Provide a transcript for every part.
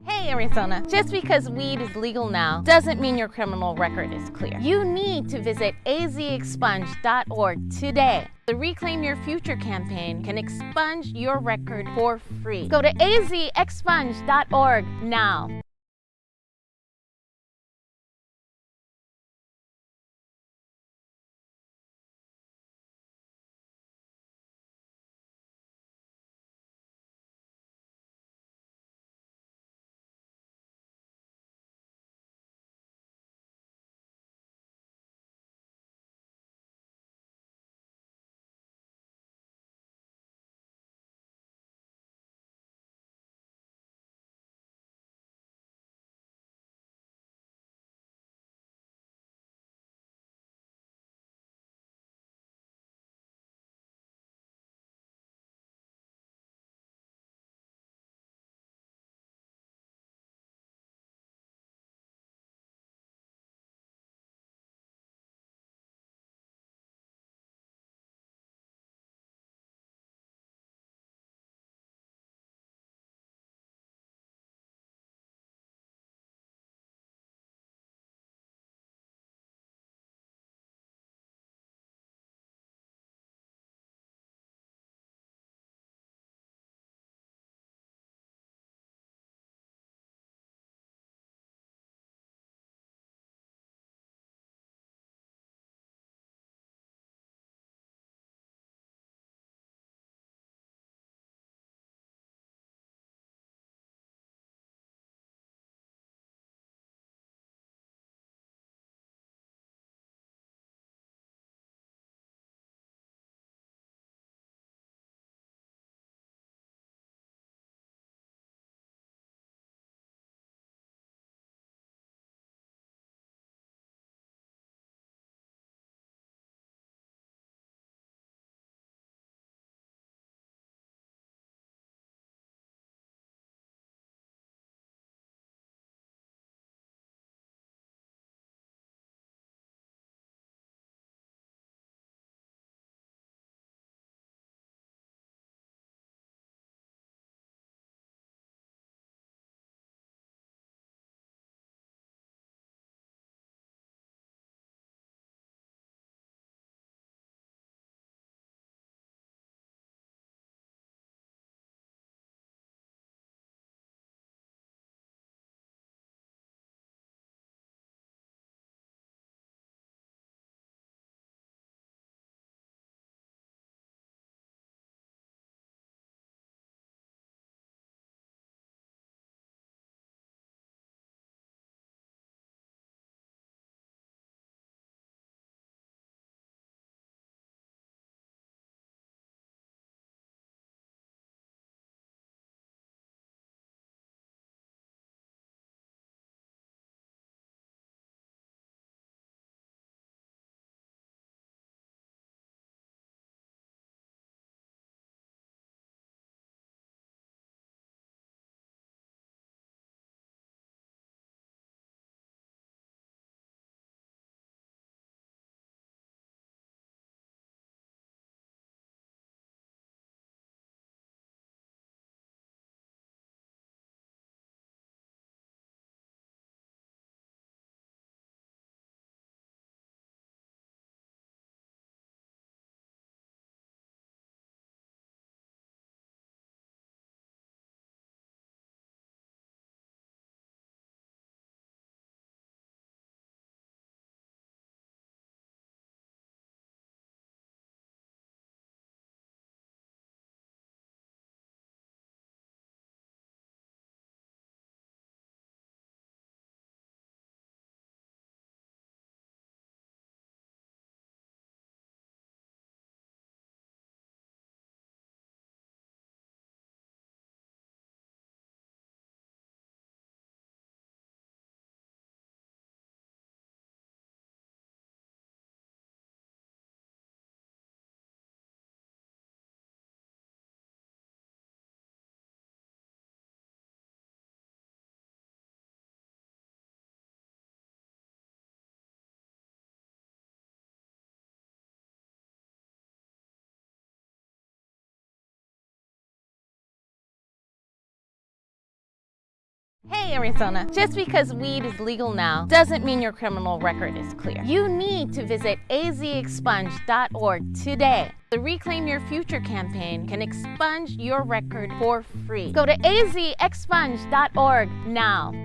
Hey Arizona, just because weed is legal now doesn't mean your criminal record is clear. You need to visit azexpunge.org today. The Reclaim Your Future campaign can expunge your record for free. Go to azexpunge.org now. Hey Arizona, just because weed is legal now doesn't mean your criminal record is clear. You need to visit azexpunge.org today. The Reclaim Your Future campaign can expunge your record for free. Go to azexpunge.org now.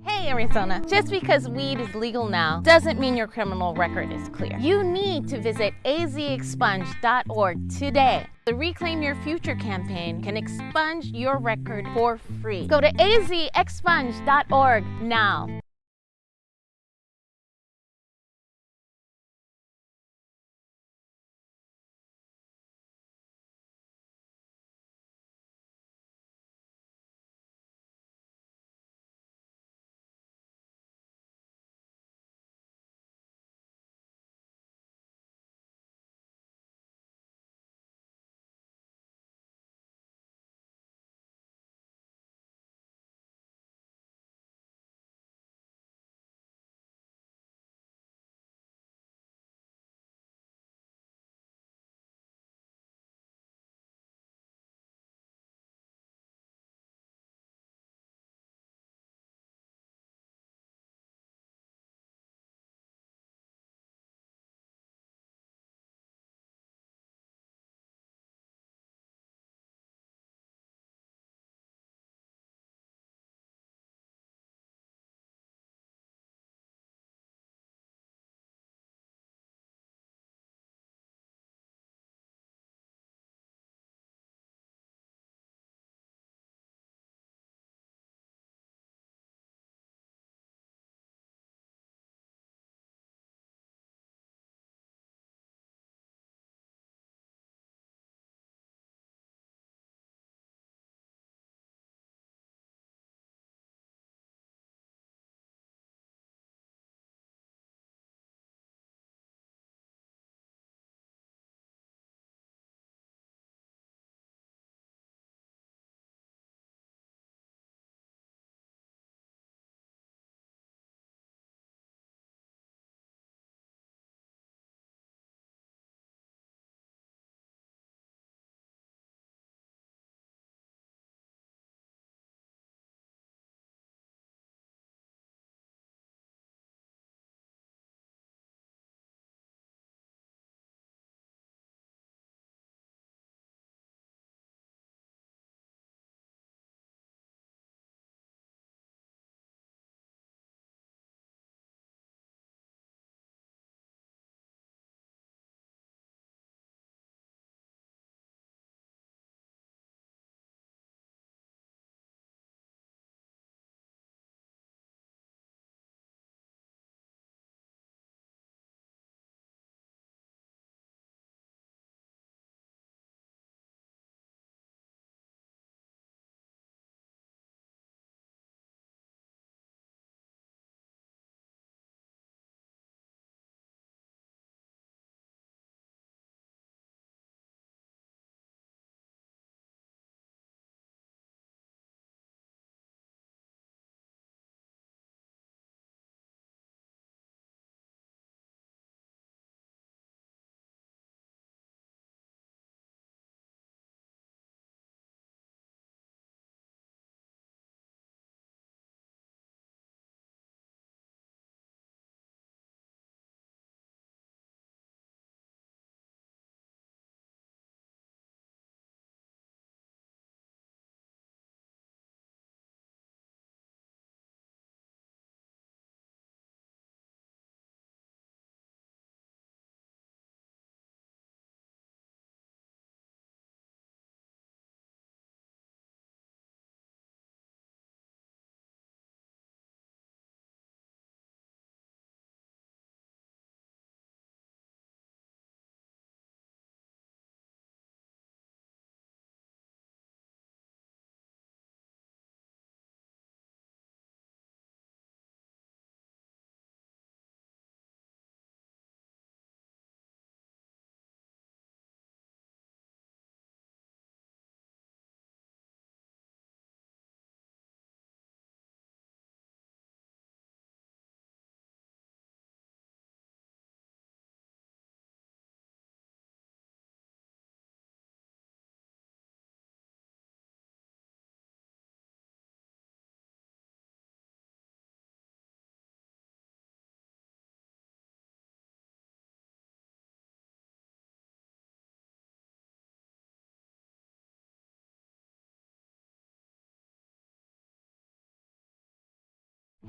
Hey Arizona, just because weed is legal now doesn't mean your criminal record is clear. You need to visit azexpunge.org today. The Reclaim Your Future campaign can expunge your record for free. Go to azexpunge.org now.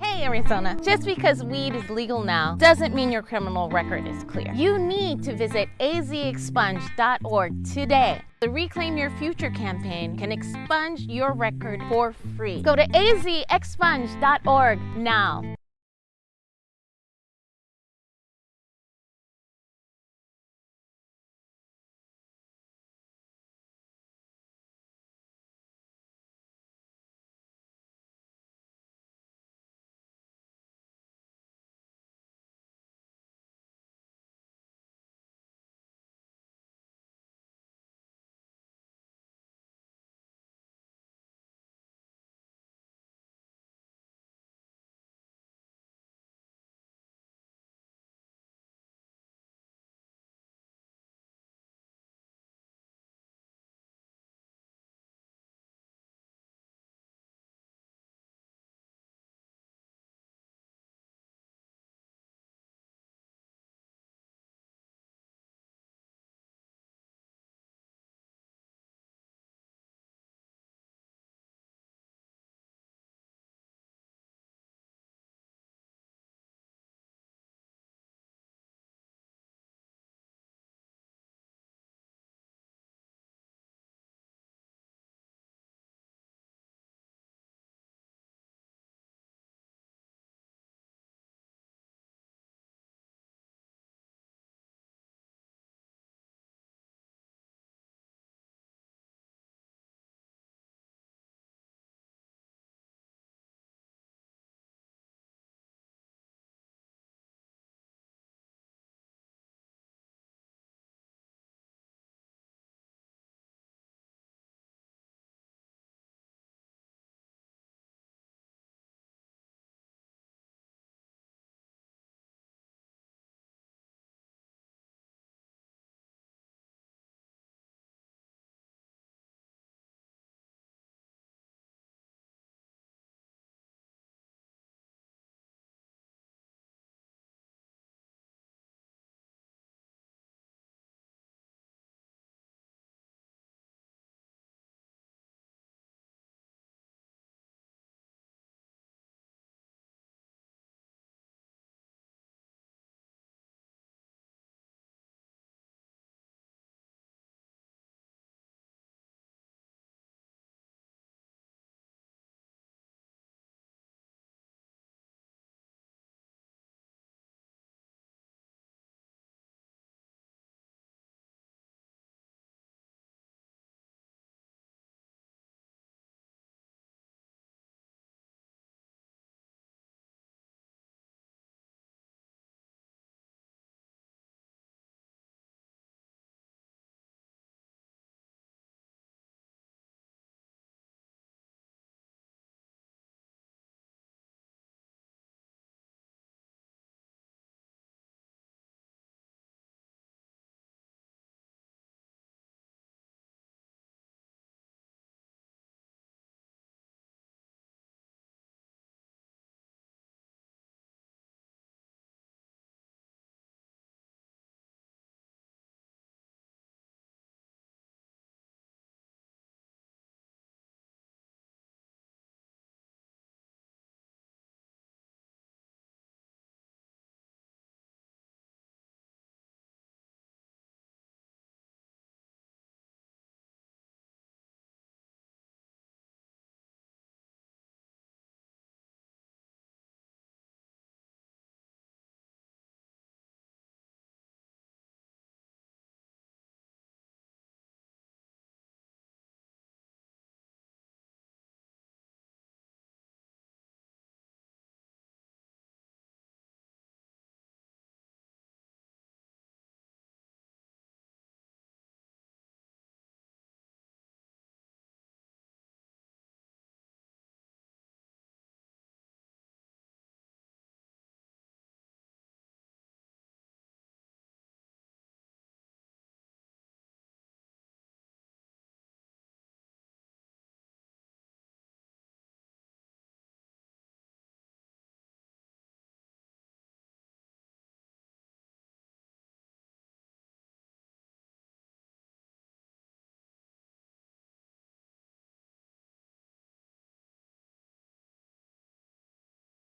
Hey Arizona, just because weed is legal now doesn't mean your criminal record is clear. You need to visit azexpunge.org today. The Reclaim Your Future campaign can expunge your record for free. Go to azexpunge.org now.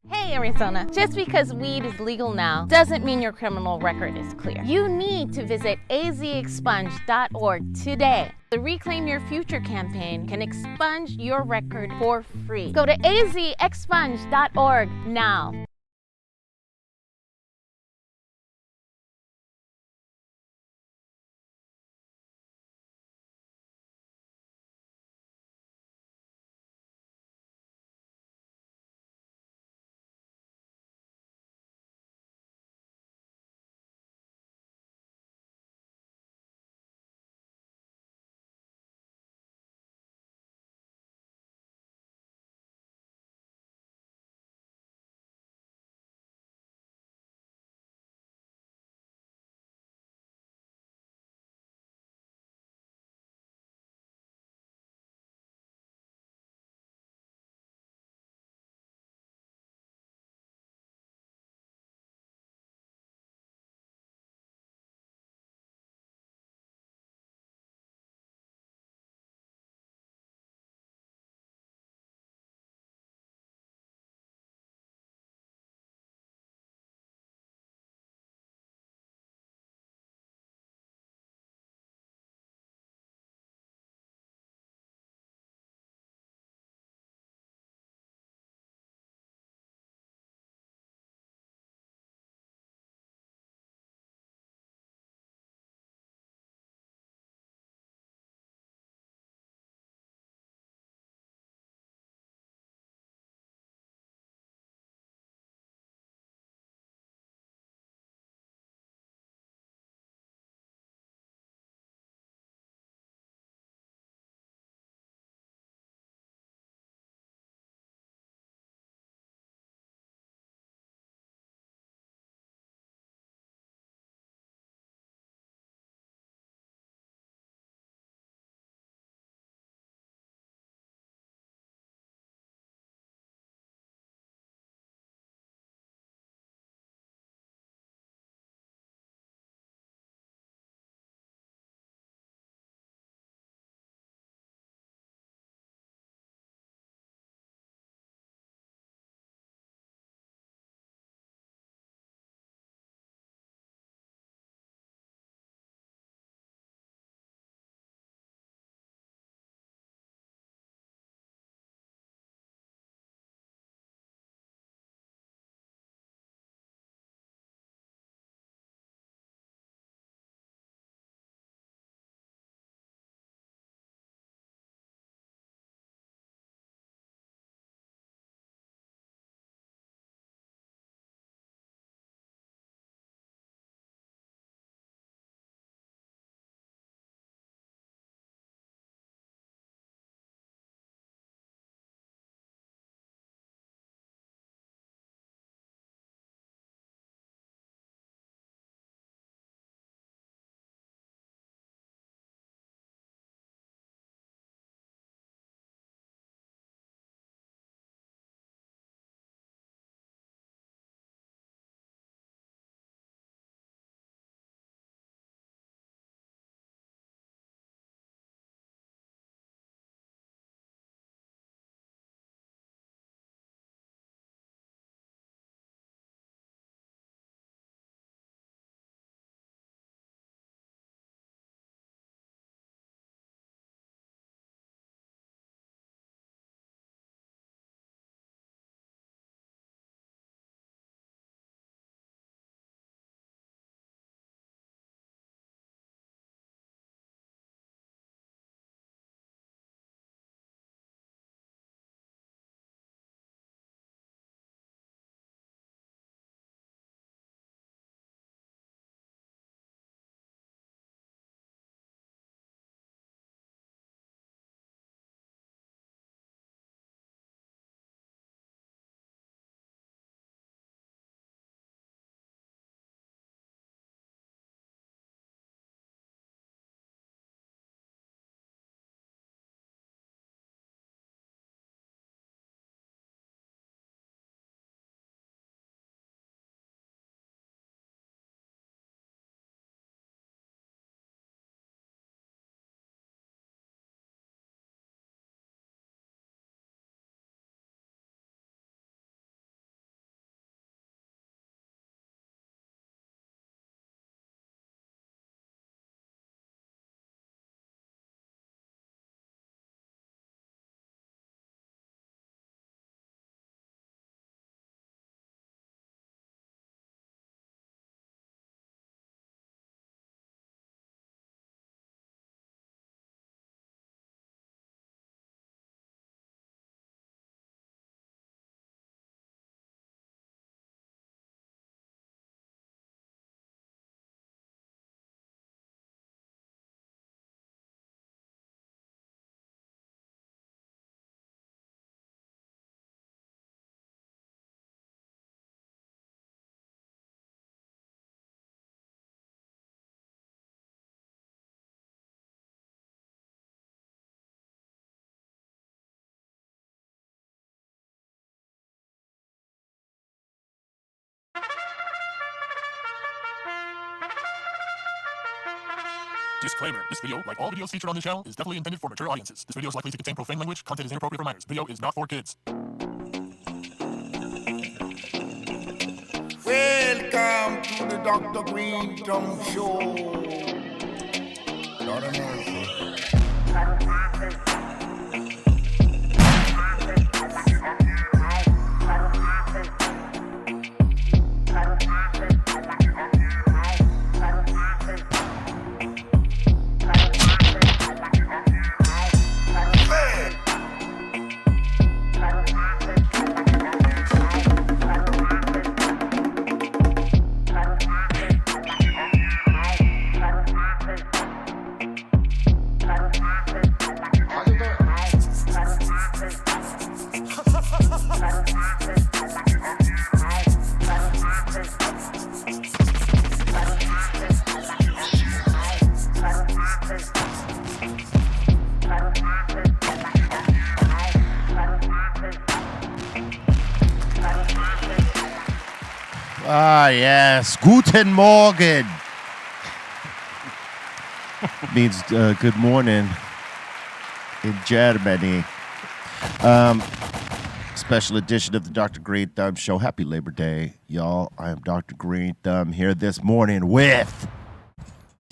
Hey Arizona, just because weed is legal now doesn't mean your criminal record is clear. You need to visit azexpunge.org today. The Reclaim Your Future campaign can expunge your record for free. Go to azexpunge.org now. Disclaimer. This video, like all videos featured on this channel, is definitely intended for mature audiences. This video is likely to contain profane language. Content is inappropriate for minors. Video is not for kids. Welcome to the Dr. Greenthumb Show. Lord of mercy. Ah, yes. Guten Morgen. Means good morning in Germany. Special edition of the Dr. Greenthumb Show. Happy Labor Day, y'all. I am Dr. Greenthumb here this morning with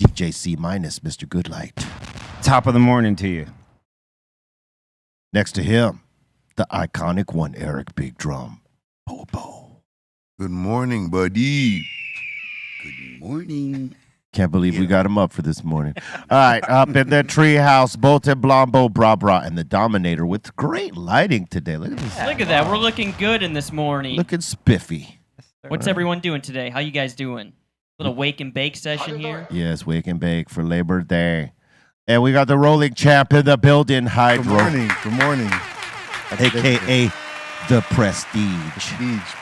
DJ C minus Mr. Goodlight. Top of the morning to you. Next to him, the iconic one, Eric Big Drum. Bobo. Good morning, buddy. Good morning. Can't believe we got him up for this morning. All right, up in the treehouse, Bolton, Blombo, Bra Bra, and the Dominator with great lighting today. Look at this. Look at that. We're looking good in this morning. Looking spiffy. What's everyone doing today? How you guys doing? Little wake and bake session here. Yes, wake and bake for Labor Day. And we got the rolling champ in the building, Hydro. Good morning. Good morning. A.K.A. the Prestige.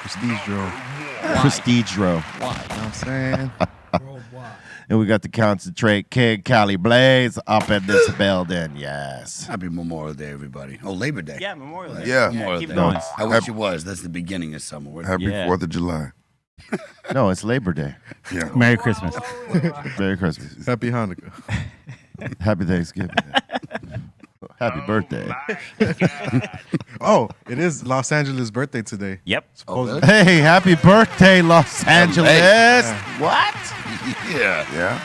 Prestige Dro. Prestige Row. Why? You know what I'm saying? And we got the Concentrate King, Cali Blaze, up in this building. Yes. Happy Memorial Day, everybody. Oh, Labor Day. Yeah, Memorial Day. Yeah. Memorial keep Day. it going. I wish it was. That's the beginning of summer. Happy 4th of July. No, it's Labor Day. Yeah. Merry Christmas. Merry Christmas. Happy Hanukkah. Happy Thanksgiving. Happy birthday. Oh, it is Los Angeles' birthday today. Yep. Supposedly. Hey, happy birthday, Los Angeles. What? Yeah. Yeah.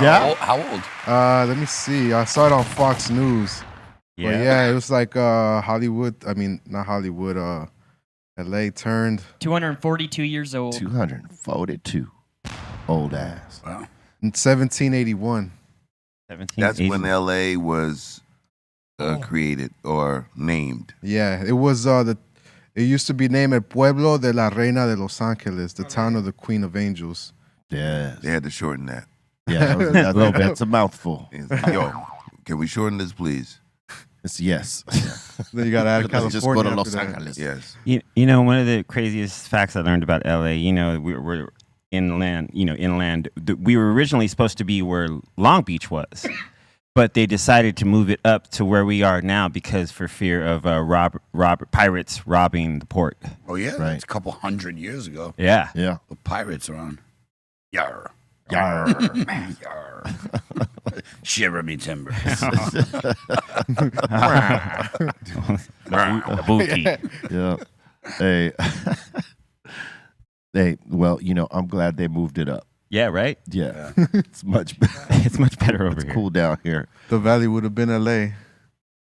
Yeah. How old? Let me see. I saw it on Fox News. Yeah. But yeah, it was like Hollywood. I mean, not Hollywood. LA turned 242 years old. 242. Old ass. Wow. in 1781. 17. That's when LA was created or named. Yeah, it was it used to be named El Pueblo de la Reina de Los Angeles, the town of the Queen of Angels. Yeah. They had to shorten that. Yeah, that's a mouthful. Yo, can we shorten this, please? It's yes. Then you got to add Let's California. just go to after Los that. Angeles. Yes. You know, one of the craziest facts I learned about LA, you know, we're inland, inland. We were originally supposed to be where Long Beach was, but they decided to move it up to where we are now because for fear of pirates robbing the port. Oh, yeah? Right. It's a couple hundred years ago. Yeah. Yeah. The pirates are on. Yar. Yarr. Yar. Shiver me timbers. Booty. Yeah. Hey. Hey, well, I'm glad they moved it up. Yeah, right? Yeah. It's much better. It's much better over It's here. cool down here. The valley would have been LA,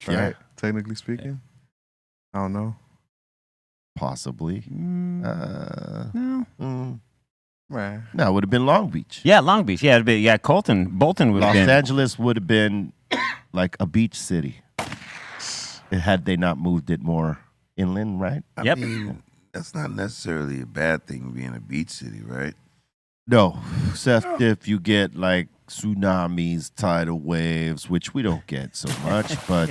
Yeah. right? Technically speaking. I don't know. Possibly. No. Right. No, it would have been Long Beach. Yeah, Long Beach. Yeah, Bolton would have Los been. Angeles would have been like a beach city. Had they not moved it more inland, right? Yep. I mean, that's not necessarily a bad thing being a beach city, right? No, except if you get like tsunamis, tidal waves, which we don't get so much, but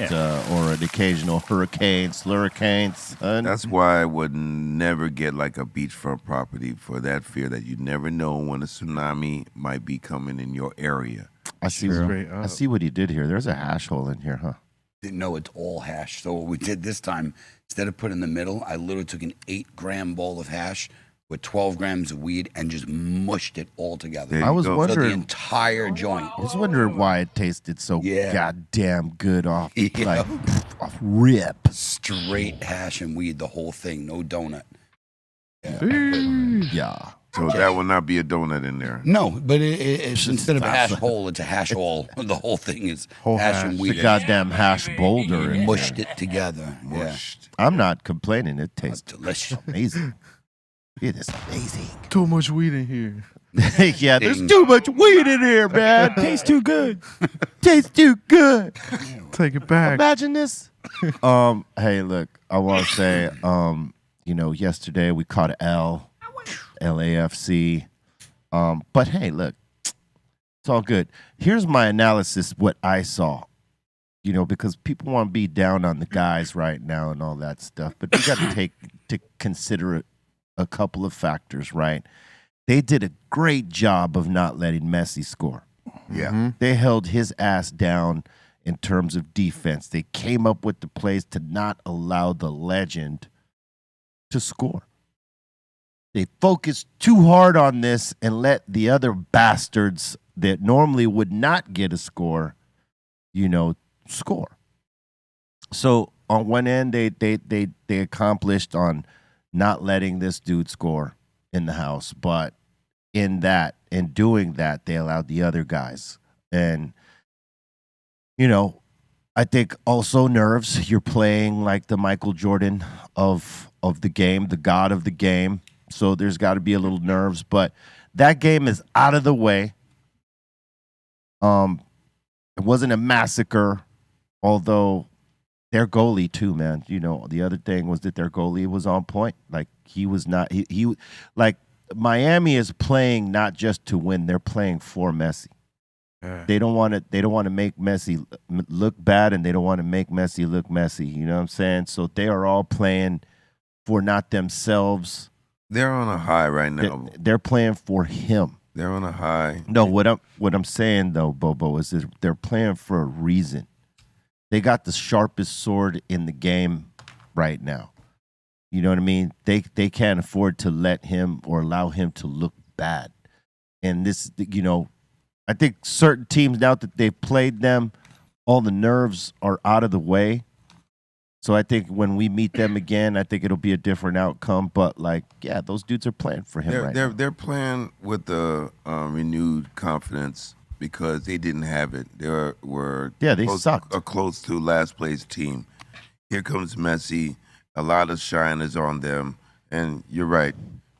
or an occasional hurricane, slurricanes. That's why I would never get like a beachfront property for that fear that you never know when a tsunami might be coming in your area. I see. Straight I up. see what he did here. There's a hash hole in here, huh? Didn't know it's all hash. So what we did this time, instead of putting in the middle, I literally took an 8-gram ball of hash, with 12 grams of weed and just mushed it all together. There I was you go. So the wondering. entire joint. I was wondering why it tasted so Yeah. goddamn good off, Yeah. off rip. Straight hash and weed, the whole thing, no donut. Yeah. So that will not be a donut in there. No, but it's instead of a hash hole, it's a hash all. The whole thing is Whole hash hash. and The weed. goddamn hash boulder. in Mushed there. it together. Yeah. Mushed. I'm not complaining. It It's tastes delicious. amazing. It is amazing. Too much weed in here. Yeah, there's Ding. too much weed in here, man. Tastes too good. Tastes too good. Take it back. Imagine this. Hey, look, I want to say, yesterday we caught LAFC. But hey, look, it's all good. Here's my analysis, what I saw. Because people want to be down on the guys right now and all that stuff, but you got to consider a couple of factors, right? They did a great job of not letting Messi score. Yeah. They held his ass down in terms of defense. They came up with the plays to not allow the legend to score. They focused too hard on this and let the other bastards that normally would not get a score, score. So on one end, they accomplished on not letting this dude score in the house, but in doing that, they allowed the other guys. And I think also nerves. You're playing like the Michael Jordan of the game, the god of the game. So there's got to be a little nerves, but that game is out of the way. It wasn't a massacre, although their goalie too, man. The other thing was that their goalie was on point. Like he was not. He like Miami is playing not just to win; they're playing for Messi. Yeah. They don't want to. They don't want to make Messi look bad, and they don't want to make Messi look messy. You know what I'm saying? So they are all playing for not themselves. They're on a high right now. They're playing for him. They're on a high. No, what I'm saying though, Bobo, is that they're playing for a reason. They got the sharpest sword in the game right now. You know what I mean? They can't afford to let him or allow him to look bad. And this, I think certain teams now that they've played them, all the nerves are out of the way. So I think when we meet them again, I think it'll be a different outcome. But those dudes are playing for him They're playing with the renewed confidence because they didn't have it. They were sucked. A close to last place team. Here comes Messi. A lot of shine is on them, and you're right.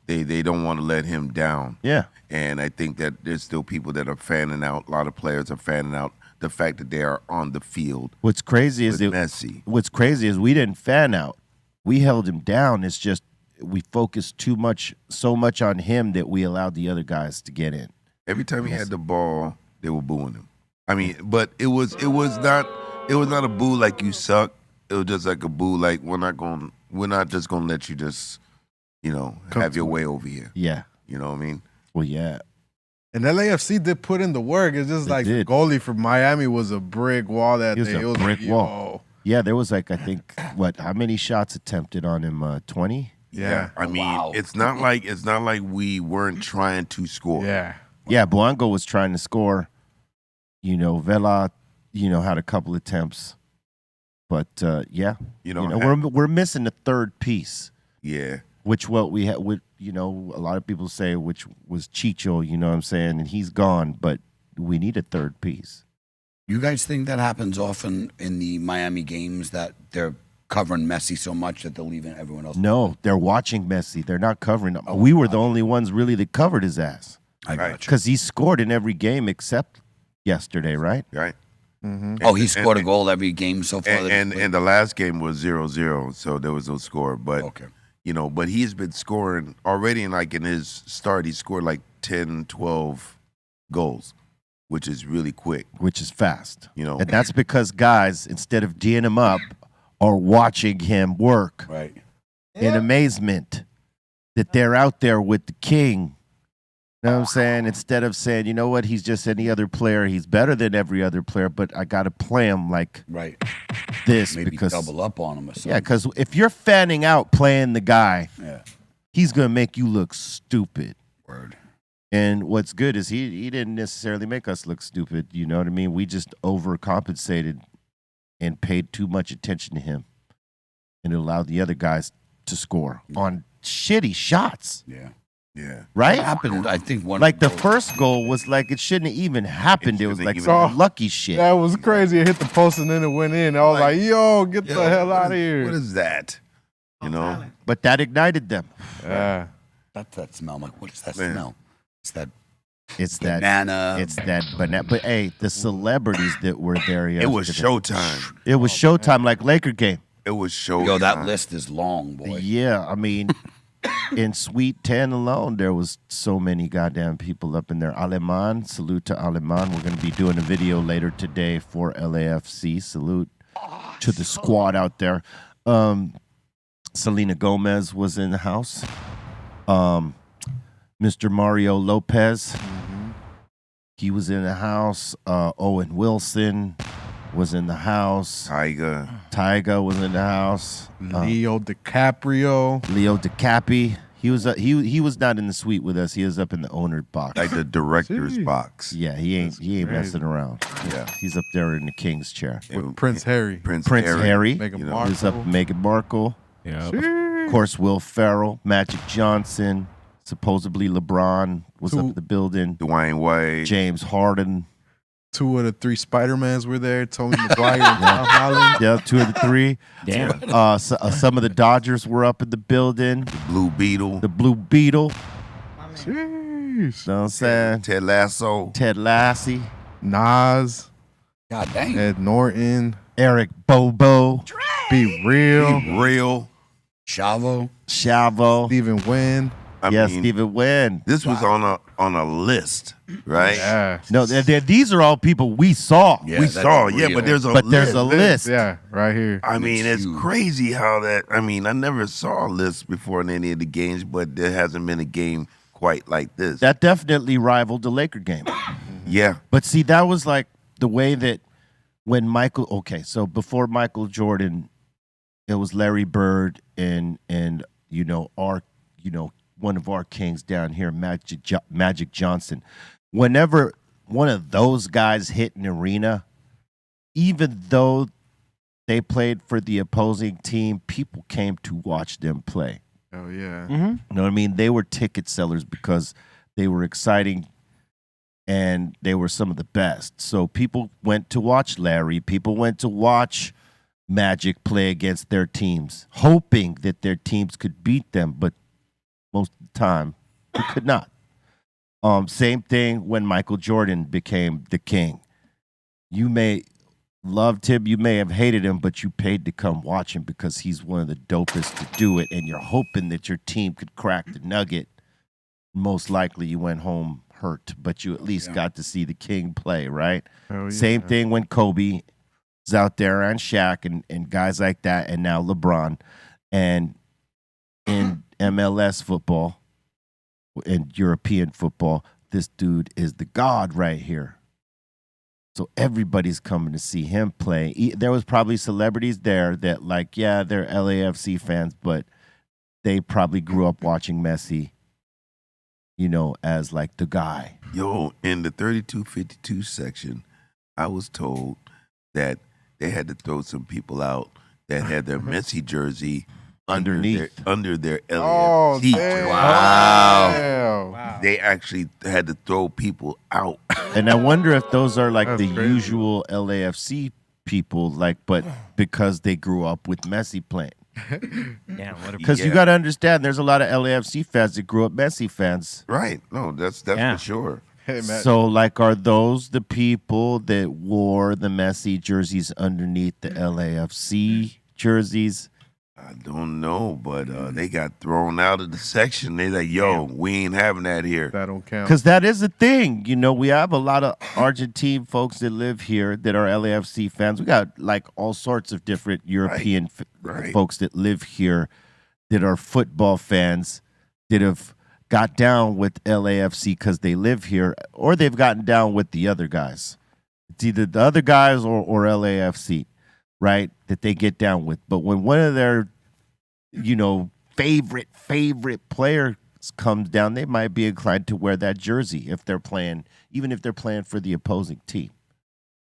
They don't want to let him down. Yeah. And I think that there's still people that are fanning out. A lot of players are fanning out the fact that they are on the field. What's crazy is Messi. What's crazy is we didn't fan out. We held him down. It's just we focused so much on him that we allowed the other guys to get in. Every time he had the ball, they were booing him. I mean, but it was not a boo like you suck. It was just like a boo like we're not just gonna let you just have your way over here. Yeah. You know what I mean? Well, yeah. And LAFC did put in the work. It's just They the did. goalie for Miami was a brick wall that It was day. a brick wall. Yeah, there was I think how many shots attempted on him? 20? Yeah. I mean, Wow. it's not like we weren't trying to score. Yeah. Yeah, Blanco was trying to score. Vela, had a couple attempts. But we're missing the third piece. Yeah. Which what we had, a lot of people say, which was Chicho, you know what I'm saying, and he's gone, but we need a third piece. You guys think that happens often in the Miami games that they're covering Messi so much that they're leaving everyone else? No, they're watching Messi. They're not covering him. We were the only ones really that covered his ass. I got you. Because he scored in every game except yesterday, right? Right. Mm-hmm. Oh, he scored a goal every game so far. And the last game was 0-0, so there was no score. But Okay. but he's been scoring already. In his start, he scored like 10, 12 goals, which is really quick. Which is fast. And that's because guys, instead of D'ing him up, are watching him work Right. in amazement that they're out there with the king. You know what I'm saying? Instead of saying, you know what, he's just any other player. He's better than every other player, but I got to play him like Right. this Maybe because double up on him or something. yeah, because if you're fanning out playing the guy, Yeah. he's gonna make you look stupid. Word. And what's good is he didn't necessarily make us look stupid. You know what I mean? We just overcompensated and paid too much attention to him, and it allowed the other guys to score on shitty shots. Yeah. Yeah. Right? What happened? I think one. Like the first goal was like it shouldn't have even happened. It was shouldn't like even- some lucky shit. That was crazy. It hit the post and then it went in. I was like, yo, get the hell out of here. What is that? You know? But that ignited them. Yeah. That's that smell. I'm like, what is that Man. smell? It's that It's that banana. It's that banana. But hey, the celebrities that were there yesterday. It was showtime. It was showtime, like Laker game. It was showtime. Yo, that list is long, boy. Yeah, I mean, in Suite 10 alone, there was so many goddamn people up in there. Aleman, salute to Aleman. We're going to be doing a video later today for LAFC. Salute to the squad out there. Selena Gomez was in the house. Mr. Mario Lopez, he was in the house. Owen Wilson was in the house. Tyga was in the house. Leo DiCaprio. Leo DiCaprio. He was not in the suite with us. He was up in the owner box. Like the director's box. Yeah, he ain't messing around. Yeah. He's up there in the king's chair. With Prince Harry. Prince Harry. Meghan you know, Markle. He's up with Meghan Markle. Yeah. Of course, Will Ferrell, Magic Johnson, supposedly LeBron was up in the building. Dwayne Wade. James Harden. 2 of the 3 Spider-Mans were there. Tony Maguire and Tom Holland. Yeah, 2 of the 3. Damn. Some of the Dodgers were up in the building. Blue Beetle. The Blue Beetle. Jeez. Know what I'm saying? Ted Lasso. Ted Lassie. Nas. God dang. Ed Norton. Eric Bobo. Be Real. Real. Chavo. Chavo. Stephen Wynn. I Yes, mean, Stephen Wynn. This was on a list, right? Yeah. No, these are all people we saw. Yeah, We that's saw, real. but there's a But list. there's a list. Yeah, right here. I mean, it's huge. crazy how that. I mean, I never saw a list before in any of the games, but there hasn't been a game quite like this. That definitely rivaled the Laker game. Yeah, But see, that was like the way that when Michael. Okay, so before Michael Jordan, it was Larry Bird and one of our kings down here, Magic Johnson. Whenever one of those guys hit an arena, even though they played for the opposing team, people came to watch them play. Oh, yeah. You know what I mean? They were ticket sellers because they were exciting and they were some of the best. So people went to watch Larry. People went to watch Magic play against their teams, hoping that their teams could beat them, but most of the time, they could not. Same thing when Michael Jordan became the king. You may loved him, you may have hated him, but you paid to come watch him because he's one of the dopest to do it, and you're hoping that your team could crack the nugget. Most likely you went home hurt, but you at least got to see the king play, right? Oh, yeah. Same thing when Kobe is out there and Shaq and guys like that, and now LeBron. And in MLS football and European football, this dude is the god right here. So everybody's coming to see him play. There was probably celebrities there that they're LAFC fans, but they probably grew up watching Messi, as like the guy. Yo, in the 32-52 section, I was told that they had to throw some people out that had their Messi jersey Underneath. under their Oh, LAFC. damn. Wow. They actually had to throw people out. And I wonder if those are like That's the crazy. usual LAFC people, but because they grew up with Messi playing. Yeah, what a Because you got to understand, there's a lot of LAFC fans that grew up Messi fans. Right. No, that's Yeah. for sure. Hey, man. So, are those the people that wore the Messi jerseys underneath the LAFC jerseys? I don't know, but they got thrown out of the section. They like, yo, we ain't having that here. That don't count. Because that is a thing. We have a lot of Argentine folks that live here that are LAFC fans. We got all sorts of different European Right. folks that live here that are football fans that have got down with LAFC because they live here, or they've gotten down with the other guys. It's either the other guys or LAFC, right, that they get down with. But when one of their, favorite player comes down, they might be inclined to wear that jersey if they're playing, even if they're playing for the opposing team,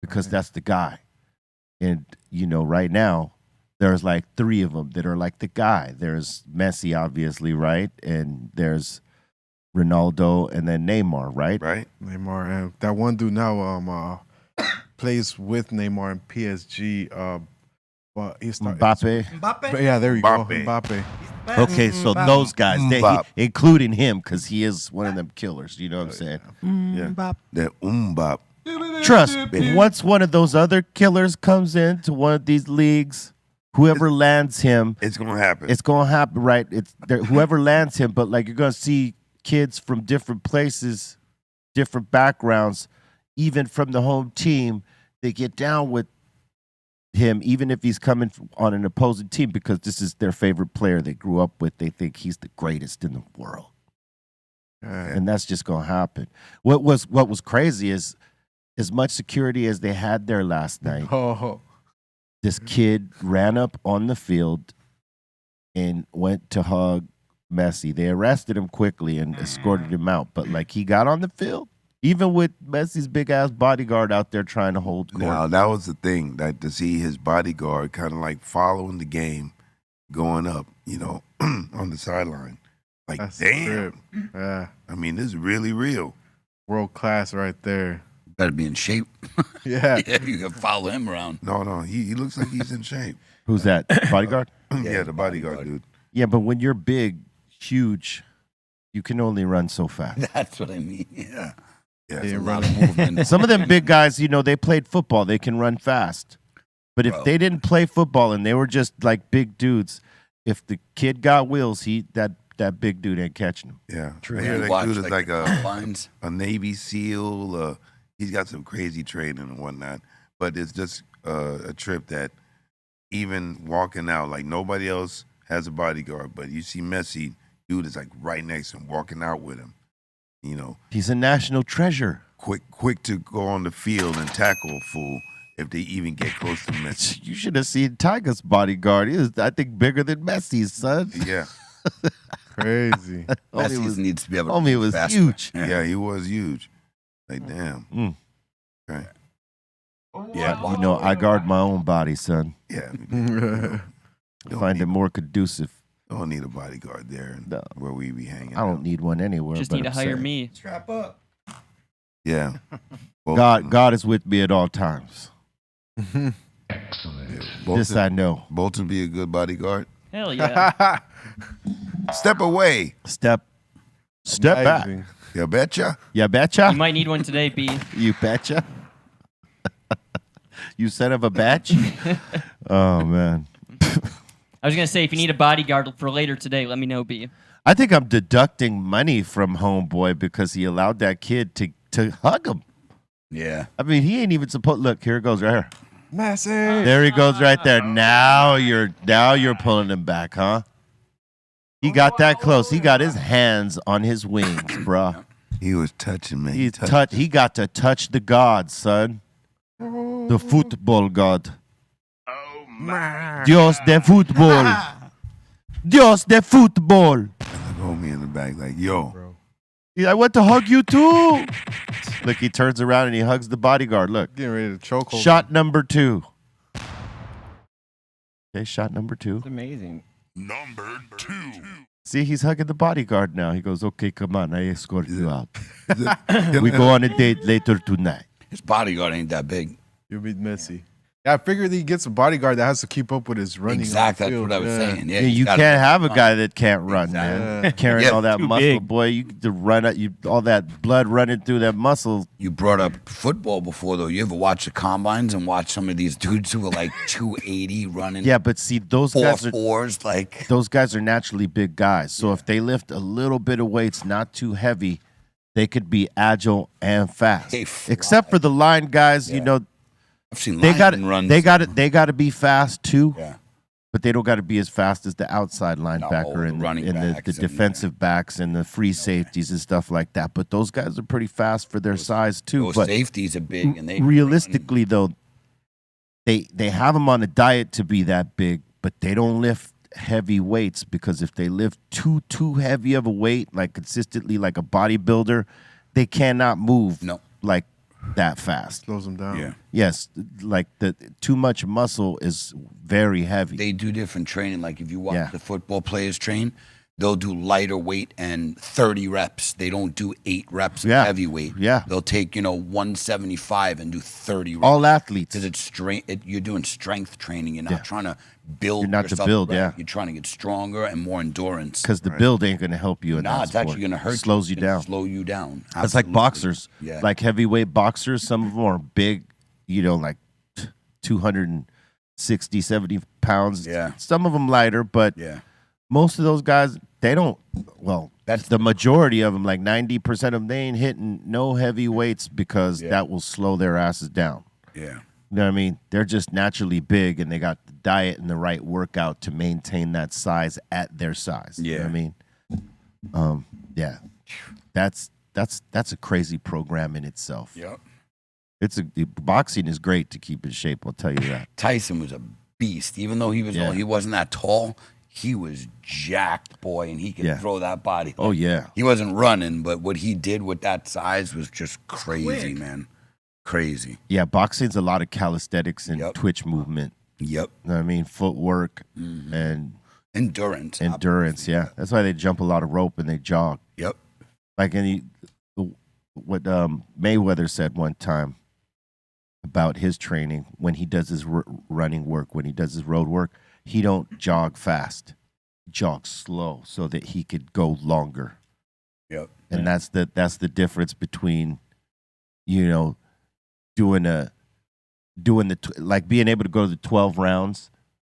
because that's the guy. And, right now, there's like 3 of them that are like the guy. There's Messi, obviously, right? And there's Ronaldo and then Neymar, right? Right. Neymar, and that one dude now plays with Neymar in PSG. But he's Mbappe. But yeah, there you go. Mbappe. Okay, so those guys, including him, because he is one of them killers. You know what I'm saying? Yeah. That Mbop. Trust me, once one of those other killers comes into one of these leagues, whoever lands him, it's gonna happen. It's gonna happen, right? Whoever lands him, but like you're gonna see kids from different places, different backgrounds, even from the home team, they get down with him, even if he's coming on an opposing team, because this is their favorite player they grew up with. They think he's the greatest in the world, and that's just gonna happen. What was crazy is, as much security as they had there last night, this kid ran up on the field and went to hug Messi. They arrested him quickly and escorted him out. But, like, he got on the field, even with Messi's big-ass bodyguard out there trying to hold court. Now, that was the thing, that to see his bodyguard kind of like following the game, going up, on the sideline. Like, That's damn. Yeah. I mean, this is really real. World class right there. Better be in shape. Yeah. You can follow him around. No, he looks like he's in shape. Who's that? Bodyguard? Yeah, the bodyguard dude. Yeah, but when you're big, huge, you can only run so fast. That's what I mean. Yeah. Yeah, There's a lot of movement. Some of them big guys, they played football. They can run fast. But if they didn't play football and they were just like big dudes, if the kid got wheels, that big dude ain't catching him. Yeah. True. Yeah, that dude is like lines. a Navy SEAL. He's got some crazy training and whatnot. But it's just a trip that even walking out, like nobody else has a bodyguard. But you see Messi, dude is like right next to him, walking out with him. He's a national treasure. Quick to go on the field and tackle a fool if they even get close to Messi. You should have seen Tiger's bodyguard. He was, I think, bigger than Messi's, son. Yeah. Crazy. Messi needs to be able to Homie was faster. huge. Yeah, he was huge. Like, damn. Okay. Yeah, I guard my own body, son. Yeah. Find it more conducive. Don't need a bodyguard there where we be hanging I don't need one anywhere. Just but need to I'm hire saying. me. Strap up. Yeah. God is with me at all times. Excellent. This I know. Bolton be a good bodyguard. Hell yeah. Step away. Step back. Amazing. You betcha. You betcha. You might need one today, B. You betcha. You son of a batch. Oh, man. I was gonna say, if you need a bodyguard for later today, let me know, B. I think I'm deducting money from Homeboy because he allowed that kid to hug him. Yeah. I mean, he ain't even supposed. Look, here it goes right here. Messi. There he goes right there. Now you're pulling him back, huh? He got that close. He got his hands on his wings, bruh. He was touching me. He got to touch the god, son. The football god. Dios de fútbol. Dios de fútbol. Look homie in the back like, yo. I went to hug you too. Look, he turns around and he hugs the bodyguard. Look. Getting ready to choke hold. Shot number 2. Okay, shot number 2. It's amazing. Number 2. See, he's hugging the bodyguard now. He goes, okay, come on, I escort you out. We go on a date later tonight. His bodyguard ain't that big. You'll beat Messi. Yeah, I figured he gets a bodyguard that has to keep up with his running. Exactly, on the that's what I was field. saying. Yeah, You can't have a guy that can't run, man. Carrying Yeah, all that too muscle, big. boy. You get to run out, all that blood running through that muscle. You brought up football before, though. You ever watch the combines and watch some of these dudes who are like 280 running? Yeah, but see, those guys are 4.4s, like those guys are naturally big guys. So if they lift a little bit of weights, not too heavy, they could be agile and fast. They fly. Except for the line guys, I've seen they got linemen run. they got to be fast too. Yeah. But they don't got to be as fast as the outside linebacker the and running the backs and, defensive backs and the free safeties and stuff like that. But those guys are pretty fast for their size too. Those But safeties are big, and they realistically though, they have them on a diet to be that big, but they don't lift heavy weights because if they lift too heavy of a weight, like consistently, like a bodybuilder, they cannot move like that fast. Slows them down. Yeah. Yes, like the too much muscle is very heavy. They do different training. Like if you watch Yeah. the football players train, they'll do lighter weight and 30 reps. They don't do 8 reps of Yeah. heavyweight. Yeah. They'll take, 175 and do 30 reps. All athletes. Because it's you're doing strength training. You're not trying to build You're not to yourself, build, right? yeah. You're trying to get stronger and more endurance. Because the build ain't going to help you in Nah, that it's sport. actually going to hurt Slows you It's gonna down. Slow you down. It's like Absolutely. boxers. Yeah. Like heavyweight boxers, some of them are big, like 260, 70 pounds. Yeah. Some of them lighter, but Yeah. most of those guys, they don't, That's the majority of them, like 90% of them, they ain't hitting no heavy weights because that will slow their asses down. Yeah. You know what I mean? They're just naturally big and they got the diet and the right workout to maintain that size at their size. You know what I mean? Yeah. That's a crazy program in itself. Yep. Boxing is great to keep in shape, I'll tell you that. Tyson was a beast. Even though he wasn't that tall, he was jacked, boy, and he could throw that body. Oh yeah. He wasn't running, but what he did with that size was just crazy, man. Crazy. Yeah, boxing's a lot of calisthenics and twitch movement. Yep. You know what I mean? Footwork and endurance. Yeah. That's why they jump a lot of rope and they jog. Yep. Like what Mayweather said one time about his training when he does his running work, when he does his road work, he don't jog fast. He jogs slow so that he could go longer. Yep. And that's the difference between, doing like being able to go to the 12 rounds,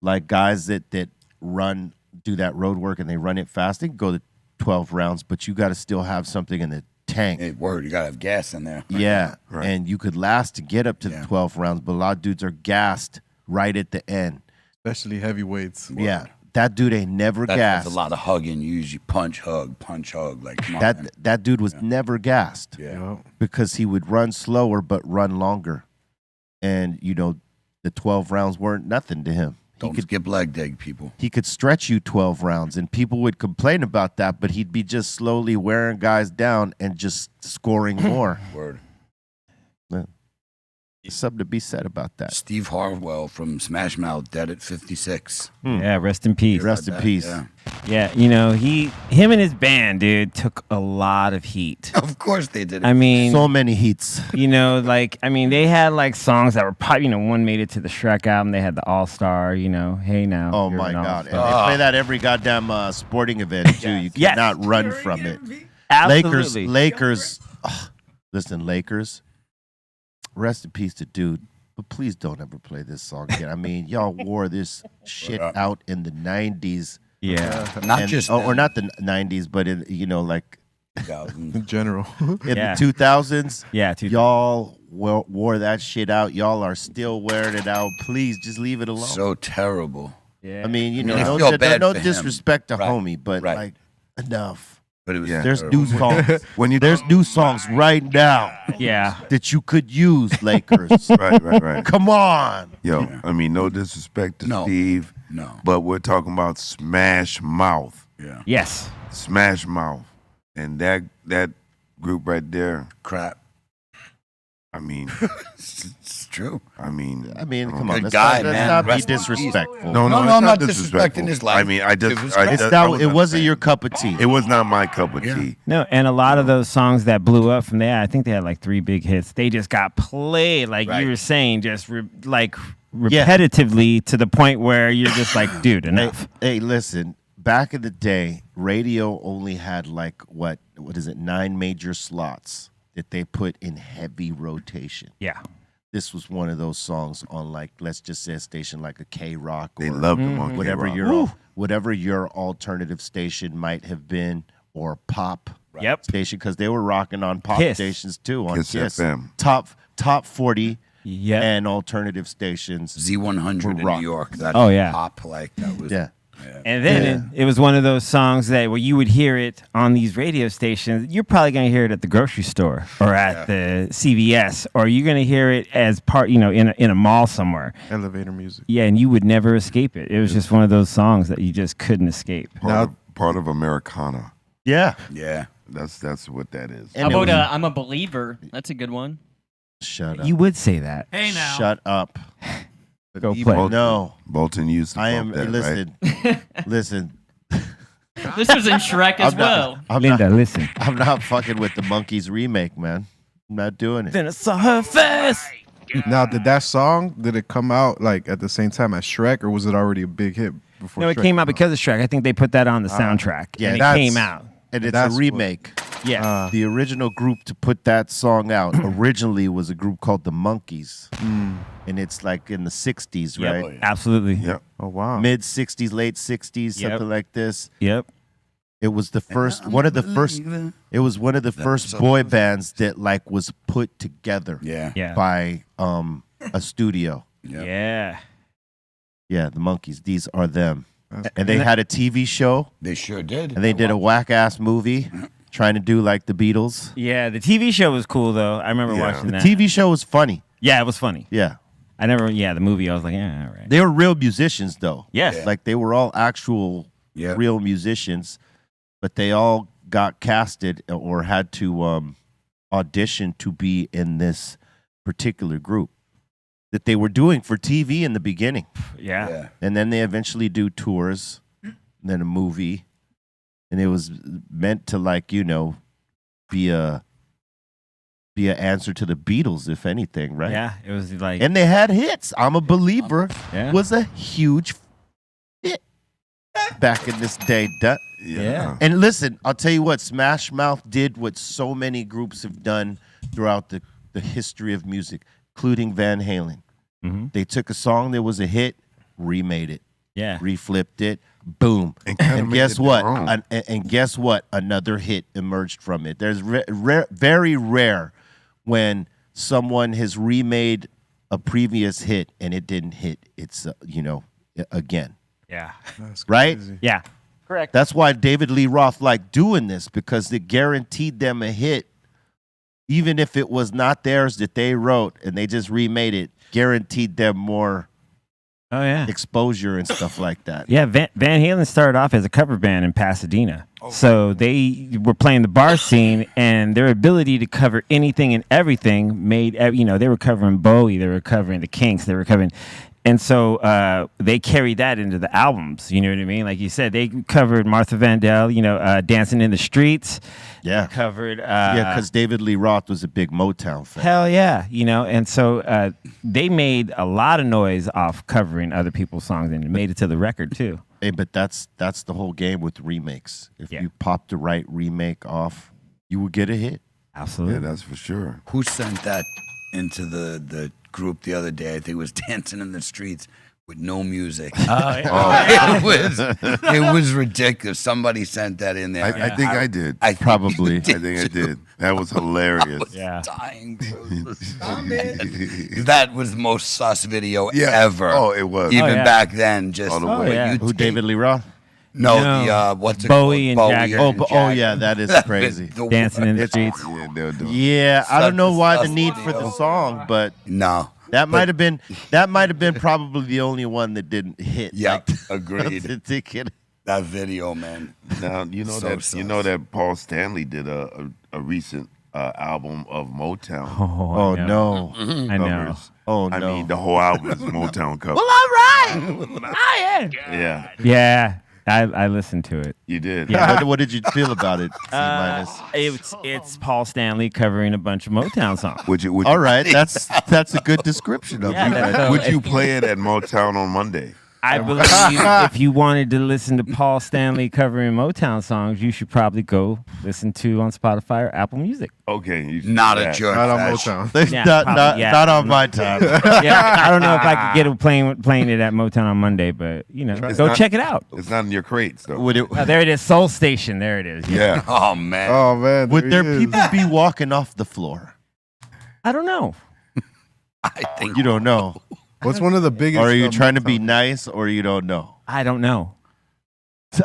like guys that do that road work and they run it fast, they can go to 12 rounds, but you got to still have something in the tank. Hey, word, you got to have gas in there. Yeah. Right. And you could last to get up to the 12 rounds, but a lot of dudes are gassed right at the end. Especially heavyweights. Yeah. That dude ain't never gassed. That's a lot of hugging. You usually punch, hug. Like, come on, man. That dude was never gassed. Yeah. Because he would run slower but run longer. And, the 12 rounds weren't nothing to him. Don't skip leg day, people. He could stretch you 12 rounds, and people would complain about that, but he'd be just slowly wearing guys down and just scoring more. Word. There's something to be said about that. Steve Harwell from Smash Mouth, dead at 56. Yeah, rest in peace. Rest in peace. Yeah. Yeah, him and his band, dude, took a lot of heat. Of course they did. I mean, So many heats. they had like songs that were pop. One made it to the Shrek album. They had the All Star. Hey now. Oh, you're my an God. And all-star. they play that every goddamn sporting event, too. You Yes. cannot run from it. Absolutely. Lakers. Listen, Lakers. Rest in peace to dude, but please don't ever play this song again. I mean, y'all wore this shit out in the 90s. Yeah. Not just or not the 90s, but in In general. in the 2000s. Yeah, Y'all wore that shit out. Y'all are still wearing it out. Please just leave it alone. so terrible. Yeah. I mean, I feel bad no for him. disrespect to Right. homie, but Right. like enough. But it was There's terrible. new songs. When you There's new songs right now Yeah. that you could use, Lakers. right. Come on. Yo, I mean, no disrespect to No. Steve, No. but we're talking about Smash Mouth, Yeah. Yes. Smash Mouth, and that group right there. Crap. I mean, It's true. I mean, Come on. Good Let's guy, not, man. let's not be Rest in peace. disrespectful. No, No, it's I'm not disrespectful. disrespecting his life. I mean, I just, It was I crap. just, It's I not, was it not a wasn't fan. your cup of tea. It was not my cup of Yeah. tea. No, and a lot of those songs that blew up from there, I think they had like 3 big hits. They just got played, like Right. you were saying, just repetitively to the point where you're just like, dude, enough. Hey, listen. Back in the day, radio only had like what is it? 9 major slots that they put in heavy rotation. Yeah. This was one of those songs on, like, let's just say a station like a K-Rock or They loved them on whatever K-Rock. whatever your alternative station might have been, or pop Yep. station, because they were rocking on pop Kiss. stations too, on Kiss Kiss. FM. Top 40 Yep. and alternative stations. Z100 in rock. New York. That Oh, yeah. pop, like, that was. Yeah. And then it was one of those songs that where you would hear it on these radio stations. You're probably going to hear it at the grocery store or at the CVS, or you're going to hear it as part, in a mall somewhere. Elevator music. Yeah, and you would never escape it. It was just one of those songs that you just couldn't escape. Part of Americana. Yeah. Yeah. That's what that is. How about I'm a Believer? That's a good one. Shut up. You would say that. Hey now. Shut up. Go play. No. Bolton used to I bump am. that, Listen. This was in Shrek as well. Linda, listen. I'm not fucking with the Monkeys remake, man. I'm not doing it. Then I saw her face. Now, did it come out like at the same time as Shrek, or was it already a big hit before? No, it Shrek came out because of Shrek. I think they put that on the soundtrack. yeah, and it that's- came out. And it's That's a what- remake. Yeah. The original group to put that song out originally was a group called the Monkeys. And it's like in the 60s, Yep. right? Absolutely. Yep. Oh wow. Mid 60s, late 60s, Yep. something like this. Yep. It was the first one of the first boy bands that like was put together Yeah. Yeah. by a studio. Yep. Yeah. Yeah, the Monkeys. These are them. That's And they had a TV show They sure did. and they did a whack ass movie trying to do like the Beatles. Yeah. The TV show was cool though. I remember Yeah. watching The that. TV show was funny. Yeah, it was funny. Yeah. The movie, I was like, yeah, all right. They were real musicians though. Yes. Like they were all actual Yeah. real musicians, but they all got casted or had to audition to be in this particular group that they were doing for TV in the beginning. Yeah. Yeah. And then they eventually do tours, and then a movie. And it was meant to be a answer to the Beatles, if anything, right? Yeah. It was like, And they had hits. I'm a Believer yeah. was a huge hit back in this day. Yeah. And listen, I'll tell you what, Smash Mouth did what so many groups have done throughout the history of music, including Van Halen. Mm-hmm. They took a song that was a hit, remade it, Yeah. reflipped it, boom. And kinda And made guess it what? their own. And guess what? Another hit emerged from it. There's very rare when someone has remade a previous hit and it didn't hit. It's again, Yeah. That's right? crazy. Yeah. Correct. That's why David Lee Roth liked doing this, because it guaranteed them a hit, even if it was not theirs that they wrote and they just remade it. Guaranteed them more Oh, yeah. exposure and stuff like that. Yeah, Van Halen started off as a cover band in Pasadena. So they were playing the bar scene, and their ability to cover anything and everything made, they were covering Bowie, they were covering the Kinks, they were covering. And so they carried that into the albums, you know what I mean? Like you said, they covered Martha Vandell, Dancing in the Streets. Yeah. They covered. Yeah, because David Lee Roth was a big Motown fan. Hell yeah, and so they made a lot of noise off covering other people's songs, and it made it to the record too. Hey, but that's the whole game with remakes. If Yeah. you pop the right remake off, you will get a hit. Absolutely. Yeah, that's for sure. Who sent that into the group the other day? I think it was Dancing in the Streets with no music. It was ridiculous. Somebody sent that in there. I think I did. I think Probably. I think I did. That was hilarious. Yeah. dying. That was the most sus video Yeah. ever. Oh, it was. Even Oh, yeah. back then, just All the what way. yeah. you Who, take- David Lee Roth? No, No. the what's it Bowie called? and Jagger. Oh, yeah, that is crazy. Dancing in the It's- Streets. Yeah, they'll do it. Yeah, I Such don't know a why the sus need for the video. song, but No. that might have been probably the only one that didn't hit. Yeah, Like, agreed. ticket. That video, man. Now you know So that sus. that Paul Stanley did a recent album of Motown Oh I no! I know. covers. Oh I no! mean, the whole album is Motown covers. All right. Yeah, Yeah, I listened to it. you did. Yeah. What did you feel about it? C minus. It's Paul Stanley covering a bunch of Motown songs. Would you? All right, that's a good description of Yeah, it. that's- Would you play it at Motown on Monday? I believe if you wanted to listen to Paul Stanley covering Motown songs, you should probably go listen to on Spotify or Apple Music. Okay, you should Not do a that. jerk. Not on fashion. Motown. Yeah, not, probably, not, yeah. not on my time. Yeah, I don't know if I could get it playing it at Motown on Monday, but go not- check it out. It's not in your crates though. Would it? Oh, there it is, Soul Station. There it is. Yeah. Oh man. Oh man. Would there he is. people be walking off the floor? I don't know. I think You don't know. What's one of the biggest? Or are you trying to Motown- be nice, or you don't know? I don't know.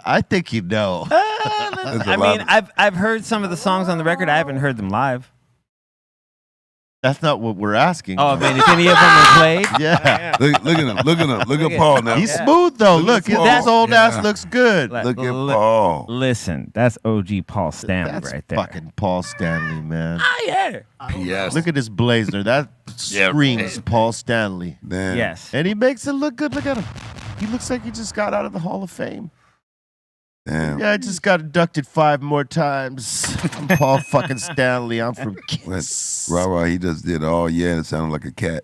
I think you know. I mean, I've heard some of the songs on the record. I haven't heard them live. That's not what we're asking. Oh, man, if any of them were played? Yeah. Look at him. Look at him. Look at Paul now. He's smooth, though. Look Look, at his Paul. old ass looks good. Look at Paul. Listen, that's OG Paul Stanley That's right there. fucking Paul Stanley, man. Oh, yeah. Yes. Look at his blazer. That screams Paul Stanley. Damn. Yes. And he makes it look good. Look at him. He looks like he just got out of the Hall of Fame. Damn. Yeah, I just got inducted 5 more times. I'm Paul fucking Stanley. I'm from Kiss. Rah, he just did all and it sounded like a cat.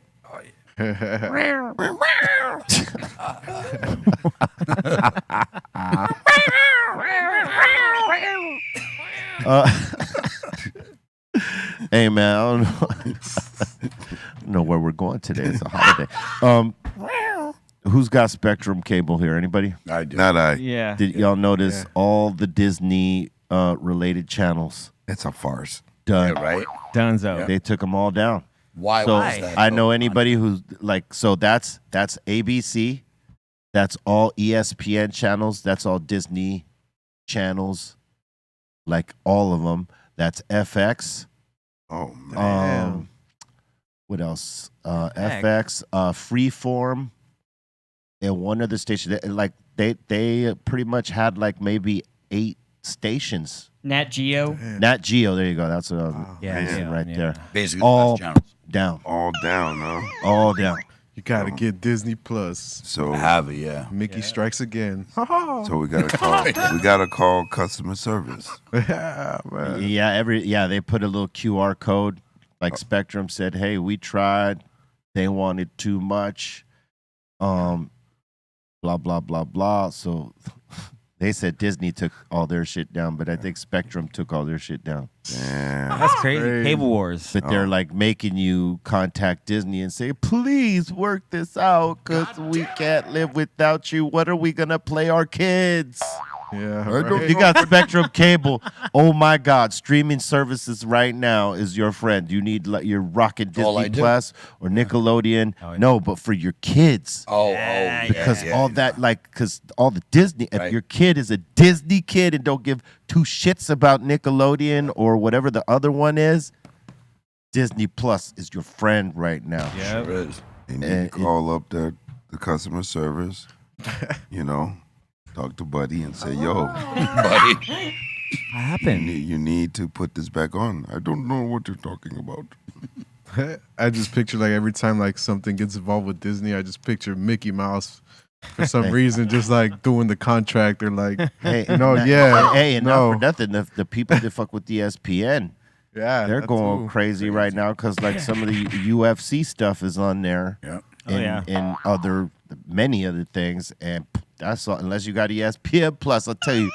Hey, man, I don't know. I don't know where we're going today. It's a holiday. Who's got Spectrum cable here? Anybody? I do. Not I. Yeah. Did y'all notice all the Disney related channels It's a farce. done? Yeah, right? Dunzo. They took them all down. Why So was that? I though? know anybody who's like, so that's ABC, that's all ESPN channels, that's all Disney channels, like all of them. That's FX. Oh man. What else? FX, Freeform, and one other station. Like they pretty much had like maybe 8 stations. Nat Geo. Nat Geo, there you go. That's what I was Yeah, missing yeah, right yeah. there. Basically, All the best channels. down, All down, huh? all down. You gotta get Disney Plus. So I have it, yeah. Mickey strikes again. so we gotta call customer service. Yeah, man. Yeah, they put a little QR code. Like Spectrum said, hey, we tried. They wanted too much. Blah, blah, blah, blah. So they said Disney took all their shit down, but I think Spectrum took all their shit down. Damn. That's crazy. Crazy. Cable Wars. But they're like making you contact Disney and say, please work this out because we can't live without you. What are we going to play our kids? Yeah, I don't right. You got Spectrum Cable. Oh my God! Streaming services right now is your friend. You need you're rocking all I Disney do. Plus or Nickelodeon. No, but for your kids, because all that because all the Disney. If Right. your kid is a Disney kid and don't give 2 shits about Nickelodeon or whatever the other one is, Disney Plus is your friend right now. Yeah. Sure is. You need to call up the customer service. You know, talk to Buddy and say, "Yo, Buddy. What happened? you need to put this back on." I don't know what you're talking about. I just picture like every time like something gets involved with Disney, I just picture Mickey Mouse for some reason just like doing the contract or like Hey, no, not- yeah, Hey, and no, not for nothing, the people that fuck with ESPN. yeah, They're that going too. crazy right now because like some of the UFC stuff is on there, Yeah. and other many other things, and that's all. Unless you got ESPN Plus, I'll tell you,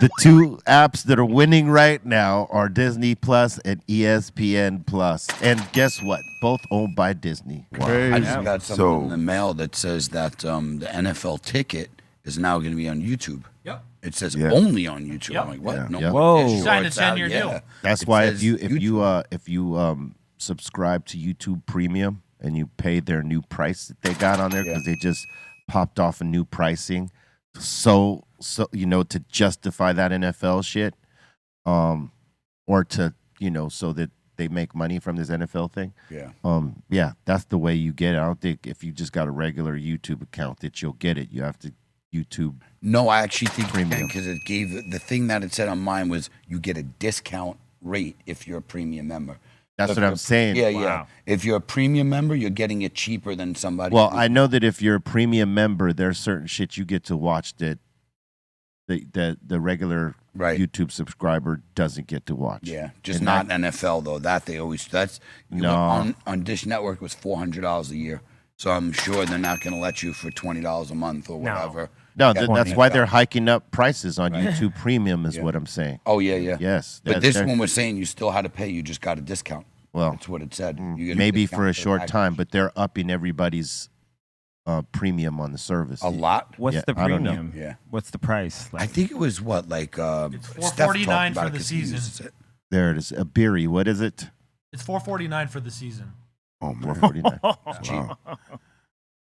the 2 apps that are winning right now are Disney Plus and ESPN Plus. And guess what? Both owned by Disney. I Crazy. just got something So- in the mail that says that the NFL ticket is now going to be on YouTube. Yep. It says Yeah. only on YouTube. Yep. I'm like, what? Yeah. No. Yeah. Whoa. Sure, Signed a it's out, 10-year deal. That's It why says if you subscribe to YouTube Premium and you pay their new price that they got on there because they just popped off a new pricing, so to justify that NFL shit, or to so that they make money from this NFL thing. Yeah. That's the way you get it. I don't think if you just got a regular YouTube account that you'll get it. You have to YouTube. No, I actually think Premium. because it gave the thing that it said on mine was you get a discount rate if you're a premium member. That's If what you're- I'm saying. Yeah, yeah. If you're a premium member, you're getting it cheaper than somebody. Well, who- I know that if you're a premium member, there's certain shit you get to watch that the regular Right. YouTube subscriber doesn't get to watch. Yeah, just And not that- NFL though. That they always No. on Dish Network was $400 a year. So I'm sure they're not going to let you for $20 a month or whatever. No, Yeah, that's why they're $400. hiking up prices on YouTube Premium, is what I'm saying. Oh yeah, yeah. Yes, But that- this they're- one was saying you still had to pay. You just got a discount. Well, That's what it said. You get a maybe discount for a the short package. time, but they're upping everybody's premium on the service. A lot. What's Yeah, the I don't know. premium? Yeah. What's the price? I think it was what like It's Steph $4.49 talked about for it the 'cause he season. uses it. There it is. A beery. What is it? It's $4.49 for the season. Oh man. 449. Wow.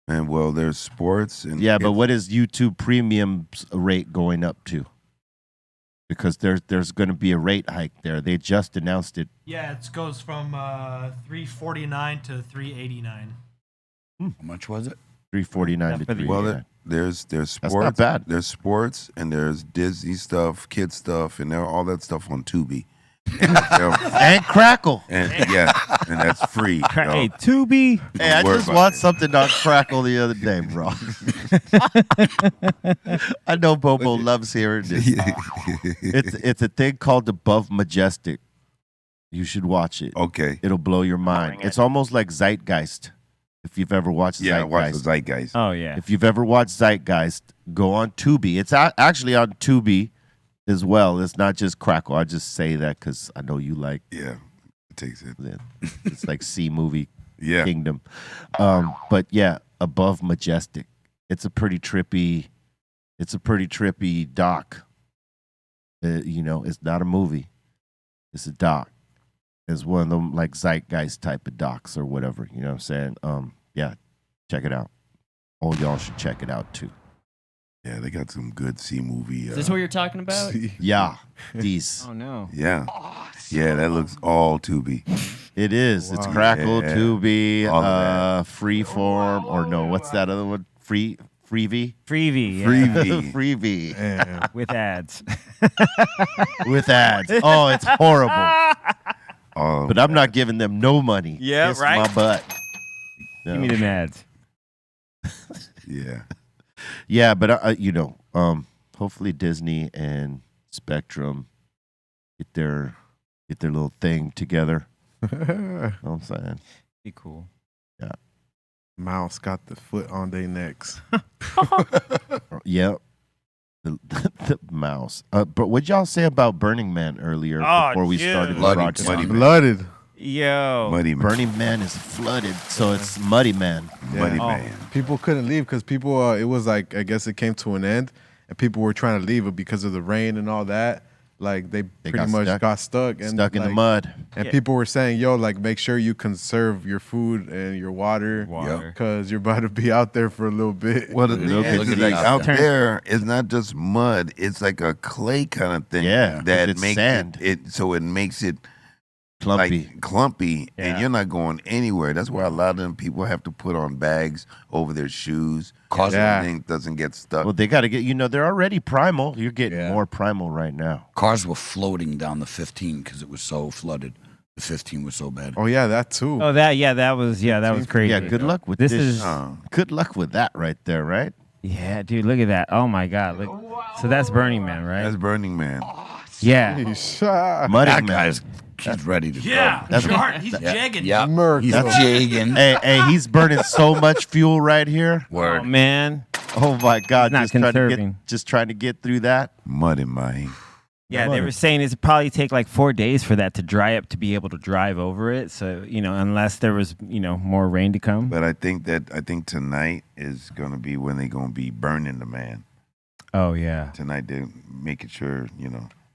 And well, there's sports and Yeah, but what is YouTube Premium's rate going up to? Because there's going to be a rate hike there. They just announced it. Yeah, it goes from $349 to $389. How much was it? $349 to $389. well, there's sports. That's not bad. There's sports and there's Disney stuff, kid stuff, and all that stuff on Tubi. And Crackle. And and that's free. Hey, Tubi. Hey, I just watched something on Crackle the other day, bro. I know Bobo loves hearing this. It's a thing called Above Majestic. You should watch it. Okay. It'll blow your mind. It's almost like Zeitgeist. If you've ever watched Yeah, I watched the Zeitgeist. Zeitgeist. Oh yeah. If you've ever watched Zeitgeist, go on Tubi. It's actually on Tubi as well. It's not just Crackle. I just say that because I know you like. Yeah, it takes it. It's like C movie Yeah. kingdom. But yeah, Above Majestic. It's a pretty trippy doc. It's not a movie. It's a doc. It's one of them like Zeitgeist type of docs or whatever. You know what I'm saying? Yeah, check it out. All y'all should check it out too. Yeah, they got some good C movie. Is this what you're talking about? Yeah, these. Oh no. Yeah. Yeah, that looks all Tubi. It is. It's Wow. Crackle, Yeah. Tubi, All of Freeform, or no, what's that other one? Freevee? Freebie. Yeah. Freebie. Freebie. Damn. With ads. With ads. Oh, it's horrible. Oh, But I'm not giving them no money. Yeah, Kiss right? my butt. Give me them ads. yeah. Yeah, but hopefully Disney and Spectrum get their little thing together. You know what I'm saying? Be cool. Mouse got the foot on their necks. Yep. The mouse. But what y'all say about Burning Man earlier Oh, before we dude. started the Bloody broadcast? Muddy Man. Blooded. Yo. Muddy Man. Burning Man is flooded, so it's Muddy Man. Muddy Oh. Man. People couldn't leave because people, it was like, I guess it came to an end and people were trying to leave, but because of the rain and all that, like they pretty got much stuck. got stuck. And Stuck in the like, mud. And Yeah. people were saying, yo, like make sure you conserve your food and your water Water. because you're about to be out there for a little bit. Well, the Look thing at is, these like out guys. there, it's not just mud; it's like a clay kind of thing. Yeah, that it's makes sand. so it makes it Clumpy. like clumpy, Yeah. and you're not going anywhere. That's why a lot of them people have to put on bags over their shoes, Cause so Yeah. everything doesn't get stuck. Well, they got to get, they're already primal. You're getting Yeah. more primal right now. Cars were floating down the 15 because it was so flooded. The 15 was so bad. Oh yeah, that too. Oh, that was crazy. Yeah, good luck with This this. is- Good luck with that right there, right? Yeah, dude, look at that. Oh my God. Look. So that's Burning Man, right? That's Burning Man. Yeah. Yeesh. Muddy That Man. guy's he's ready to Yeah, go. sharp. He's jagging. Yeah, Merc. he's That's- jigging. Hey, he's burning so much fuel right here. Word. Oh man. Oh my God! Not Just trying to conserving. trying to get through that. Muddy Man. Yeah, they were saying it'd probably take like 4 days for that to dry up to be able to drive over it. So, unless there was, more rain to come. But I think tonight is gonna be when they're gonna be burning the man. Oh yeah. Tonight they're making sure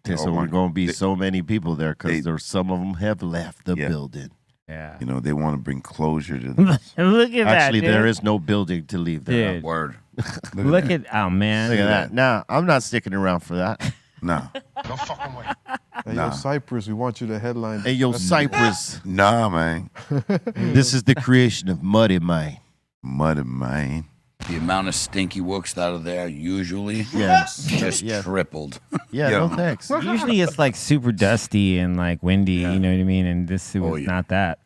Okay, so all we're want- going to be they- so many people there they- because there's some of them have left the Yeah. building. Yeah. they want to bring closure to this. Look at that. Actually, there dude. is no building to leave there. Dude. Word. Look at oh man. Look at that. Nah, I'm not sticking around for that. Nah, Hey, Nah. yo, Cypress, we want you to headline. Hey, yo, Cypress, nah, man. this is the creation of Muddy Man. Muddy Man. The amount of stinky works out of there usually Yeah, just yeah, tripled. yeah. Yeah. No thanks. Usually it's like super dusty and like windy, you know what I mean? And this was Oh, yeah. not that.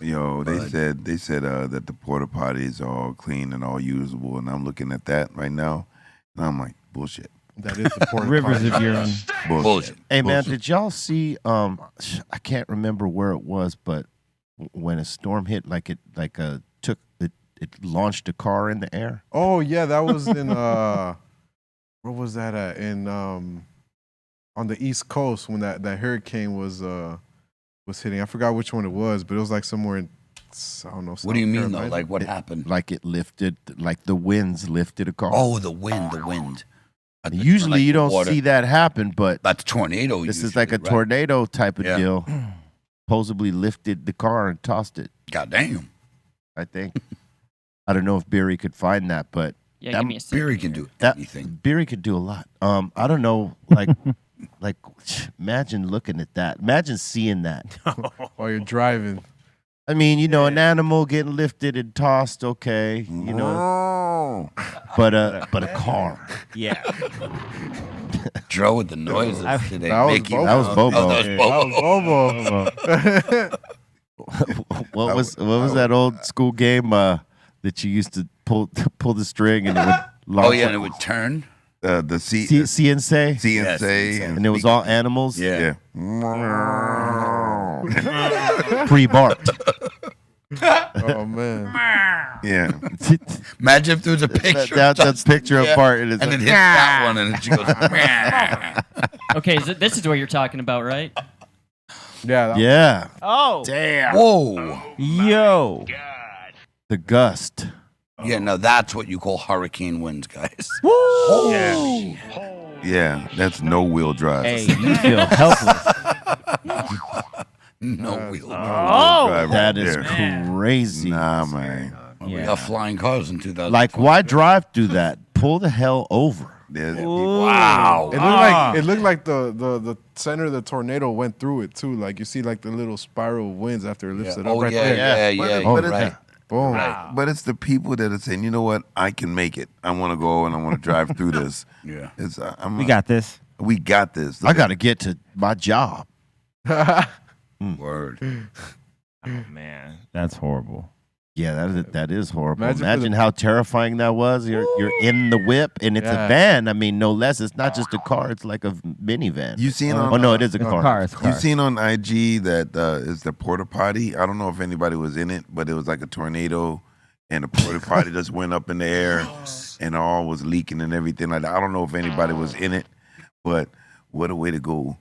Yo, they Bud. said that the porta potties are all clean and all usable, and I'm looking at that right now, and I'm like, bullshit. That is the port Rivers of urine. Bullshit. Hey man, Bullshit. did y'all see? I can't remember where it was, but when a storm hit, it launched a car in the air. Oh yeah, that was in where was that at? In on the East Coast when that hurricane was hitting. I forgot which one it was, but it was like somewhere in I don't know. What do you South mean though? Carolina. Like what happened? Like it lifted, like the winds lifted a car. Oh, the wind. Usually Like you the don't water. see that happen, but That's tornado. this is usually, like a right? tornado type of Yeah. deal. Supposedly lifted the car and tossed it. God damn. I think. I don't know if Beery could find that, but Yeah, that, give me a second. Beery can do that anything. Beery could do a lot. I don't know, like, like, imagine looking at that. Imagine seeing that. While you're driving. I mean, you know, an animal getting lifted and tossed, okay, you know, but a car. Yeah. Joe with the noises today. That was Mickey Bobo. That was Bobo. Oh, that was Bobo. What was that old school game that you used to pull the string and it would launch? Oh, yeah, and it would turn. The CNC? Yes, And it was all animals? Yeah. Pre-barked. Oh, man. Yeah. Imagine if there was a picture. That's of a picture yeah. apart. And, And it hits that one, and she goes. Okay, so this is what you're talking about, right? Yeah. yeah. Oh. Damn. Whoa. Yo. The gust. Yeah, no, that's what you call hurricane winds, guys. Yeah. That's no wheel drive. Hey, you feel helpless. No wheel. Drive That right is there. crazy. Nah, man. We got flying cars in 2000. Like, why drive through that? Pull the hell over. There's Wow. It looked like the center of the tornado went through it too. Like you see like the little spiral winds after it lifts it up Oh, right yeah, there. yeah. Oh, You're right. Boom. But it's the people that are saying, you know what, I can make it. I want to go and I want to drive through this. Yeah. It's, We got this. we got this. I got to get to my job. Word. Oh, man. That's horrible. Yeah, that is horrible. Imagine for Imagine how terrifying that was. You're in the whip, and it's a Yeah. van. I mean, no less. It's not just a car. It's like a minivan. You seen Oh on no, it is a No, car. cars. You seen on IG that it's the porta potty. I don't know if anybody was in it, but it was like a tornado, and the porta potty just went up in the air, and all was leaking and everything like that. I don't know if anybody was in it, but what a way to go!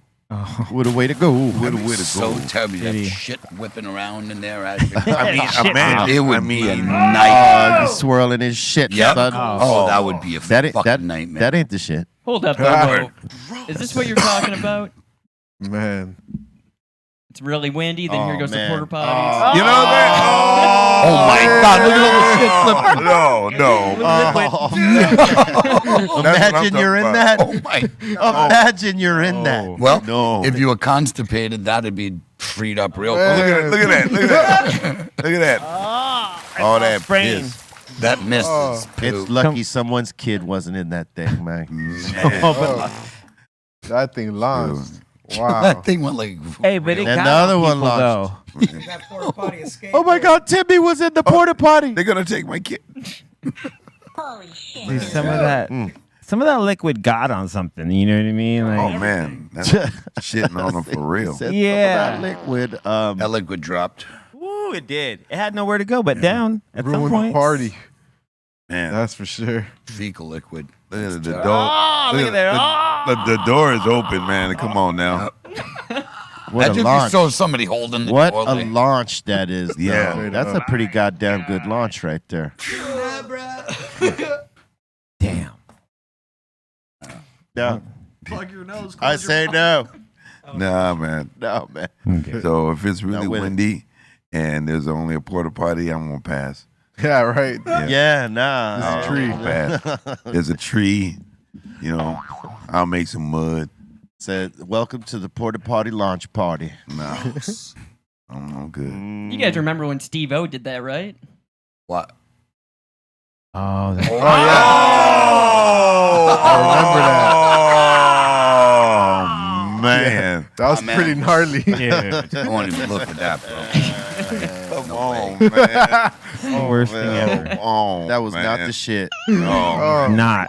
What a way to go. What a way to So go! terrible. You Pity. have shit whipping around in there. As you I mean, Shit, imagine. it would I be a mean, nightmare. He's swirling his shit. Yep. son. Oh, that would be a That ain't fucking nightmare. That ain't the shit. Hold up, Bobo. Is this what you're talking about? Man. It's really windy, then Oh, here goes man. the porta potties. you know that? Oh my God! Look at all the shit flipping. No. Imagine you're in that. Oh my! Imagine you're in that. Well, No. if you were constipated, that'd be freed up real quick. Look at that! Look at that! Look at that! All that brain. piss. That misses. It's lucky someone's kid wasn't in that thing, man. That thing launched. Wow. That thing went like. Hey, but it And got the other one people, launched. though. That porta potty escape. Oh my God, Timmy was in the porta potty. They're gonna take my kid. See, some of that liquid got on something. You know what I mean? Like, Oh man, that's shitting on them for real. Said Yeah. some of that liquid. That liquid dropped. Ooh, it did. It had nowhere to go but down at some Ruined point. the party. Man, That's for sure. Fecal liquid. look at the door. Oh, look at that. The door is open, man. Come on now. What Imagine a if you launch. saw somebody holding the What door. a like, launch that is. though. Yeah. That's a pretty goddamn good launch right there. Damn. No, Plug your nose. I say no. Nah, man. No, man. Okay. So if it's really Not with it. windy and there's only a porta potty, I'm gonna pass. Yeah, right. Yeah, nah. I'll pass. There's a tree. You know, I'll make some mud. Said, welcome to the porta potty launch party. Nah, I'm good. You guys remember when Steve O did that, right? what? Oh, that, I remember that. Oh man. That was man. pretty gnarly. dude. I won't even look at that, bro. Come on, man. the worst thing ever. Oh, That was man. not the shit. Oh, Not.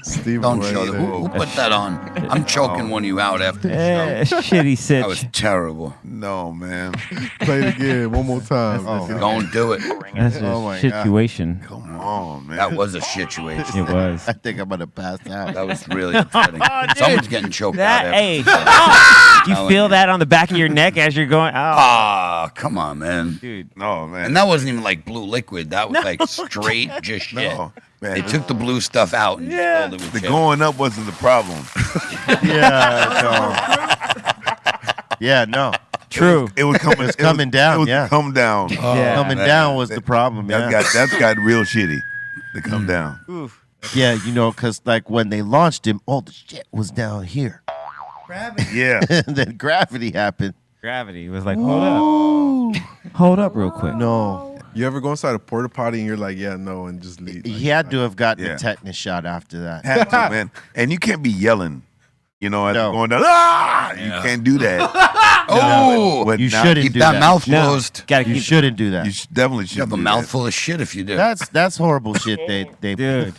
Steve Don't right show that. there. Who put that on? I'm choking one of you out after the show. Shitty That was sitch. terrible. no, man. Play it again one more time. Don't do it. That's a Oh my God. situation. Come on, man. That was a situation. It was. I think I'm going to pass out. That was really upsetting. Someone's getting choked out. That, After hey, the show. do you feel that on the back of your neck as you're going? Oh, Ah, come on, man. dude. No, man. And that wasn't even like blue liquid. That was like straight just shit. No, man. They took the blue stuff out and just filled it with The shit. going up wasn't the problem. Yeah, no. Yeah, no. True. It was coming. It's coming down, It was yeah. come down. Yeah. Coming down was the problem. That's got real shitty to come down. Yeah, because like when they launched him, all the shit was down here. Yeah. And then gravity happened. Gravity was like, hold up. Hold up real quick. No. You ever go inside a porta potty and you're like, yeah, no, and just leave? He had to have gotten Yeah. a tetanus shot after that. Had to, man. And you can't be yelling, as No. you're going down. Ah! You can't do that. Oh, But You now- shouldn't keep do that that. mouth No. closed. Gotta You keep shouldn't do that. You definitely You should. have a mouthful of shit if you do. That's horrible shit. They Dude.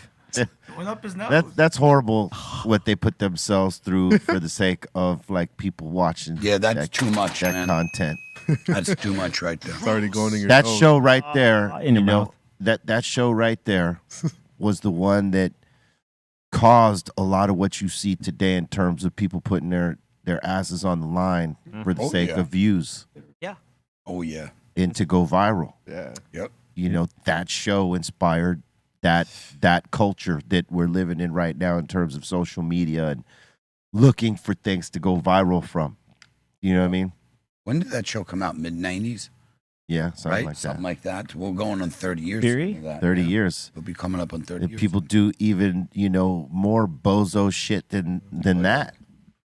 Went up his nose. that's horrible what they put themselves through for the sake of like people watching. Yeah, that's that, too much, that man. content. That's too much right there. It's already going in your That nose. show right there, In your mouth. that show right there was the one that caused a lot of what you see today in terms of people putting their asses on the line for the Oh, sake yeah. of views Oh yeah. and to go viral. Yeah. Yep. That show inspired that culture that we're living in right now in terms of social media and looking for things to go viral from. You know what I mean? When did that show come out? Mid '90s, Yeah, something right? like Something that. like that. We're going on 30 years. Theory? of that, 30 yeah. years. We'll be coming up on 30 And years. people do even, more bozo shit than that.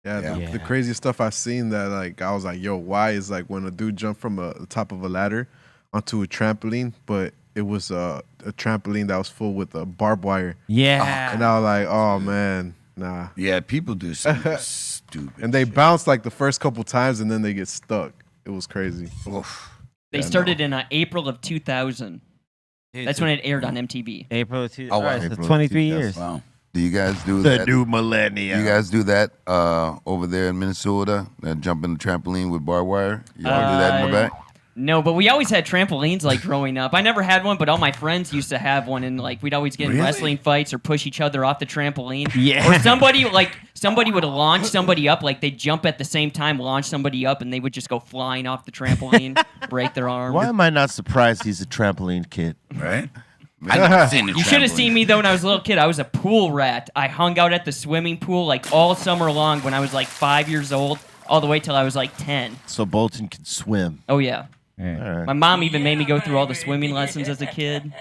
Yeah, Yeah. the craziest stuff I seen that like I was like, yo, why is like when a dude jumped from the top of a ladder onto a trampoline, but it was a trampoline that was full with barbed wire, Yeah. and I was like, oh man, nah. Yeah, people do something stupid. And they shit. bounce like the first couple times, and then they get stuck. It was crazy. Oof. They Yeah, started in April of 2000. That's when it aired on MTV. April 2. Oh, wow. Alright, so April 23 2000. years. Wow. Do you guys do The that? new millennium. You guys do that over there in Minnesota? That jumping the trampoline with barbed wire? You all do that in the back? No, but we always had trampolines like growing up. I never had one, but all my friends used to have one, and like we'd always get in Really? wrestling fights or push each other off the trampoline. Yeah. Or somebody would launch somebody up, like they'd jump at the same time, launch somebody up, and they would just go flying off the trampoline, break their arm. Why am I not surprised he's a trampoline kid? Right? I never seen a You should have trampoline. seen me though when I was a little kid. I was a pool rat. I hung out at the swimming pool like all summer long when I was like 5 years old, all the way till I was like 10. So Bolton can swim. Oh yeah. All right. My mom even made me go through all the swimming lessons as a kid.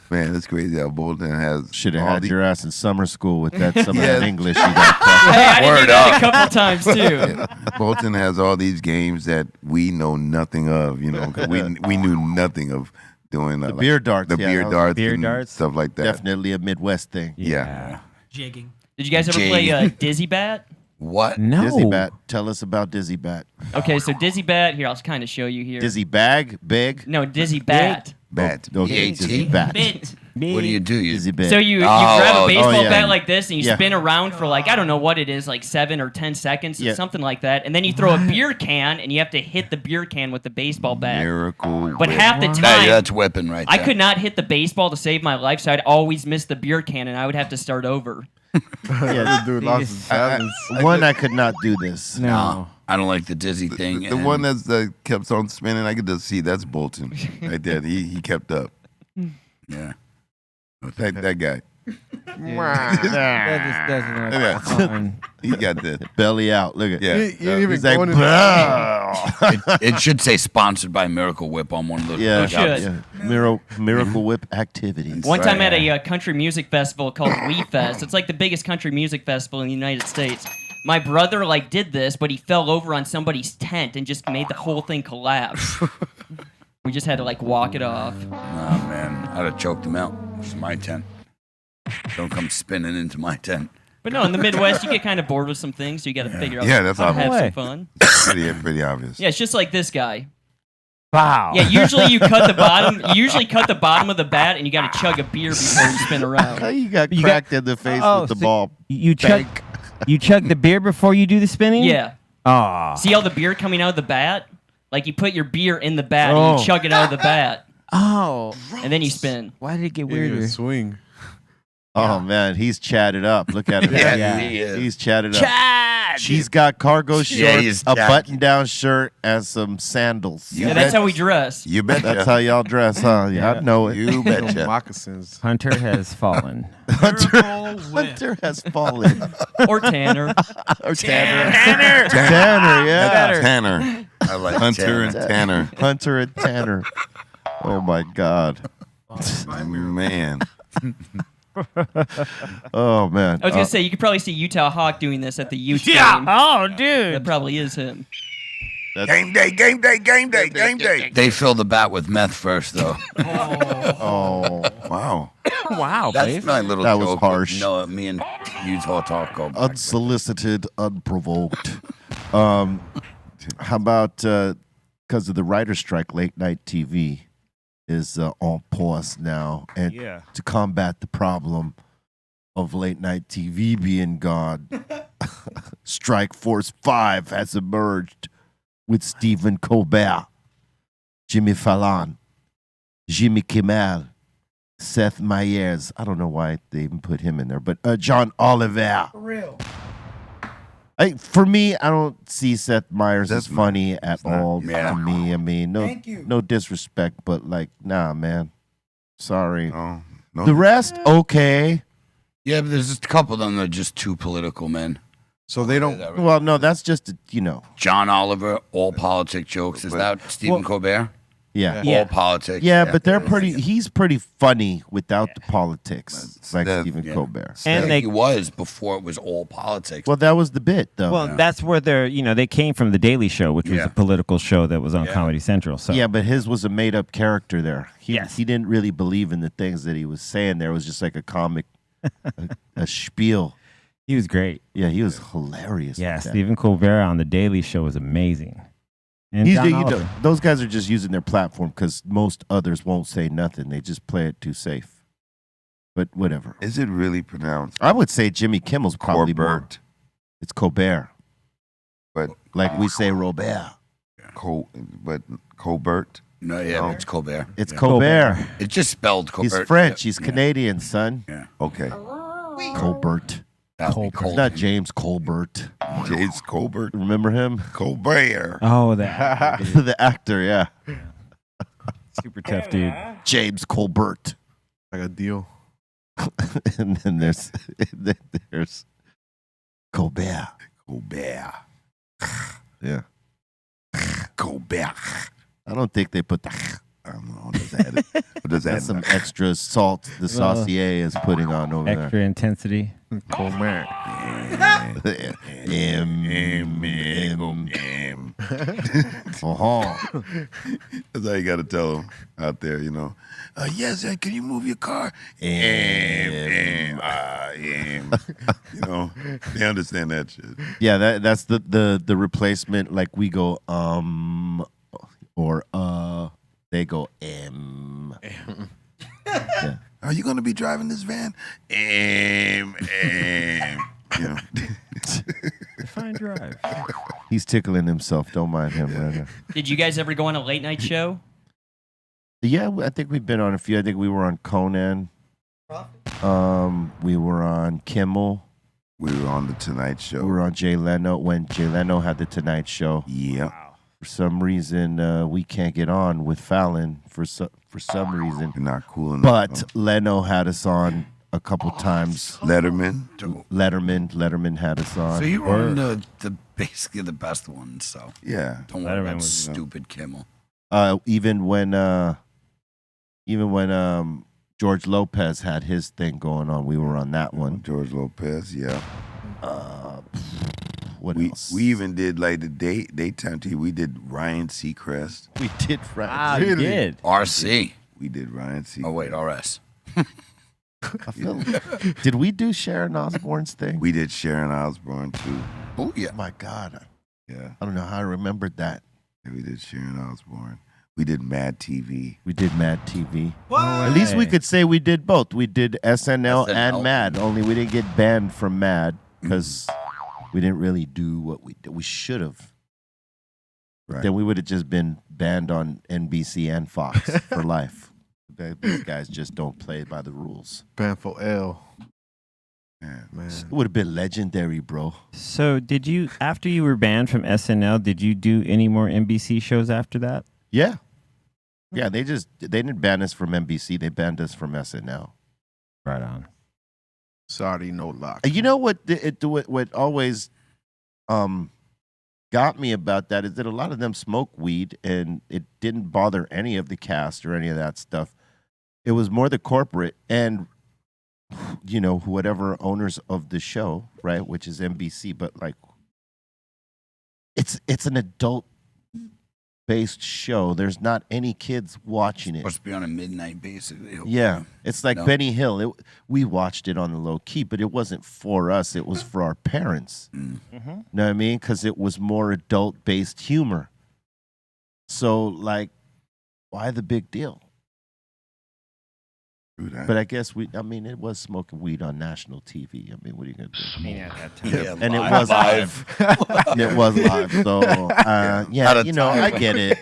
Man, that's crazy how Bolton has. Should have all had the- your ass in summer school with that some of Yeah. that English you got. Hey, I did Word do that up. a couple times too. Bolton has all these games that we know nothing of. 'Cause we knew nothing of doing The beer darts, the yeah, beer that was- darts, Beer and darts? stuff like that. Definitely a Midwest thing. Yeah. Jigging. Did you guys ever Jay. play Dizzy Bat? What? No. Dizzy Bat. Tell us about Dizzy Bat. Okay, so Dizzy Bat. Here, I'll kind of show you here. Dizzy Bag? Big? No, Dizzy Bat. Bat. Okay, BAT? Dizzy Bat. Bit. What do you do? You Dizzy Bit. So you Oh, grab a oh, baseball yeah. bat like this and you Yeah. spin around for like I don't know what it is, like 7 or 10 seconds, Yeah. something like that, and then you throw a beer can and you have to hit the beer can with the baseball bat. Miracle. But Whip. half the time, that's whipping right I there. could not hit the baseball to save my life, so I'd always miss the beer can and I would have to start over. Yeah, Dude lost his balance. one, I could not do this. No. I don't like the dizzy thing. The one that kept on spinning, I could just see that's Bolton right there. He kept up. Yeah. That guy. That doesn't He got that. Belly out. Look at Yeah. You ain't even He's like, going in "Bah." It should say sponsored by Miracle Whip on one of those. Yeah, should. yeah. Miracle Whip activities. One time at a country music festival called We Fest. It's like the biggest country music festival in the United States. My brother did this, but he fell over on somebody's tent and just made the whole thing collapse. We just had to walk it off. Oh, man. I'd have choked him out. It's my tent. Don't come spinning into my tent. But no, in the Midwest, you get kind of bored with some things, so you got to figure out Yeah, that's how to have obvious. some fun. Pretty obvious. Yeah, it's just like this guy. Wow. Yeah, usually you cut the bottom. You usually cut the bottom of the bat, and you got to chug a beer before you spin How around. you got cracked in the face with the so ball? You chug the beer before you do the spinning? Yeah. Aw. See all the beer coming out of the bat? Like you put your beer in the bat and Oh. you chug it out of the bat, Oh. and then you spin. Why did it get You're gonna weirder? swing. Oh man, he's chatted up. Look at him. Yeah. He is. He's chatted up. Chad! He's got cargo shorts, Yeah, he's a jacked. button-down shirt, and some sandals. You Yeah, that's how we dress. You betcha. That's how y'all dress, huh? Yeah, I know it. You betcha. Moccasins. Hunter has fallen. Hunter has fallen. Or Tanner. Or Tanner. Tanner, yeah. Tanner. I like Hunter and Tanner. Hunter and Tanner. Oh my God. Man. Oh man. I was gonna say you could probably see Utah Hawk doing this at the Ute game. Oh, That dude. probably is him. Game day, game day, game day, game day. They fill the bat with meth first, though. Oh, Wow. Wow, That's babe. my little That joke. was harsh. No, me and Utah talk go back. unsolicited, unprovoked. How about because of the writer's strike, late night TV is on pause now, and Yeah. to combat the problem of late night TV being gone, Strike Force 5 has emerged with Stephen Colbert, Jimmy Fallon, Jimmy Kimmel, Seth Meyers. I don't know why they even put him in there, but John Oliver. For real. For me, I don't see Seth Meyers as Seth funny at all. Yeah. To me, I mean, Thank you. no disrespect, but like, nah, man. Sorry. No. No. The rest, okay. Yeah, but there's just a couple of them that are just too political, man. So they don't. Well, no, that's just John Oliver, all politic jokes. Is that Stephen Colbert? yeah. Yeah. All politics. Yeah, but he's pretty funny without the politics, like Steph, Stephen yeah. Colbert. And He they was before it was all politics. Well, that was the bit, though. Well, that's where they came from the Daily Show, which was Yeah. a political show that was on Yeah. Comedy Central. So yeah, but his was a made-up character there. Yes. He didn't really believe in the things that he was saying there. It was just like a comic, a spiel. he was great. Yeah, he was hilarious. Yeah, with that. Stephen Colbert on the Daily Show was amazing. And He's, John Oliver. those guys are just using their platform because most others won't say nothing. They just play it too safe. But whatever. Is it really pronounced I would say Jimmy Kimmel's probably more. Corbett? It's Colbert. But Like we say Robert. but Colbert. No, yeah, it's Colbert. It's Yeah. Colbert. It's just spelled Colbert. He's French. He's Canadian, son. Okay. Colbert. That would be It's Colbert. not James Colbert. James Colbert. Remember him? Colbert. Oh, that The actor, yeah. super tough dude. James Colbert. Like a deal. And then there's Colbert. Colbert. Yeah. Colbert. I don't think they put the I don't know. Does that? What does that? that's some extra salt the saucier is putting on over Extra intensity. Colbert. there. Uh-huh. That's how you got to tell them out there, yes, can you move your car? They understand that shit. Yeah, that's the replacement. Like we go or they go Yeah. Are you gonna be driving this van? Fine drive. He's tickling himself. Don't mind him right now. Did you guys ever go on a late night show? Yeah, I think we've been on a few. I think we were on Conan. We were on Kimmel. We were on the Tonight Show. We were on Jay Leno when Jay Leno had the Tonight Show. Yeah. For some reason, we can't get on with Fallon for some reason. You're not cool enough. But Leno had us on a couple times. Letterman had us on. So you were on the basically the best ones. So Yeah. don't worry Letterman about was, stupid Kimmel. Even when George Lopez had his thing going on, we were on that one. George Lopez, yeah. What We else? even did like the daytime TV. We did Ryan Seacrest. We did Wow, you did. RC. We did Ryan Seacrest. Oh wait, RS. Did we do Sharon Osbourne's thing? We did Sharon Osbourne too. Oh yeah. Oh my God. Yeah. I don't know how I remembered that. And we did Sharon Osbourne. We did Mad TV. We did Mad TV. What? At least we could say we did both. We did SNL and SNL. Mad, only we didn't get banned from Mad because we didn't really do what we did. We should have. Right. Then we would have just been banned on NBC and Fox for life. These guys just don't play by the rules. Banfo L. Man. It would have been legendary, bro. So did you, after you were banned from SNL, did you do any more NBC shows after that? Yeah. Yeah, they didn't ban us from NBC. They banned us from SNL. Right on. Sorry, no luck. You know what? What always got me about that is that a lot of them smoke weed, and it didn't bother any of the cast or any of that stuff. It was more the corporate and whatever owners of the show, right, which is NBC. But like, it's an adult-based show. There's not any kids watching it. Supposed to be on a midnight basis. Yeah, it's like Benny Hill. We watched it on the low key, but it wasn't for us. It was for our parents. Mm. Mm-hmm. Know what I mean? Because it was more adult-based humor. So, like, why the big deal? But I guess it was smoking weed on national TV. I mean, what are you going to do? I mean, at that time. Yeah, And it was live. It was live. So, I get it.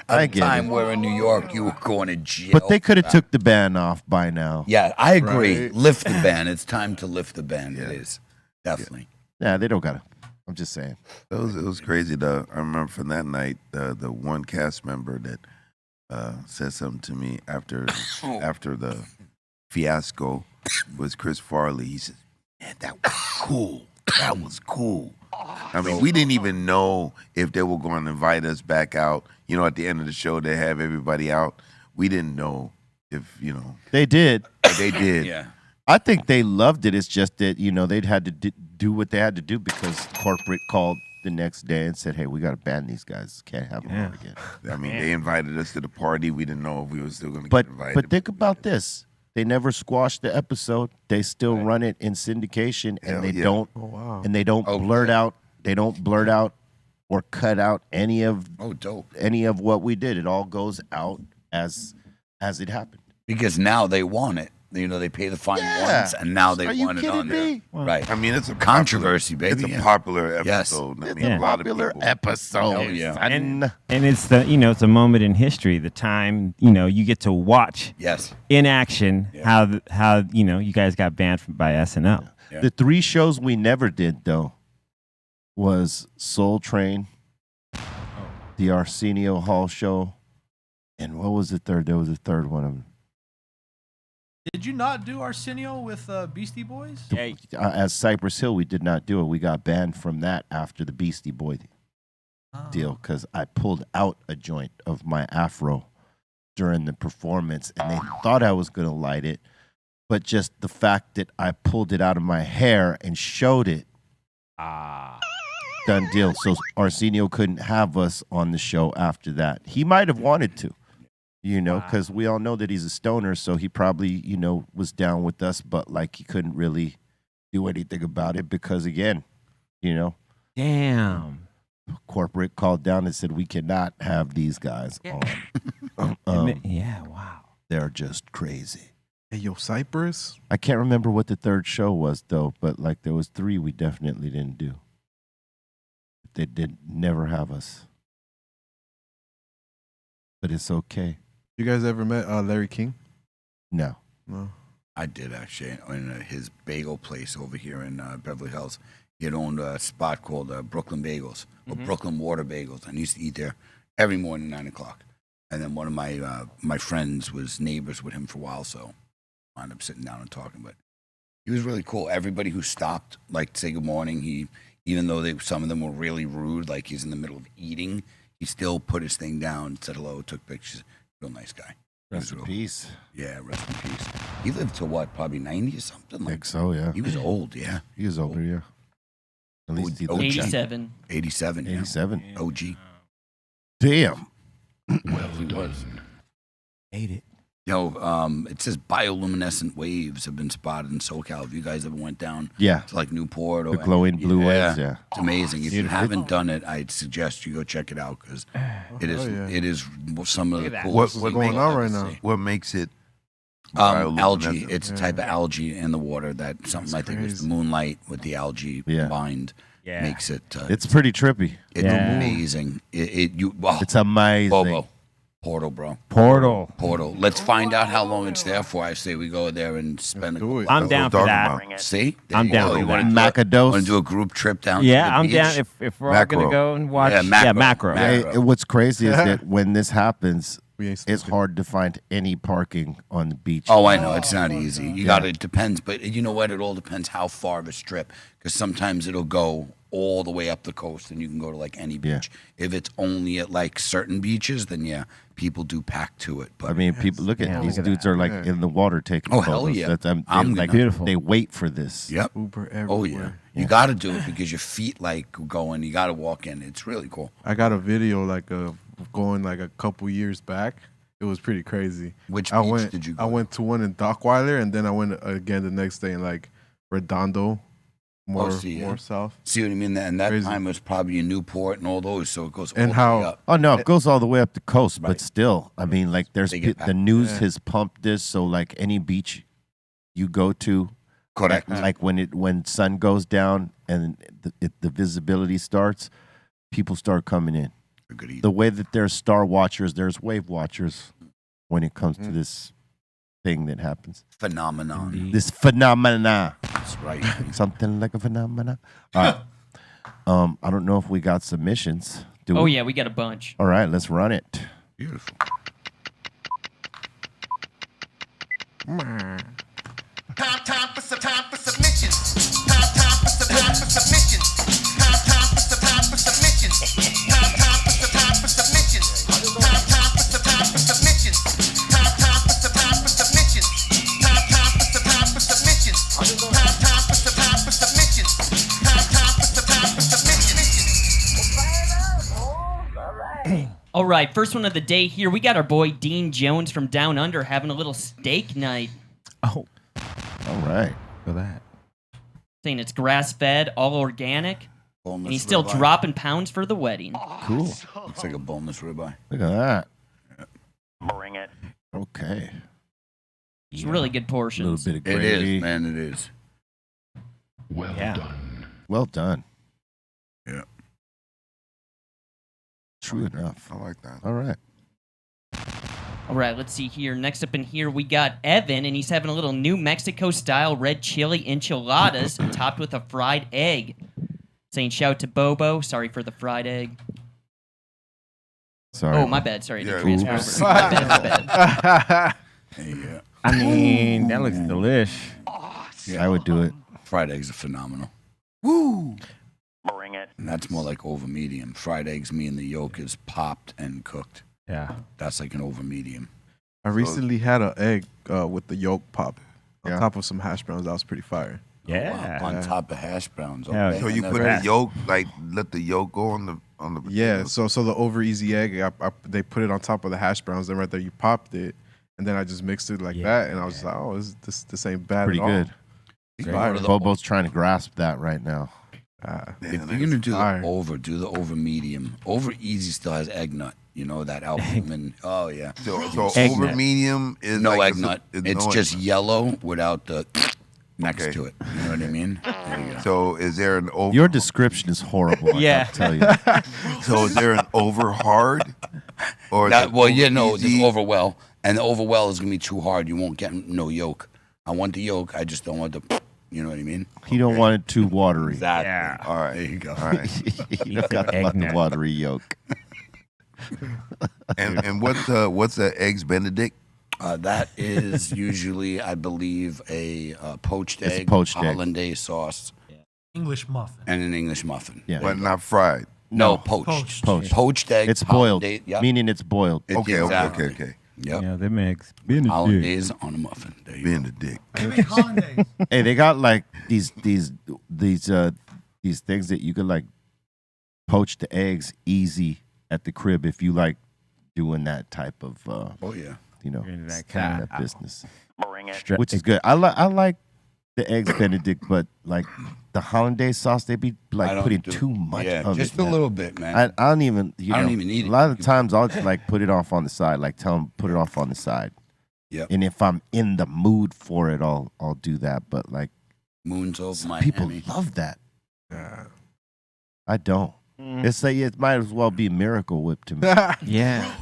I get time it. where in New York you were going to jail. But they could have took the ban off by now. Yeah, I agree. Right. Lift the ban. It's time to lift the ban. It is. Definitely. Yeah, they don't got to. I'm just saying. It was crazy. I remember from that night, the one cast member that said something to me after the fiasco was Chris Farley. He said, "Man, that was cool. That was cool." I mean, we didn't even know if they were going to invite us back out. At the end of the show, they have everybody out. We didn't know if They did. they did. Yeah. I think they loved it. It's just that, they'd had to do what they had to do because corporate called the next day and said, "Hey, we got to ban these guys. Can't have them on again." I mean, they invited us to the party. We didn't know if we were still going to But get invited. but think about this. They never squashed the episode. They still run it in syndication, and Hell they yeah. don't Oh, wow. and they don't blurt out. They don't blurt out or cut out any of dope. any of what we did. It all goes out as it happened. Because now they want it. They pay the fine Yeah. once, and now they Are you want it kidding on there. me? Right. I mean, it's a Controversy, popular, baby, It's a yeah. popular Yes. episode. I It's mean, Yeah. a lot popular of people. episode. Oh, yeah. son. And it's it's a moment in history, the time, you get to watch Yes. in action how you guys got banned by SNL. Yeah. The 3 shows we never did though was Soul Train, the Arsenio Hall show, and what was the third? There was a third one of them. Did you not do Arsenio with Beastie Boys? Yeah, As Cypress Hill, we did not do it. We got banned from that after the Beastie Boy deal because I pulled out a joint of my afro during the performance, and they thought I was going to light it, but just the fact that I pulled it out of my hair and showed it, done deal. So Arsenio couldn't have us on the show after that. He might have wanted to. Because we all know that he's a stoner, so he probably, was down with us, but like he couldn't really do anything about it because, again, Damn. corporate called down and said we cannot have these guys on. Yeah, wow. They're just crazy. Hey, yo, Cypress? I can't remember what the third show was though, but like there was 3 we definitely didn't do. They did never have us, but it's okay. You guys ever met Larry King? No. No. I did actually in his bagel place over here in Beverly Hills. He had owned a spot called Brooklyn Bagels or Brooklyn Water Bagels, and I used to eat there every morning 9 o'clock. And then one of my friends was neighbors with him for a while, so I wound up sitting down and talking. But he was really cool. Everybody who stopped, like to say good morning, even though some of them were really rude, like he's in the middle of eating, he still put his thing down, said hello, took pictures. Real nice guy. Rest in peace. Yeah, rest in peace. He lived to what, probably 90 or something? I think so, yeah. He was old, yeah. He was older, yeah. At least he looked 87. 87, yeah. 87. OG. Damn. Well, he was. Hate it. It says bioluminescent waves have been spotted in SoCal. If you guys ever went down Yeah. to like Newport or The glowing blue waves, yeah. it's amazing. If you Beautiful. haven't done it, I'd suggest you go check it out because it is yeah. it is some of the that. coolest What's things going I've on ever right now? seen. What makes it Algae. bioluminescent? It's a type of algae in the water that something I think it's the crazy. moonlight with the algae Yeah. combined Yeah. makes it. It's pretty trippy. It's Yeah. amazing. It's amazing. Bobo. Portal, bro. Portal. Let's find out how long it's there for. I say we go there and spend a do it. I'm That's down what for I'm that. talking about. See? There I'm you down go. for You that. wanna do Macadose. Want to do a group trip down Yeah, to the I'm beach? down if we're all Macro. gonna go and watch. Yeah, macro. macro. Hey, what's crazy is that when this happens, We ain't it's stupid. hard to find any parking on the beach. Oh, I know. It's not easy. You got it depends. But you know what? It all depends how far of a strip. Because sometimes it'll go all the way up the coast and you can go to like any beach. If it's only at like certain beaches, then yeah, people do pack to it. But I mean, people look at Yeah, these look at dudes that. are like in the water taking Oh, photos. hell yeah. That's, I'm like, gonna- Beautiful. They wait for this. yep. Uber Oh everywhere. yeah. You got to do it because your feet like going. You got to walk in. It's really cool. I got a video like of going like a couple years back. It was pretty crazy. Which I beach went, did you go I to? went to one in Dockweiler, and then I went again the next day in like Redondo, more see, yeah. more south. See what I mean? And that Crazy. time was probably in Newport and all those. So it goes all And the how- way up. Oh no, it goes all the way up the coast, Right. but still, I mean, like there's They get the back. news Yeah. has pumped this, so like any beach you go to, Correct. like when sun goes down and the visibility starts, people start coming in. Good eat. The way that there's star watchers, there's wave watchers when it comes to this thing that happens. Phenomenon. This phenomena. That's right. Something like a phenomena. All right. I don't know if we got submissions. Do Oh we? yeah, we got a bunch. All right, let's run it. Beautiful. Time for submissions. Time for submissions. Time for submissions. Time for submissions. Time for submissions. Time for submissions. Time for submissions. Time for submissions. Time for submissions. All right, first one of the day here. We got our boy Dean Jones from Down Under having a little steak night. Oh, All right. for that. Saying it's grass fed, all organic, and he's still Boneless ribeye. dropping pounds for the wedding. Cool. Looks like a boneless ribeye. Look at that. Bring it. Okay. It's really good A little portions. bit of It gravy. is, man. It is. Well done. Yeah. True enough. I like that. All right. All right, let's see here. Next up in here, we got Evan, and he's having a little New Mexico-style red chili enchiladas topped with a fried egg. Saying shout to Bobo. Sorry for the fried egg. Sorry. Oh, my bad. Sorry. Yeah, to transfer oops. over. My bad, my bad. Yeah. I mean, that looks delish. I would do it. Fried eggs are phenomenal. Woo! Bring it. And that's more like over medium. Fried eggs mean the yolk is popped and cooked. Yeah. That's like an over medium. I recently had an egg with the yolk pop on Yeah. top of some hash browns. That was pretty fire. Yeah. On top of hash browns. Hell Okay. yeah. So you And put that's- the yolk, like let the yolk go on the Yeah, potatoes? so the over easy egg, they put it on top of the hash browns. Then right there, you popped it, and then I just mixed it like that, and I was just like, oh, this ain't bad Pretty at all. good. You can Fire. go to the- Bobo's trying to grasp that right now. If you're gonna do fire. the over, do the over medium. Over easy still has egg nut. You know that albumin. Oh yeah. So Egg over nut. medium is No like egg nut. it's It's no egg just nut. yellow without the next Okay. to it. You know what I mean? There you go. So is there an over? Your description is horrible. I Yeah. gotta tell you. So is there an over hard? Or is That, it well, over yeah, no, easy? there's over well, and the over well is gonna be too hard. You won't get no yolk. I want the yolk. I just don't want the. You know what I mean? He don't want it too watery. Exactly. Yeah. All right. There you go. All right. You don't got egg the nut. watery yolk. And what's the eggs Benedict? That is usually, I believe, a poached It's a egg, poached egg. hollandaise sauce, English muffin. and an English muffin. Yeah. But not fried. No, Poached. poached. Poached. Poached egg. It's boiled, hollandaise- Yep. meaning it's boiled. Okay, Exactly. okay. Yep. Yeah, that makes Benedict. Hollandaise on a muffin. There you go. Benedict. They make hollandaise. Hey, they got like these things that you could like poach the eggs easy at the crib if you like doing that type of Oh yeah. you know You're into that kind kind of of- business, Bring it. which is good. I like the eggs Benedict, but like the hollandaise sauce, they be I like don't putting do- too much Yeah, of just it. a man. little bit, man. I don't even. You I don't know, even eat it. A lot of the times I'll just like put it off on the side. Like tell them put it off on the side. Yep. And if I'm in the mood for it, I'll do that. But like Moons over some Miami. people love that. I don't. It's like it might as well be Miracle Whip to me. Yeah.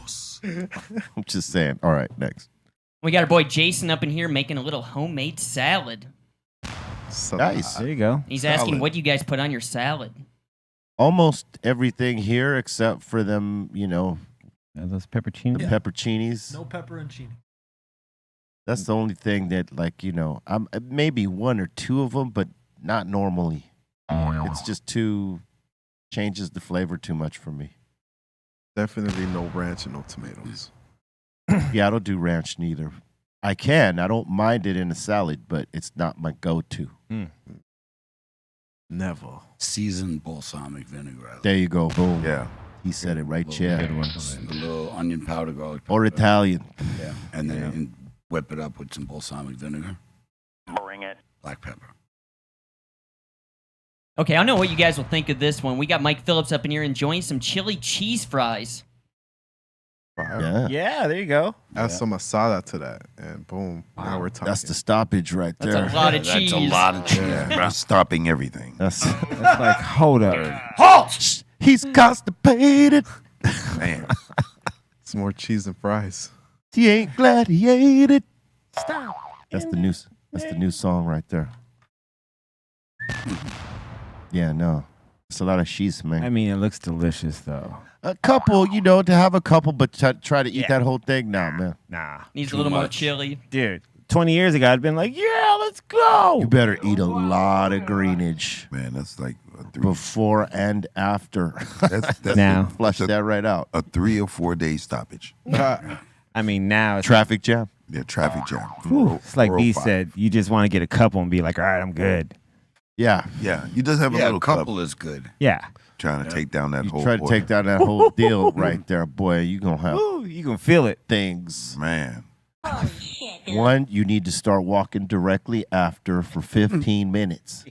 I'm just saying. All right, next. We got our boy Jason up in here making a little homemade salad. Nice. There you go. He's asking, Salad. what do you guys put on your salad? Almost everything here except for them, Those pepperoncinis. the pepperoncinis. No pepper and chini. That's the only thing that, I'm maybe one or two of them, but not normally. It's just changes the flavor too much for me. Definitely no ranch and no tomatoes. Yeah, I don't do ranch neither. I don't mind it in a salad, but it's not my go-to. Never. Seasoned balsamic vinegar. I like. There you go. Boom. Yeah. He said it right, Little- Chad. Good one. A little onion powder, garlic Or powder. Italian. Yeah, and then whip it up with some balsamic vinegar, Bring it. black pepper. Okay, I know what you guys will think of this one. We got Mike Phillips up in here enjoying some chili cheese fries. Fire. Yeah. Yeah, there you go. Add some masala to that, and boom, now we're talking. That's the stoppage right That's there. a lot of cheese. That's a lot of cheese, Yeah. bro. Stopping everything. That's That's like, hold up. halt. He's constipated. Man. It's more cheese and fries. He ain't glad he ate it. Stop. That's the new song right there. Yeah, no. It's a lot of cheese, man. I mean, it looks delicious, though. A couple, to have a couple, but try to eat Yeah. that whole thing. Nah, man. Nah. Needs Too a little more much. chili. Dude, 20 years ago, I'd been like, yeah, let's go. You better eat a lot of greenage Man, that's like a three. before and after. That's Now. Flush that right out. a 3 or 4 day stoppage. I mean, now it's, Traffic jam. Yeah, traffic jam. whew, it's like B 405. said, you just want to get a couple and be like, all right, I'm good. Yeah. Yeah, you just have a Yeah, little a couple cup is good. Yeah. trying to take down that You whole try to order. take down that whole deal right there, boy. You going to have Ooh, you can feel it. things. Man. One, you need to start walking directly after for 15 minutes.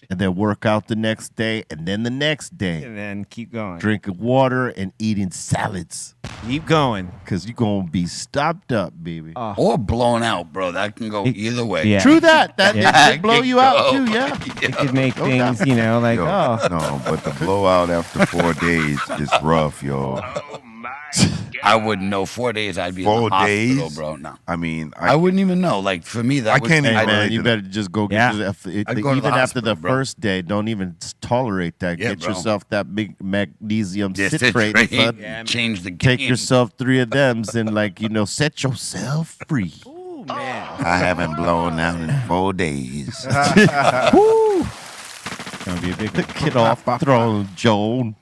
And then work out the next day, and then the next day. And then keep going. Drinking water and eating salads. Keep going. Because you're going to be stopped up, baby. Or blown out, bro. That can go either way. Yeah. True that. That Yeah. it blow you out, too, yeah. It could make things, like, Yo, oh. no, but the blowout after 4 days is rough, yo. I wouldn't know. 4 days, I'd be 4 in the hospital, days? bro. No. I mean, I wouldn't even know. Like, for me, that I would, can't even Hey, relate man, you to better just go get Yeah. I'd go to the even after the hospital, bro. first day, don't even tolerate that. Yeah, Get bro. yourself that big magnesium Just citrate. son. change the game. Take yourself 3 of them and, set yourself free. Ooh, man. I haven't blown out in 4 days. Woo! It's going to be a big one. Get off the throne, Joan.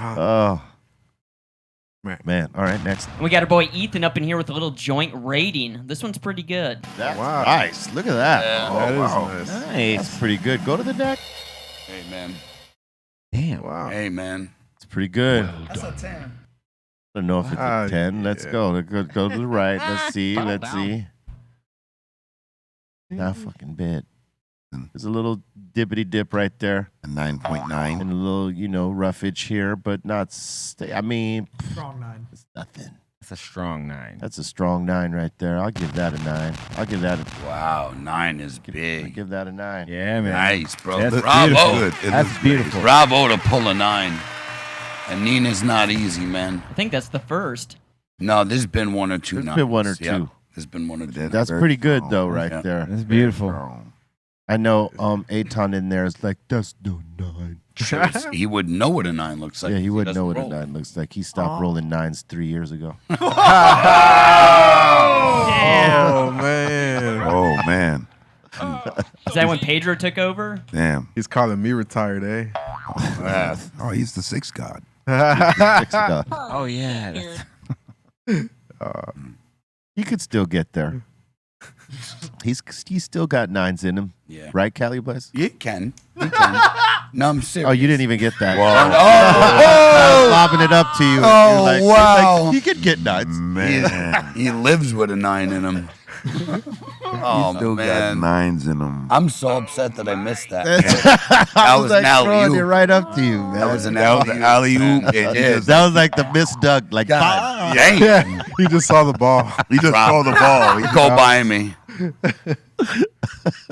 Oh. Man, all right, next. And we got our boy Ethan up in here with a little joint rating. This one's pretty good. That's Wow. nice. Look at that. That is wow. nice. Nice. That's pretty good. Go to the neck. Hey, man. Damn. Wow. Hey, man. It's pretty good. That's a 10. I don't know if it's a 10. Let's yeah. go. Let's go to the right. Let's see. Let's see. Not fucking bad. There's a little dippity dip right there. A 9.9. And a little, roughage here, but not. I mean, Strong 9. it's nothing. That's a strong 9. That's a strong 9 right there. I'll give that a 9. I'll give that a. Wow, 9 is I big. give that a 9. Yeah, man. Nice, bro. That's Bravo. beautiful. Good. It That's looks beautiful. Bravo to pull a 9. And Nina's not easy, man. I think that's the first. No, there's been 1 or 2 There's nines. been 1 or Yeah, 2. there's been 1 or 2. That's That's very pretty good strong. though, right Yeah. there. That's beautiful. Strong. I know Aton in there is like, that's no 9. He would know what a 9 looks like. Yeah, he wouldn't know what doesn't a roll. 9 looks like. He stopped rolling 9s 3 years ago. Oh man. Oh, man. Is that when Pedro took over? Damn. He's calling me retired, eh? Oh, he's the 6th god. Six stuff. Oh, yeah. He could still get there. He's still got 9s in him. Yeah. Right, Cali Blaze? You can. You can. No, I'm serious. Oh, you didn't even get that. Oh, Lobbing it up to you. Oh, You're like, wow. He could get 9s. Man. he lives with a 9 in him. Oh, Still got man. 9s in him. I'm so upset that I missed that. I was an throwing it alley-oop. right up to you, man. That was an That was the alley-oop. And he Yeah. just, That was like the missed duck. Like, God bah! dang. He just saw the ball. he just saw the ball. He Go by me.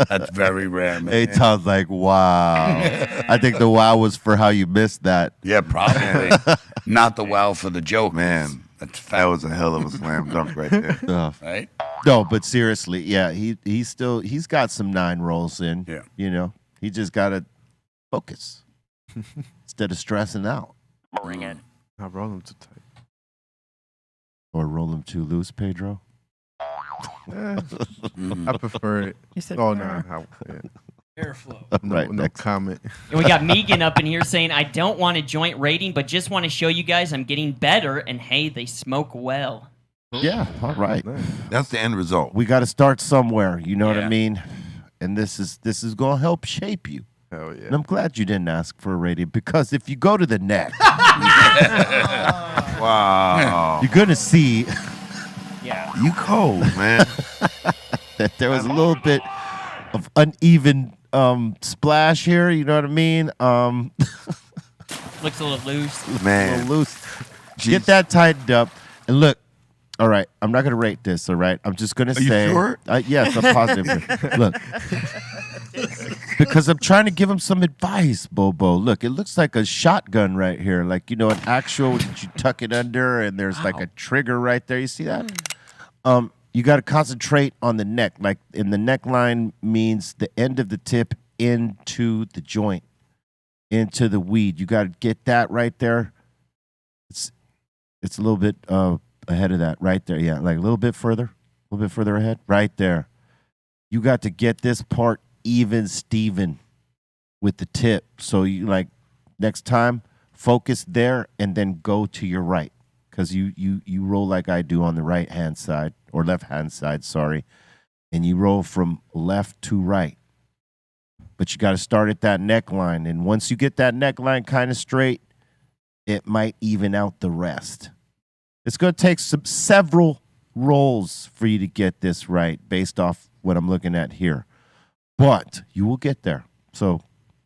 That's very rare, man. Aton's like, wow. I think the wow was for how you missed that. Yeah, probably. Not the wow for the joke. Man, That's that was a hell of a slam dunk right there. right. No, but seriously, yeah, he's got some 9 rolls in. Yeah. You know, he just got to focus instead of stressing out. Bring it. I roll them too tight. Or roll them too loose, Pedro. I prefer it. He said, Oh, no. Yeah. Airflow. No, Right, no next. comment. And we got Megan up in here saying, I don't want a joint rating, but just want to show you guys I'm getting better. And hey, they smoke well. Yeah, all right. That's the end result. We got to start somewhere. You know what I Yeah. mean? And this is gonna help shape you. Hell yeah. And I'm glad you didn't ask for a rating because if you go to the neck, Wow. you're gonna see You cold, man. that there was a little bit of uneven splash here. You know what I mean? Looks a little loose. A Man. little loose. Jeez. Get that tightened up. And look, all right, I'm not going to rate this, all right? I'm just going to you say. sure? Yes, I'm positive. Look. Because I'm trying to give him some advice, Bobo. Look, it looks like a shotgun right here. Like, you know, an actual, you tuck it under and there's like a trigger right there. You see that? You got to concentrate on the neck. Like, in the neckline means the end of the tip into the joint, into the weed. You got to get that right there. It's a little bit ahead of that right there. Yeah, like a little bit further ahead. Right there. You got to get this part even Steven with the tip. So you like next time focus there and then go to your right. Because you roll like I do on the right hand side or left hand side, sorry. And you roll from left to right. But you got to start at that neckline. And once you get that neckline kind of straight, it might even out the rest. It's going to take several rolls for you to get this right based off what I'm looking at here. But you will get there. So,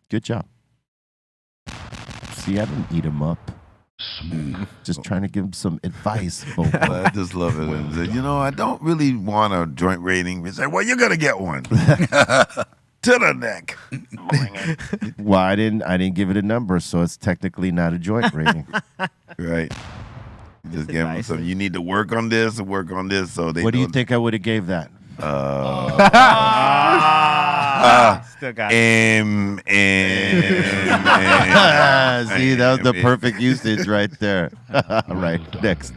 good job. See, I didn't eat him up. Just trying to give him some advice. I just love it. And said, you know, I don't really want a joint rating. He said, well, you're going to get one. To the neck. Bring it. Well, I didn't give it a number, so it's technically not a joint rating. Right. Just give them some. You need to work on this and work on this. So they. What do you think I would have gave that? Still got See, that was the perfect usage right there. All right, next.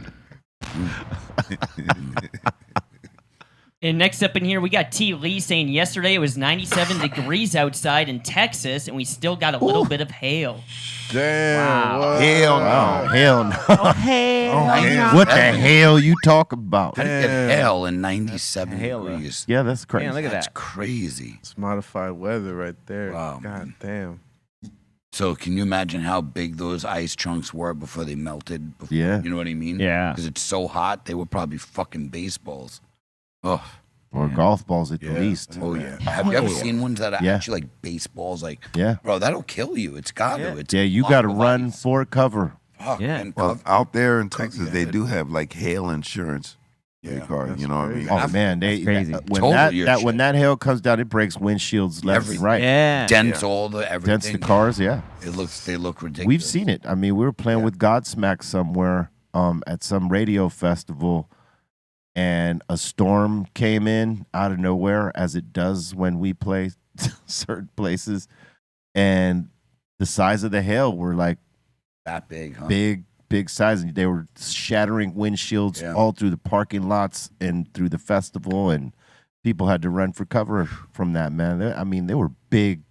And next up in here, we got T. Lee saying yesterday it was 97 degrees outside in Texas, and we still got a little bit of hail. Damn. What? Hell no. Oh, hell no. hell What the hell you talk about? How do you get hell in 97 degrees? Yeah, that's crazy. Man, look at That's that. crazy. It's modified weather right there. Wow, God damn. So can you imagine how big those ice chunks were before they melted? Before, Yeah. You know what I mean? Yeah. Because it's so hot, they were probably fucking baseballs. Oh, Or golf balls at the Yeah. least. oh yeah. Have you ever seen ones that are Yeah. actually like baseballs? Like, Yeah. bro, that'll kill you. It's got to. It's Yeah, you block got to of run ice. for cover. Fuck, Yeah. man, Well, cover- out there in cover Texas, your they head. do have like hail insurance. Yeah, Car, that's you know what I mean? crazy. Oh man, That's crazy. when Total your when shit. that hail comes down, it breaks windshields left Every- and right. Yeah. dents all the everything. Dents the cars. Yeah, They look ridiculous. we've seen it. I mean, we were playing with Godsmack somewhere at some radio festival, and a storm came in out of nowhere, as it does when we play certain places, and the size of the hail were like that big, huh? big size, and they were shattering windshields Yeah. all through the parking lots and through the festival, and people had to run for cover from that, man. I mean, they were big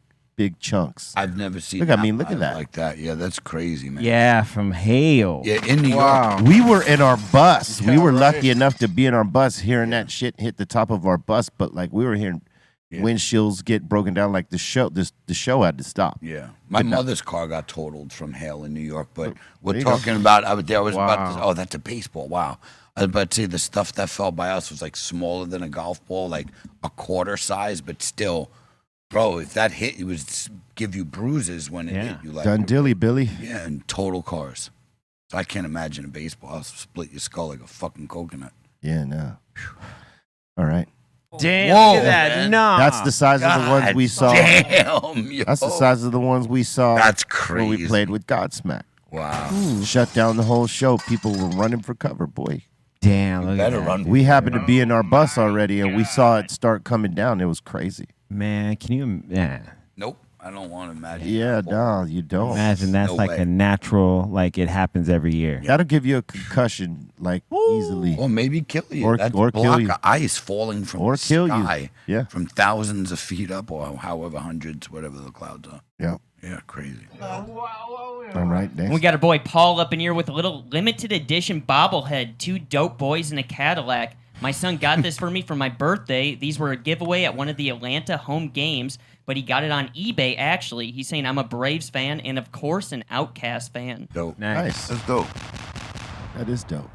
chunks. I've never seen. Look, I mean, look at that. like that. Yeah, that's crazy, man. Yeah, from hail. Yeah, in New York. Wow. We were in our bus. We Yeah, were right. lucky enough to be in our bus, hearing that shit hit the top of our bus, but like we were hearing windshields get broken down, like the show had to stop. Yeah, my mother's car got totaled from hail in New York, but we're there you go. talking about. I was about to. Wow. Oh, that's a baseball. Wow. I was about to say the stuff that fell by us was like smaller than a golf ball, like a quarter size, but still, bro. If that hit, it would give you bruises when it hit you. Like Done dilly, Billy. yeah, and total cars. So I can't imagine a baseball. I'll split your skull like a fucking coconut. Yeah, no. All right. Damn, Whoa, look at that. man. No. That's the size of the ones we saw. Damn, yo. That's the size of the ones we saw That's when we crazy. played with Godsmack. Wow. Shut down the whole show. People were running for cover, boy. Damn, look Better at that. run. We happened to be in our bus already, and we saw it start coming down. It was crazy. Man, can you Nope. I don't want to imagine. Yeah, that. no, you don't. imagine that's No like way. a natural, like it happens every year. That'll give you a concussion, like, easily. Or maybe kill you. Or- That's or kill block you. of ice falling from Or the kill you. sky. Yeah. From thousands of feet up or however hundreds, whatever the clouds are. Yeah. Yeah, crazy. All right, next. We got our boy Paul up in here with a little limited edition bobblehead, 2 dope boys in a Cadillac. My son got this for me for my birthday. These were a giveaway at one of the Atlanta home games, but he got it on eBay, actually. He's saying I'm a Braves fan and, of course, an Outcast fan. Dope. Nice. That's dope. That is dope.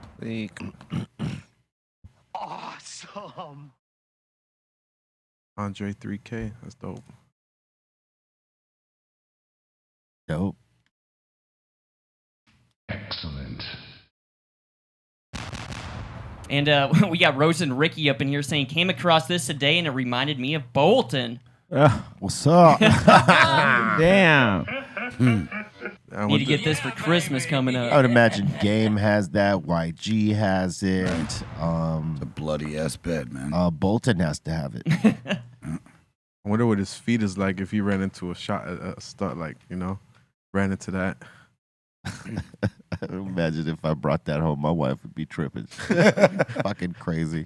Awesome. Andre 3K. That's dope. Dope. Excellent. And we got Rose and Ricky up in here saying, came across this today and it reminded me of Bolton. What's up? Damn. Need to get this for Christmas coming I up. would imagine Game has that. YG has it. It's a bloody ass bed, man. Bolton has to have it. I wonder what his feet is like if he ran into a stunt, like, ran into that. Imagine if I brought that home, my wife would be tripping. Fucking crazy.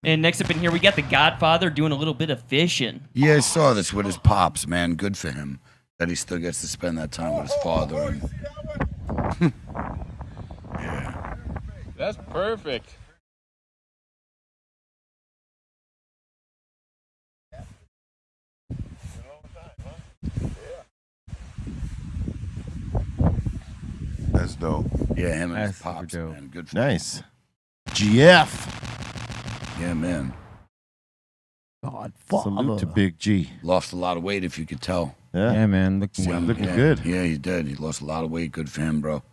And next up in here, we got the Godfather doing a little bit of fishing. Yeah, I saw this with his pops, man. Good for him that he still gets to spend that time with his father. And yeah. That's perfect. That's dope. Yeah, him and That's his super pops, dope. man. Good for Nice. GF. Yeah, man. Salute to Big G. Lost a lot of weight, if you could tell. Yeah, man. Looking Looking yeah. good. Yeah, he did. He lost a lot of weight. Good for him, bro.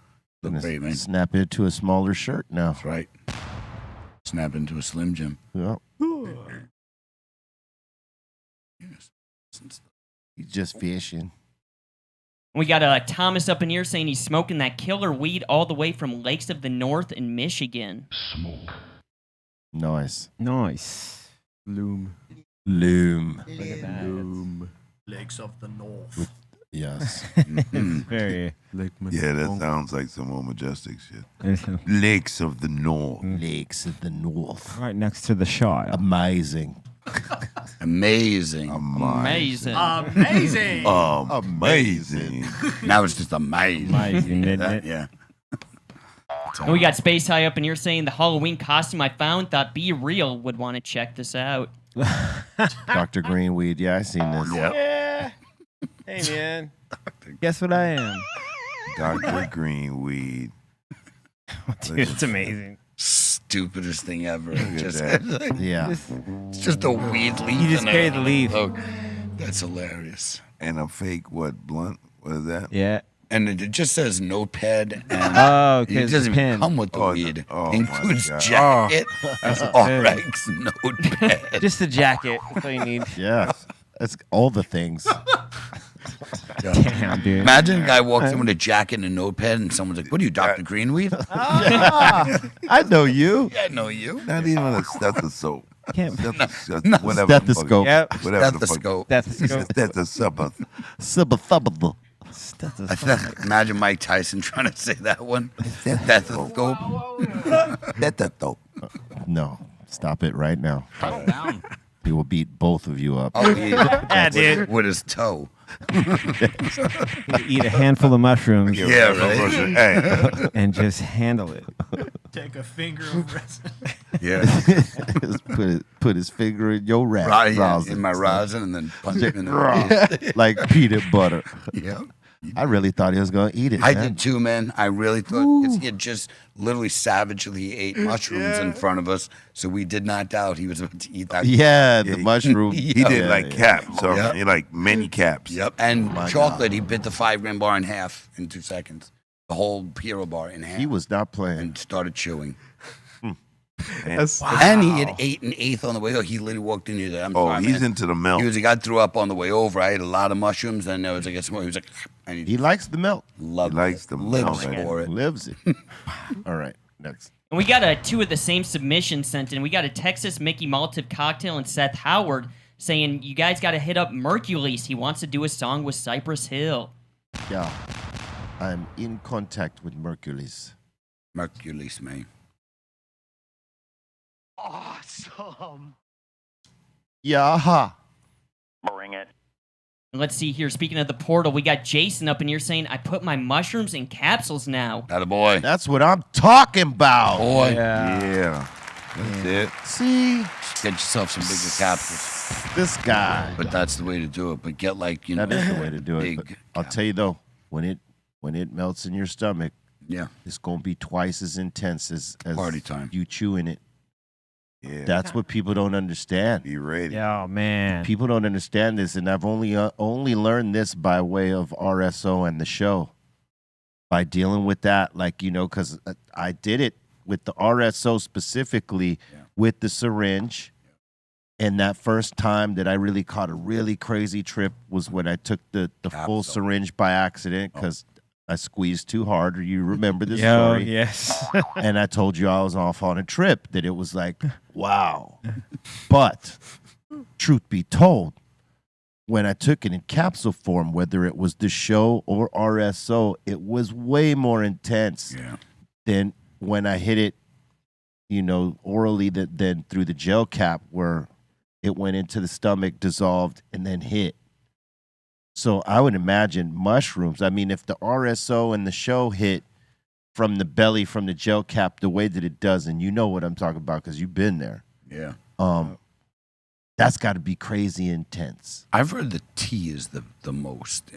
Look Gonna great, man. Snap into a smaller shirt now. That's right. Snap into a Slim Jim. Yeah. Yes. He's just fishing. We got Thomas up in here saying he's smoking that killer weed all the way from Lakes of the North in Michigan. Smoke. Nice. Nice. Loom. Loom. Look at that. Loom. Lakes of the North. Yes. Very. Lake Yeah, that Minnetonka. sounds like some more majestic shit. Lakes of the North. Lakes of the North. Right next to the shot. Amazing. Amazing. Amazing. Amazing. Amazing. Now it's just amazing. Amazing, isn't it? Yeah. And we got Space High up in here saying the Halloween costume I found, thought Be Real would want to check this out. Dr. Greenweed. Yeah, I seen this. Yep. Yeah. Hey, man. Guess what I am? Dr. Greenweed. Dude, it's amazing. Stupidest thing ever. at Just, that. Yeah. it's just a weed leaf. You just and carry the leaf. Oh, that's hilarious. And a fake, blunt? What is that? Yeah. And it just says notepad, and Oh, it because doesn't it's even pen. come with the Oh, no. weed. Oh, It includes my God. jacket, That's a RX, notepad. Just the jacket. That's all you need. Yeah. That's all the things. Damn, dude. Imagine a guy walks in with a jacket and a notepad, and someone's like, "What are you, Dr. Greenweed?" I know you. Yeah, I know you. Not even a stethoscope. Can't- Stethoscope. Whatever. Stethoscope. Yep. Whatever the fuck. Stethoscope. Stethoscope. Stethoscope. Stethoscope. Imagine Mike Tyson trying to say that one. Stethoscope. Stethoscope. No. Stop it right now. Settle down. He will beat both of you up. Oh, yeah. Yeah, dude. With his toe. Eat a handful of mushrooms Yeah, right. Hey. and just handle it. Take a finger of resin. Yeah. Just put his finger in your rat. Right, yeah, rosin. in my rosin and then punch him in the face. Like peanut butter. Yeah. I really thought he was going to eat it. I man. did too, man. I really thought 'cause he had just literally savagely ate mushrooms in front of us, so we did not doubt he was about to eat that. Yeah, the he- mushroom. He did Yeah, like yeah. caps. So Yep. he like many caps. Yep. And my chocolate, he bit the 5 gram bar in half in 2 seconds. The whole hero bar in half. He was not playing. and started chewing. And he had ate an eighth on the way. He literally walked in. He was like, I'm sorry, he's man. into the milk. He was like, I threw up on the way over. I had a lot of mushrooms, and there was like a small. He was like, and He likes the milk. loves He likes it. the lives milk. for it. Lives it. All right, next. And we got two of the same submissions sent in. We got a Texas Mickey Maltip Cocktail and Seth Howard saying, you guys got to hit up Mercules. He wants to do a song with Cypress Hill. Yeah, I'm in contact with Mercules. Mercules, man. Awesome. Yeah. Bring it. Let's see here. Speaking of the portal, we got Jason up in here saying, I put my mushrooms in capsules now. Attaboy. That's what I'm talking about. Boy. Yeah. That's it. See, Get yourself some bigger capsules. this guy. But that's the way to do it. But get like, you know. That is the way to do it. big But I'll tell you though, when it melts in your stomach, Yeah. it's gonna be twice as intense as Party time. you chewing it. Yeah. That's what people don't understand. Be ready. Oh man. People don't understand this, and I've only learned this by way of RSO and the show. By dealing with that, like, you know, because I did it with the RSO specifically with the syringe. And that first time that I really caught a really crazy trip was when I took the full syringe by accident because I squeezed too hard. Or you remember this story? Yes. And I told you I was off on a trip, that it was like, wow. But truth be told, when I took it in capsule form, whether it was the show or RSO, it was way more intense than when I hit it, you know, orally than through the gel cap where it went into the stomach, dissolved, and then hit. So I would imagine mushrooms. I mean, if the RSO and the show hit from the belly, from the gel cap, the way that it does, and you know what I'm talking about because you've been there. Yeah. That's got to be crazy intense. I've heard the tea is the most.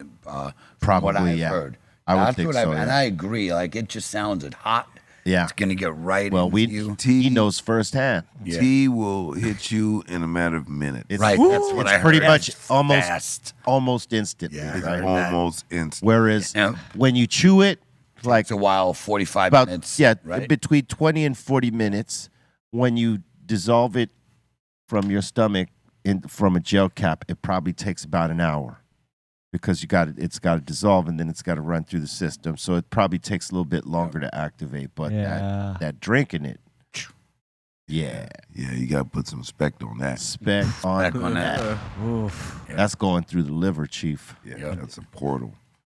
Probably, what I've yeah. heard. I would That's think what so, And yeah. I agree. Like, it just sounded hot. Yeah. It's going to get right Well, into you. he knows firsthand. Yeah. Tea will hit you in a matter of minutes. It's, Right, that's what it's I heard. pretty much It's almost fast. almost instantly. Yeah, It's right? almost instant. Whereas Yeah. when you chew it, like It's a while, 45 about minutes. right? between 20 and 40 minutes. When you dissolve it from your stomach from a gel cap, it probably takes about an hour because it's got to dissolve and then it's got to run through the system. So it probably takes a little bit longer to activate. But that drinking it, yeah, you got to put some respect on that. spec on that. Oof. That's going through the liver, Chief. Yeah, that's a portal.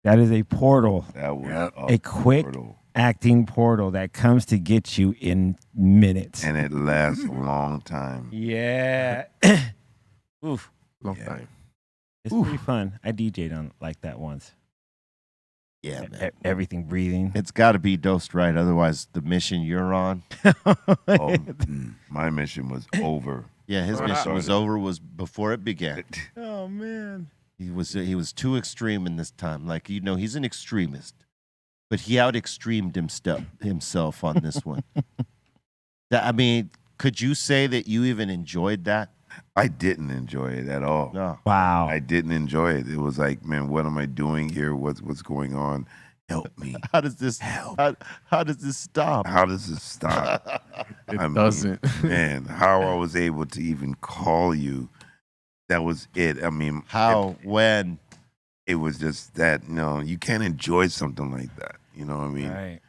That is a portal. That was Yep. A quick portal. acting portal that comes to get you in minutes. And it lasts a long time. Yeah. Oof. Long time. It's pretty fun. I DJ'd on like that once. Yeah, man. Everything breathing. It's got to be dosed right. Otherwise, the mission you're on. Oh, my mission was over. Yeah, his mission was over before it began. Oh man. He was too extreme in this time. Like, you know, he's an extremist, but he out-extremed himself on this one. I mean, could you say that you even enjoyed that? I didn't enjoy it at all. No. Wow. I didn't enjoy it. It was like, man, what am I doing here? What's going on? Help me. How does this how does this stop? How does this stop? It I mean, doesn't. Man, how I was able to even call you, that was it. I mean, How? When? it was just that, you can't enjoy something like that. You know what I mean? Right.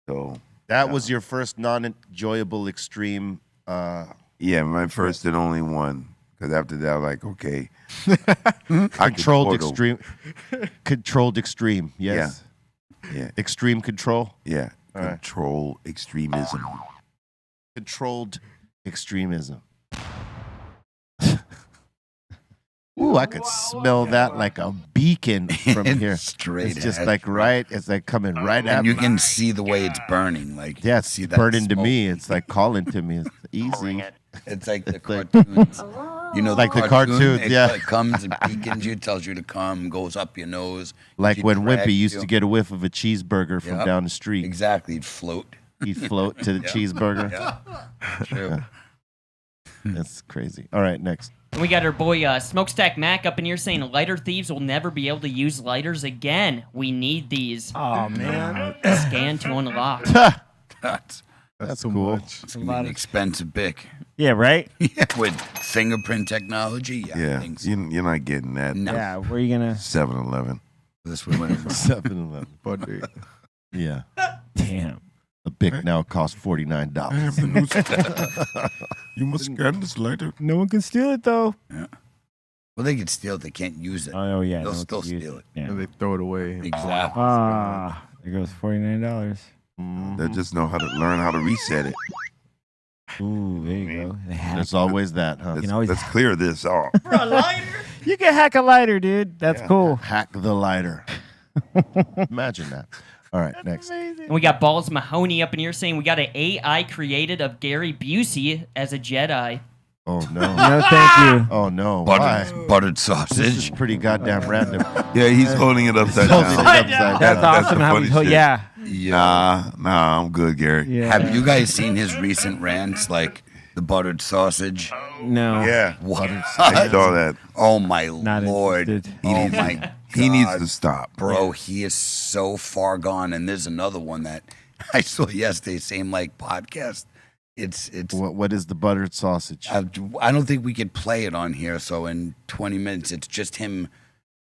So, That was your first non-enjoyable extreme. yeah, my first and only one. Because after that, I was like, okay. Controlled extreme. Controlled extreme. Yes. Yeah. Extreme control. Yeah. All right. Control extremism. Controlled extremism. Ooh, I could smell that like a beacon from here. Straight It's just ahead. like right. It's like coming right at And you me. can see the way it's burning. Like, Yeah, it's see that burning to smoke. me. It's like calling to me. It's easy. It's like the It's like- cartoons. You know, Like the cartoons, it, yeah. It comes and beacons you, tells you to come, goes up your nose. Like you when drag Wimpy used you. to get a whiff of a cheeseburger from Yep. down the street. Exactly, it'd float. He'd float to the Yeah. cheeseburger. Yeah, true. That's crazy. All right, next. And we got our boy Smokestack Mac up in here saying lighter thieves will never be able to use lighters again. We need these. Oh man. Scan to unlock. That's That's cool. much. It's gonna be an expensive bic. Yeah, right? Yeah, with fingerprint technology. Yeah, I Yeah, think so. you're not getting that. No. Yeah, where are you going to? 7-Eleven. This would 7-Eleven. Butter. Yeah. Damn. A Bic now costs $49. You must scan this later. No one can steal it, though. Yeah. Well, they can steal it. They can't use it. Oh, yeah. They'll no one still can use steal it. Yeah. And they throw it away. Exactly. Ah, there goes $49. They just know how to learn how to reset it. Ooh, there you go. There's always that, huh? Let's clear this off. For a lighter? You can hack a lighter, dude. That's cool. Hack the lighter. Imagine that. All right, next. And we got Balls Mahoney up in here saying we got an AI created of Gary Busey as a Jedi. Oh, no. No, thank you. Oh, no. Why? Buttered This is sausage. pretty goddamn random. Yeah, he's holding it upside Holding down. it upside That's down. awesome. the How funny we, shit. yeah. Nah, I'm good, Gary. Yeah. Have you guys seen his recent rants, like the buttered sausage? No. Yeah, What? I saw that. Oh my Not lord! interested. Oh my God. He needs to stop. Bro, he is so far gone. And there's another one that I saw yesterday, same like podcast. It's What is the buttered sausage? I don't think we could play it on here. So in 20 minutes, it's just him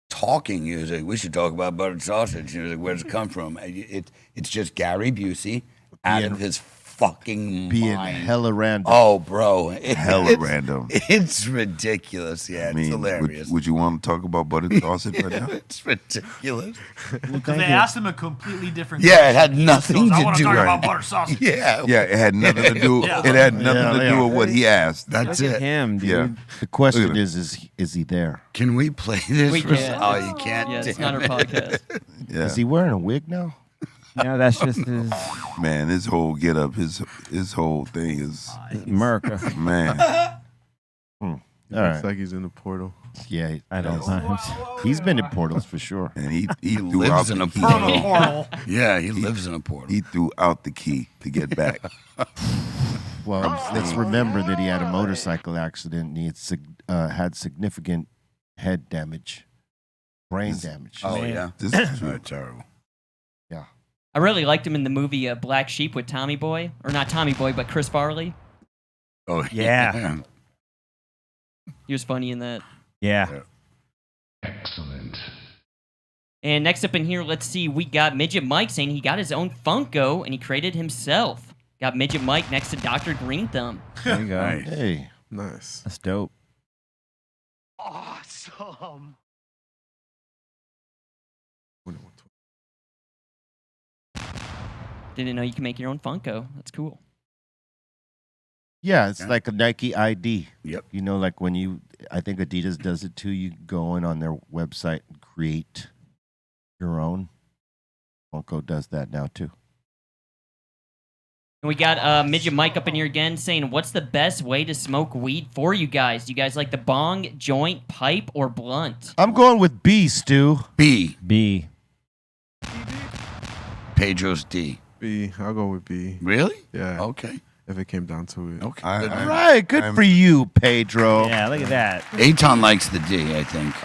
talking. He was like, "We should talk about buttered sausage." He was like, "Where does it come from?" It's just Gary Busey out of his fucking Being mind. hella random. Oh, bro, Hella random. It's ridiculous. Yeah, I it's mean, hilarious. would you want to talk about buttered sausage right now? It's ridiculous. Because they asked him a completely different Yeah, it had nothing I to want do. to talk Right. about butter sausage. Yeah, Yeah, it had nothing to do. Yeah. It had nothing to Yeah. do with what he asked. that's Look at it. him, dude. Yeah. The question Look at is he there? Can we play this? We for- can't. Oh, you can't. Yeah, it's Damn not our it. podcast. Yeah. Is he wearing a wig now? No, that's just his Man, his whole get up, his whole thing is America. man. All Looks right. like he's in the portal. Yeah, I don't know. he's been in portals for sure. And he threw lives out in the a key. Portal. Yeah, he lives in a portal. He threw out the key to get back. Well, let's remember that he had a motorcycle accident and he had significant head damage, brain damage. Oh yeah, This is oh, terrible. I really liked him in the movie Black Sheep with Tommy Boy. Or not Tommy Boy, but Chris Farley. Oh Yeah. He was funny in that. Yeah. Excellent. And next up in here, let's see, we got Midget Mike saying he got his own Funko and he created himself. Got Midget Mike next to Dr. Greenthumb. There you go. Nice. Hey, Nice. That's dope. Awesome. Didn't know you can make your own Funko. That's cool. yeah, it's Yeah. like a Nike ID. Yep. You know, like when I think Adidas does it too. You go in on their website and create your own. Funko does that now too. And we got Midget Mike up in here again saying, what's the best way to smoke weed for you guys? Do you guys like the bong, joint, pipe, or blunt? I'm going with B, Stu. B. B. Pedro's D. B. I'll go with B. Really? Yeah. Okay. If it came down to it. Okay. Right, good for you, Pedro. Yeah, look at that. Aton likes the D, I think.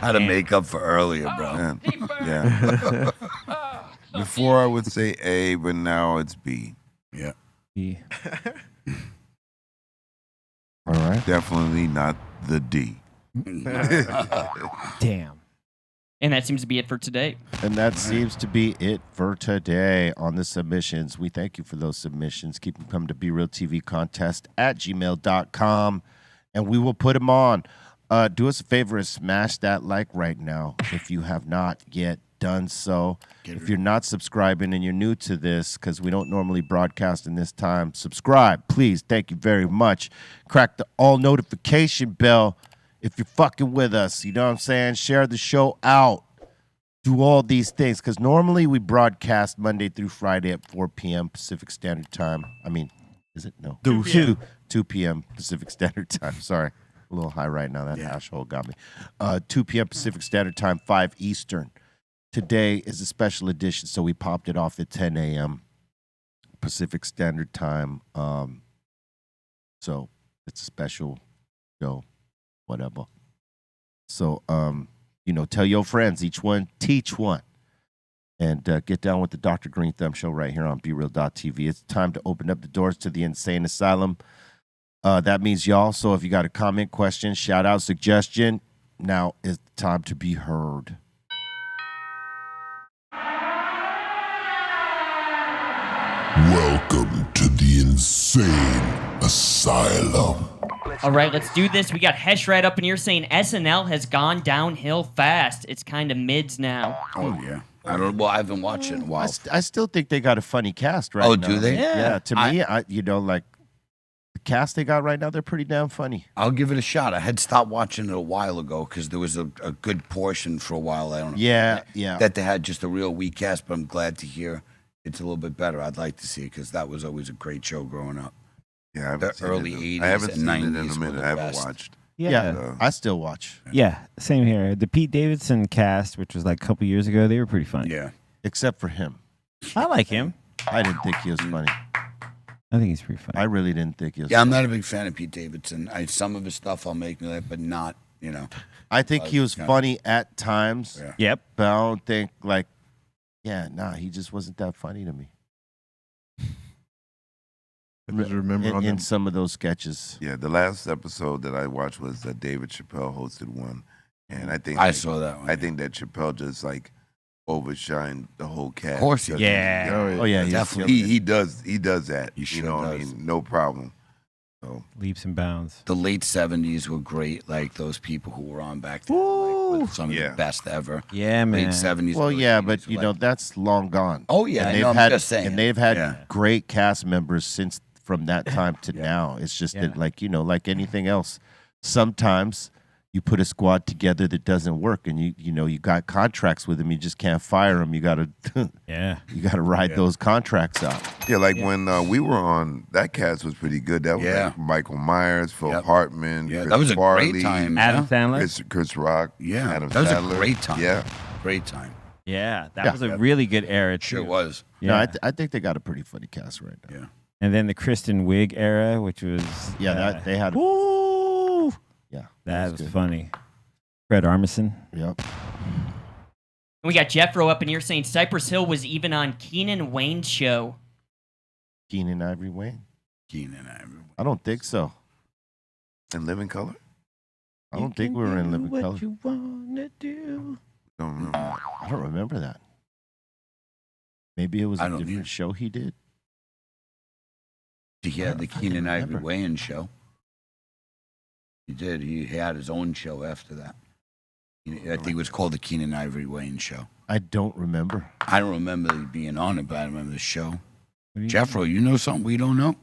How to make up for earlier, bro. man. Yeah. Before I would say A, but now it's B. Yeah. B. All right. Definitely not the D. Damn. And that seems to be it for today. And that seems to be it for today on the submissions. We thank you for those submissions. Keep them coming to brealtvcontest@gmail.com, and we will put them on. Do us a favor and smash that like right now if you have not yet done so. If you're not subscribing and you're new to this, because we don't normally broadcast in this time, subscribe, please. Thank you very much. Crack the all notification bell if you're fucking with us. You know what I'm saying? Share the show out. Do all these things, because normally we broadcast Monday through Friday at 4 p.m. Pacific Standard Time. I mean, is it? No. 2 p.m. Pacific Standard Time. Sorry. A little high right now. That hash hole got me. 2 p.m. Pacific Standard Time, 5 Eastern. Today is a special edition, so we popped it off at 10 a.m. Pacific Standard Time. So it's a special show, whatever. So, tell your friends, each one, teach one. and get down with the Dr. Greenthumb show right here on BeReal.tv. It's time to open up the doors to the Insane Asylum. That means y'all. So if you got a comment, question, shout out, suggestion, now is the time to be heard. Welcome to the Insane Asylum. All right, let's do this. We got Hesh right up in here saying SNL has gone downhill fast. It's kind of mids now. Oh, yeah. I don't. Well, I haven't watched it in a while. I still think they got a funny cast right now. Oh, do they? Yeah. To me, like the cast they got right now, they're pretty damn funny. I'll give it a shot. I had stopped watching it a while ago because there was a good portion for a while. I don't know. Yeah. That they had just a real weak cast, but I'm glad to hear it's a little bit better. I'd like to see it because that was always a great show growing up. Yeah, I haven't The seen early it. 80s I haven't and seen it 90s in a were minute. the I haven't best. watched. Yeah, I still watch. Yeah, same here. The Pete Davidson cast, which was like a couple years ago, they were pretty funny. Yeah. Except for him. I like him. I didn't think he was funny. I think he's pretty funny. I really didn't think he was Yeah, I'm funny. not a big fan of Pete Davidson. Some of his stuff I'll make me laugh, but not, I think he was funny at times. Yeah. Yep. But I don't think he just wasn't that funny to me. I just remember on in them. some of those sketches. Yeah, the last episode that I watched was David Chappelle hosted one, and I think I saw that one. I think that Chappelle just like overshined the whole cast. Of course he Because- did. Yeah. Oh yeah, he was Definitely. killing it. He does that. He You sure know what I does. mean? No problem. So Leaps and bounds. The late 70s were great, like those people who were on back then, like, were some of Yeah. the best ever. Yeah, man. Late 70s. Well, early yeah, 80s but were you know like- that's long gone. Oh, yeah, and I know, I'm had, just saying. and they've had Yeah. great cast members since from that time to now. It's just that, Yeah. like anything else, sometimes you put a squad together that doesn't work, and you got contracts with them. You just can't fire them. You gotta Yeah. you gotta ride those contracts out. yeah, like when we were on, that cast was pretty good. That was Yeah. like Michael Myers, Phil Yep. Hartman, Yeah, Chris that was a Farley, great time. Adam yeah. Sandler. Chris Rock, Yeah, Adam that was Sandler. a great time. Yeah, Great time. Yeah, that Yeah. was a really good era, too. Sure was. Yeah. No, I think they got a pretty funny cast right now. Yeah. And then the Kristen Wiig era, which was... Yeah, that they had. Ooh, Yeah, that was good. funny. Fred Armisen. Yep. And we got Jeffro up in here saying Cypress Hill was even on Keenan Wayne's show. Keenan Ivory Wayne. Keenan Ivory. I don't think so. and Living Color. I don't think we were in Living Color. What you wanna do? Don't remember. I don't remember that. Maybe it was I a don't different either. show he did. He had the I Keenan Ivory remember. Wayans show. He did. He had his own show after that. I think it was called the Keenan Ivory Wayans show. I don't remember. I don't remember being on it, but I remember the show. What do you- Jeffro, you know something we don't know?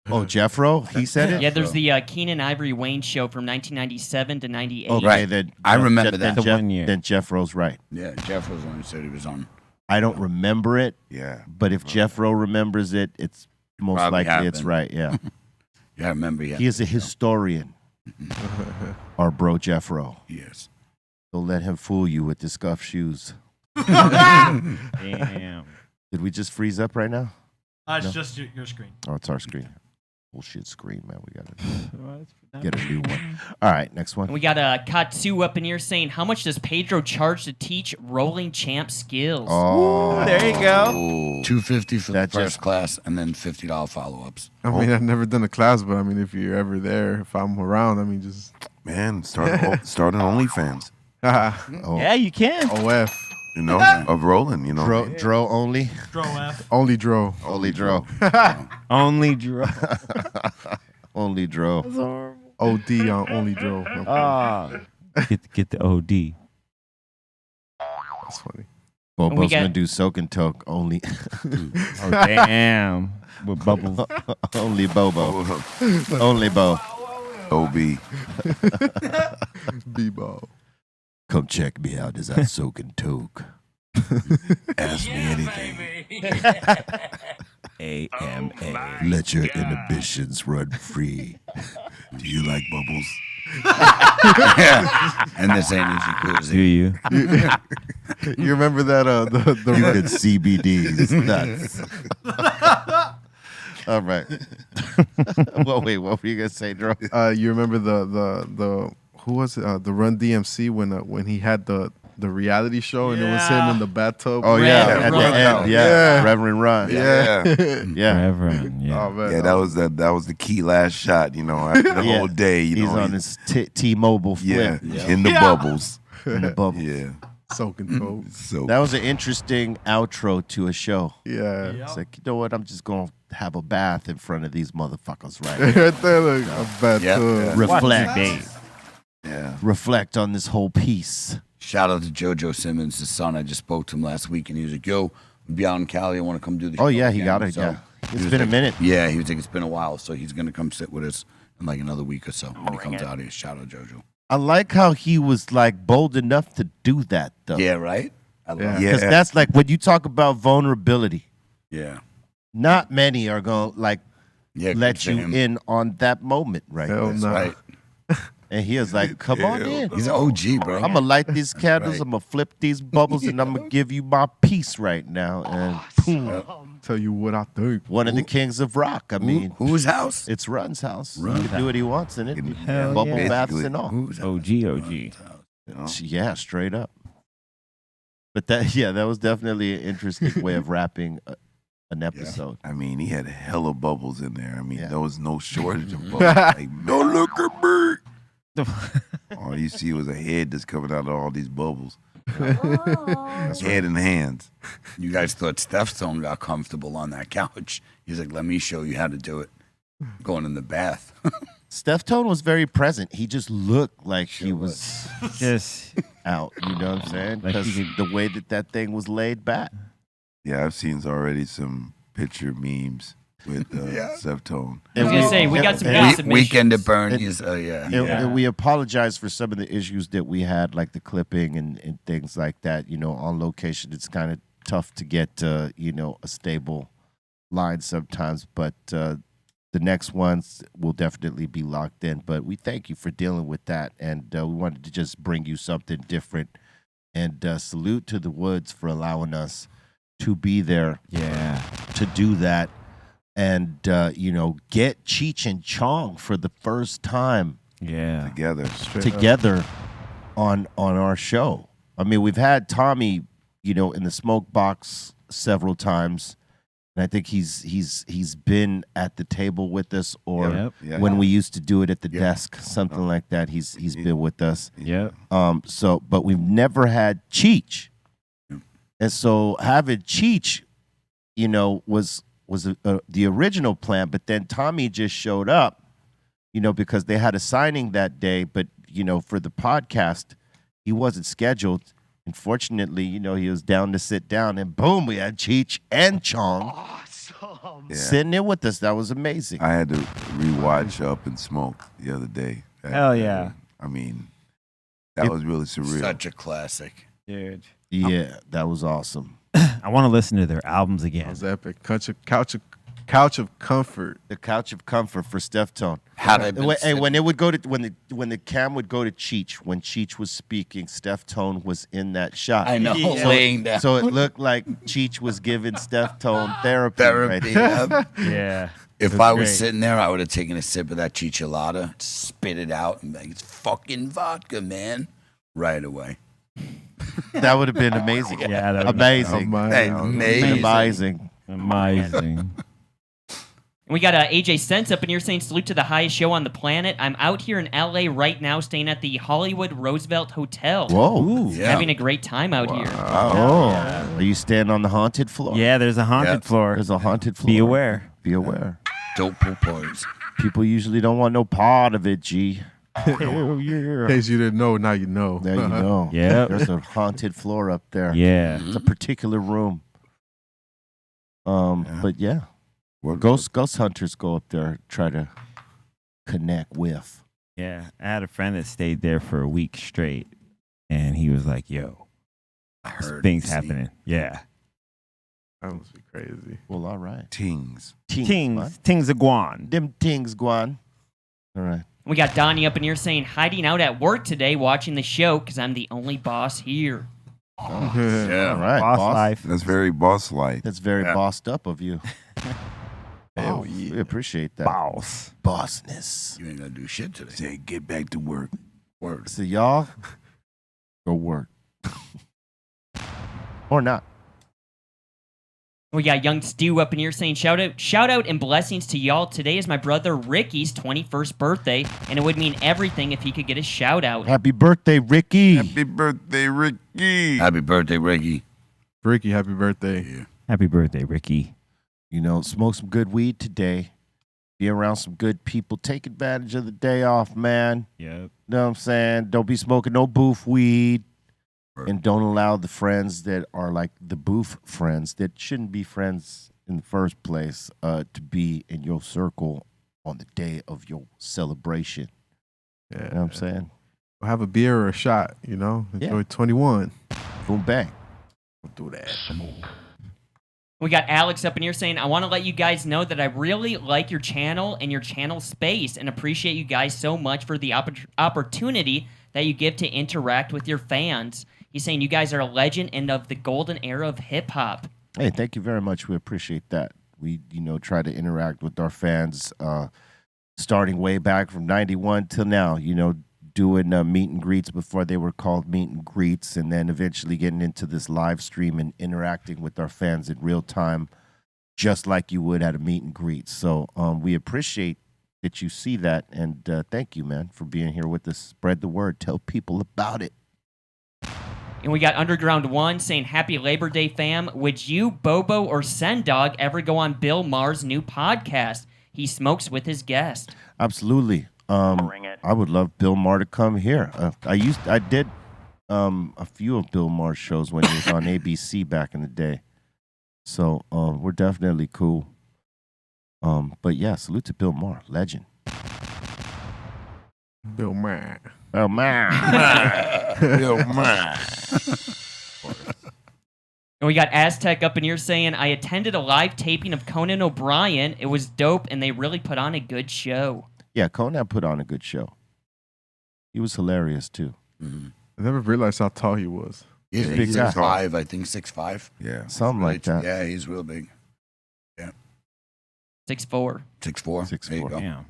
Oh, Jeffro, he said it. Yeah, there's the Keenan Ivory Wayne's show from 1997 to 98. Okay, Right. then I remember then that. The 1 year. Then Jeffro's right. Yeah, Jeffro's the one who said he was on. I don't remember it, Yeah, but if Jeffro remembers it, it's most Probably likely it's happened. right. Yeah, Yeah, I remember. Yeah, he is a historian. Our bro Jeffro. Yes. Don't let him fool you with the scuffed shoes. Damn. Did we just freeze up right now? It's No. just your screen. Oh, it's our screen. Bullshit screen, man. We gotta get a new one. All right, next one. And we got Katsu up in here saying, how much does Pedro charge to teach rolling champ skills? Oh, There you go. Ooh. $250 for the That first just- class, and then $50 follow-ups. I mean, I've never done a class, but I mean, if you're ever there, if I'm around, I mean, just Man, start an OnlyFans. Oh. Yeah, you can. OF. You know, of rolling. You know, Dro only. Throw F. Only Dro. Only Dro. Only draw. Only Dro. OD on Only Dro. Get the OD. That's funny. Bobo's got- gonna do soak and toke only. Oh, damn. With bubbles. Only Bobo. Only Bo. OB. B-ball. Come check me out as I soak and toke. Ask me anything. AMA. Let your inhibitions run free. Do you like bubbles? And this ain't easy Do cruising. you? You remember that? You could CBD. It's nuts. All right. Well, wait. What were you gonna say, Dro? You remember the who was it? The Run DMC when he had the the reality show, and it was him in the bathtub. Oh yeah, at the Run. end, Yeah. Reverend Run. Yeah. Reverend, yeah. Oh man. Yeah, that was the key last shot. After the whole day, He's know, on his T-Mobile flip. in the bubbles. In the bubble. Yeah, Soaking cold. so That was an interesting outro to a show. Yeah. It's like, you know what? I'm just going to have a bath in front of these motherfuckers right now. Right there, look, a bathtub. Reflect. yeah. Reflect on this whole piece. Shout out to JoJo Simmons, his son. I just spoke to him last week, and he was like, "Yo, I'll be out in Cali. I want to come do the show." Oh, yeah, he again." got it, So yeah. he It's was been a like- minute. Yeah, he was like, it's been a while, so he's gonna come sit with us in like another week or so when he comes out here. Shout out JoJo. I like how he was like bold enough to do that, though. Yeah, right. I love Yeah. it. Because that's like when you talk about vulnerability, Yeah, not many are going to like yeah. good let for you him. in on that moment, right? Hell That's no. right. And he was like, come on in. He's an OG, bro. I'm going to light these candles, Right. I'm going to flip these bubbles, and I'm going to give you my piece right now. And boom, Tell you what I think. one of the kings of rock. I mean, Whose house? it's Run's house. Run. He can do what he wants in it. Hell Bubble yeah. baths Basically. and all. Whose house? OG. Yeah, straight up. But that was definitely an interesting way of wrapping an episode. I mean, he had hella bubbles in there. I mean, Yeah. there was no shortage of bubbles. Like, don't look at me. All you see was a head that's coming out of all these bubbles. Head and hands. You guys thought Steph's tone got comfortable on that couch. He's like, "Let me show you how to do it." Going in the bath. Steph Tone was very present. He just looked like he was Just out. You know what I'm saying? Like Because he could- the way that thing was laid back. Yeah, I've seen already some picture memes with Septone. I was gonna say we got some and- good Weekend submissions. to burn. It- He's And we apologize for some of the issues that we had, like the clipping and things like that. On location, it's kind of tough to get, a stable line sometimes. But the next ones will definitely be locked in. But we thank you for dealing with that. And we wanted to just bring you something different. And salute to the Woods for allowing us to be there yeah. to do that. And, get Cheech and Chong for the first time Yeah. Together. together on our show. I mean, we've had Tommy, in the smoke box several times, and I think he's been at the table with us, or Yep. Yeah. when we used to do it at the desk, something like that. He's been with us. Yep. But we've never had Cheech, and so having Cheech, was the original plan. But then Tommy just showed up, because they had a signing that day. But for the podcast, he wasn't scheduled. Unfortunately, he was down to sit down, and boom, we had Cheech and Chong Yeah. sitting there with us. That was amazing. I had to rewatch Up and Smoke the other day. Hell yeah. I mean, that was really surreal. such a classic. Dude. Yeah, that was awesome. I want to listen to their albums That again. was epic. Couch of comfort. The couch of comfort for Steph Tone. Had I been Hey, when it would go to when the cam would go to Cheech, when Cheech was speaking, Steph Tone was in that shot. I know, So, laying down. so it looked like Cheech was giving Steph Tone therapy. Therapy. Right there. Yeah. If That's I was great. sitting there, I would have taken a sip of that chicholata, spit it out, and be like, "It's fucking vodka, man!" Right away. That would have been amazing. Yeah, that would be amazing. Hey, amazing. Amazing. amazing. And we got AJ Sense up in here saying, salute to the highest show on the planet. I'm out here in LA right now staying at the Hollywood Roosevelt Hotel. Whoa. Yeah. Having a great time out here. Oh. Are you staying on the haunted floor? Yeah, there's a haunted Yeah. floor. There's a haunted floor. Be aware. Be aware. Dope pool parties. People usually don't want no part of it, G. Hell yeah. In case you didn't know, now you know. There you go. Yep. There's a haunted floor up there. Yeah. It's a particular room. But yeah. What- Ghost hunters go up there, try to connect with. Yeah. I had a friend that stayed there for a week straight, and he was like, yo, I heard things see. happening. Yeah. That must be crazy. Well, all right. Tings. Tings. Tings of Guan. Them things, Guan. All right. We got Donnie up in here saying, hiding out at work today watching the show because I'm the only boss here. All Yeah. right. Boss boss. life. That's very boss-like. That's very Yeah. bossed up of you. Oh, we appreciate that. Boss. Bossness. You ain't gonna do shit today. Say, get back to work. Word. So y'all, go work. or not. We got young Stu up in here saying shout out and blessings to y'all. Today is my brother Ricky's 21st birthday, and it would mean everything if he could get a shout out. Happy birthday, Ricky. Happy birthday, Ricky. Happy birthday, Ricky. Ricky, happy birthday. Yeah. Happy birthday, Ricky. You know, smoke some good weed today. Be around some good people. Take advantage of the day off, man. Yep. You know what I'm saying? Don't be smoking no booth weed. And don't allow the friends that are like the booth friends that shouldn't be friends in the first place to be in your circle on the day of your celebration. Yeah. You know what I'm saying? Have a beer or a shot, you know? Enjoy Yeah. 21. Boom, bang. Don't do that. We got Alex up in here saying, I want to let you guys know that I really like your channel and your channel space and appreciate you guys so much for the opportunity that you give to interact with your fans. He's saying you guys are a legend and of the golden era of hip-hop. Hey, thank you very much. We appreciate that. We, try to interact with our fans starting way back from 91 till now, doing meet and greets before they were called meet and greets, and then eventually getting into this live stream and interacting with our fans in real time, just like you would at a meet and greet. So we appreciate that you see that, and thank you, man, for being here with us. Spread the word. Tell people about it. And we got Underground One saying, Happy Labor Day, fam. Would you, Bobo, or Sendog ever go on Bill Maher's new podcast? He smokes with his guest. Absolutely. I would love Bill Maher to come here. I did a few of Bill Maher's shows when he was on ABC back in the day. So we're definitely cool. But yeah, salute to Bill Maher, legend. Bill Maher. Bill Maher. Bill Maher. And we got Aztec up in here saying, I attended a live taping of Conan O'Brien. It was dope, and they really put on a good show. Yeah, Conan put on a good show. He was hilarious, too. Mm-hmm. I never realized how tall he was. He's Big guy. 6'5", I think 6'5". Yeah. Something like that. Yeah, he's real big. 6'4". 6'4". There you go. Yeah.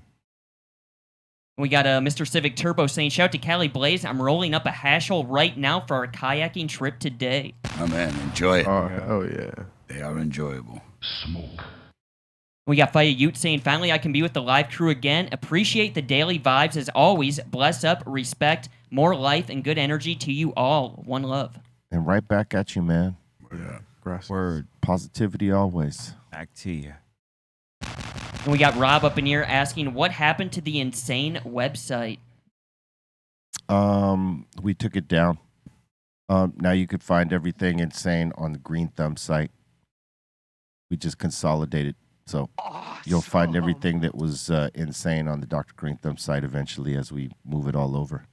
We got Mr. Civic Turbo saying, shout to Cali Blaze. I'm rolling up a hash hole right now for our kayaking trip today. Oh, man, enjoy it. Oh yeah. They are enjoyable. We got Faya Ute saying, finally I can be with the live crew again. Appreciate the daily vibes as always. Bless up, respect, more life, and good energy to you all. One love. And right back at you, man. Yeah. Gracias. Word. Positivity always. Back to you. And we got Rob up in here asking, what happened to the Insane website? We took it down. Now you could find everything Insane on the Greenthumb site. We just consolidated. So you'll find everything that was Insane on the Dr. Greenthumb site eventually as we move it all over.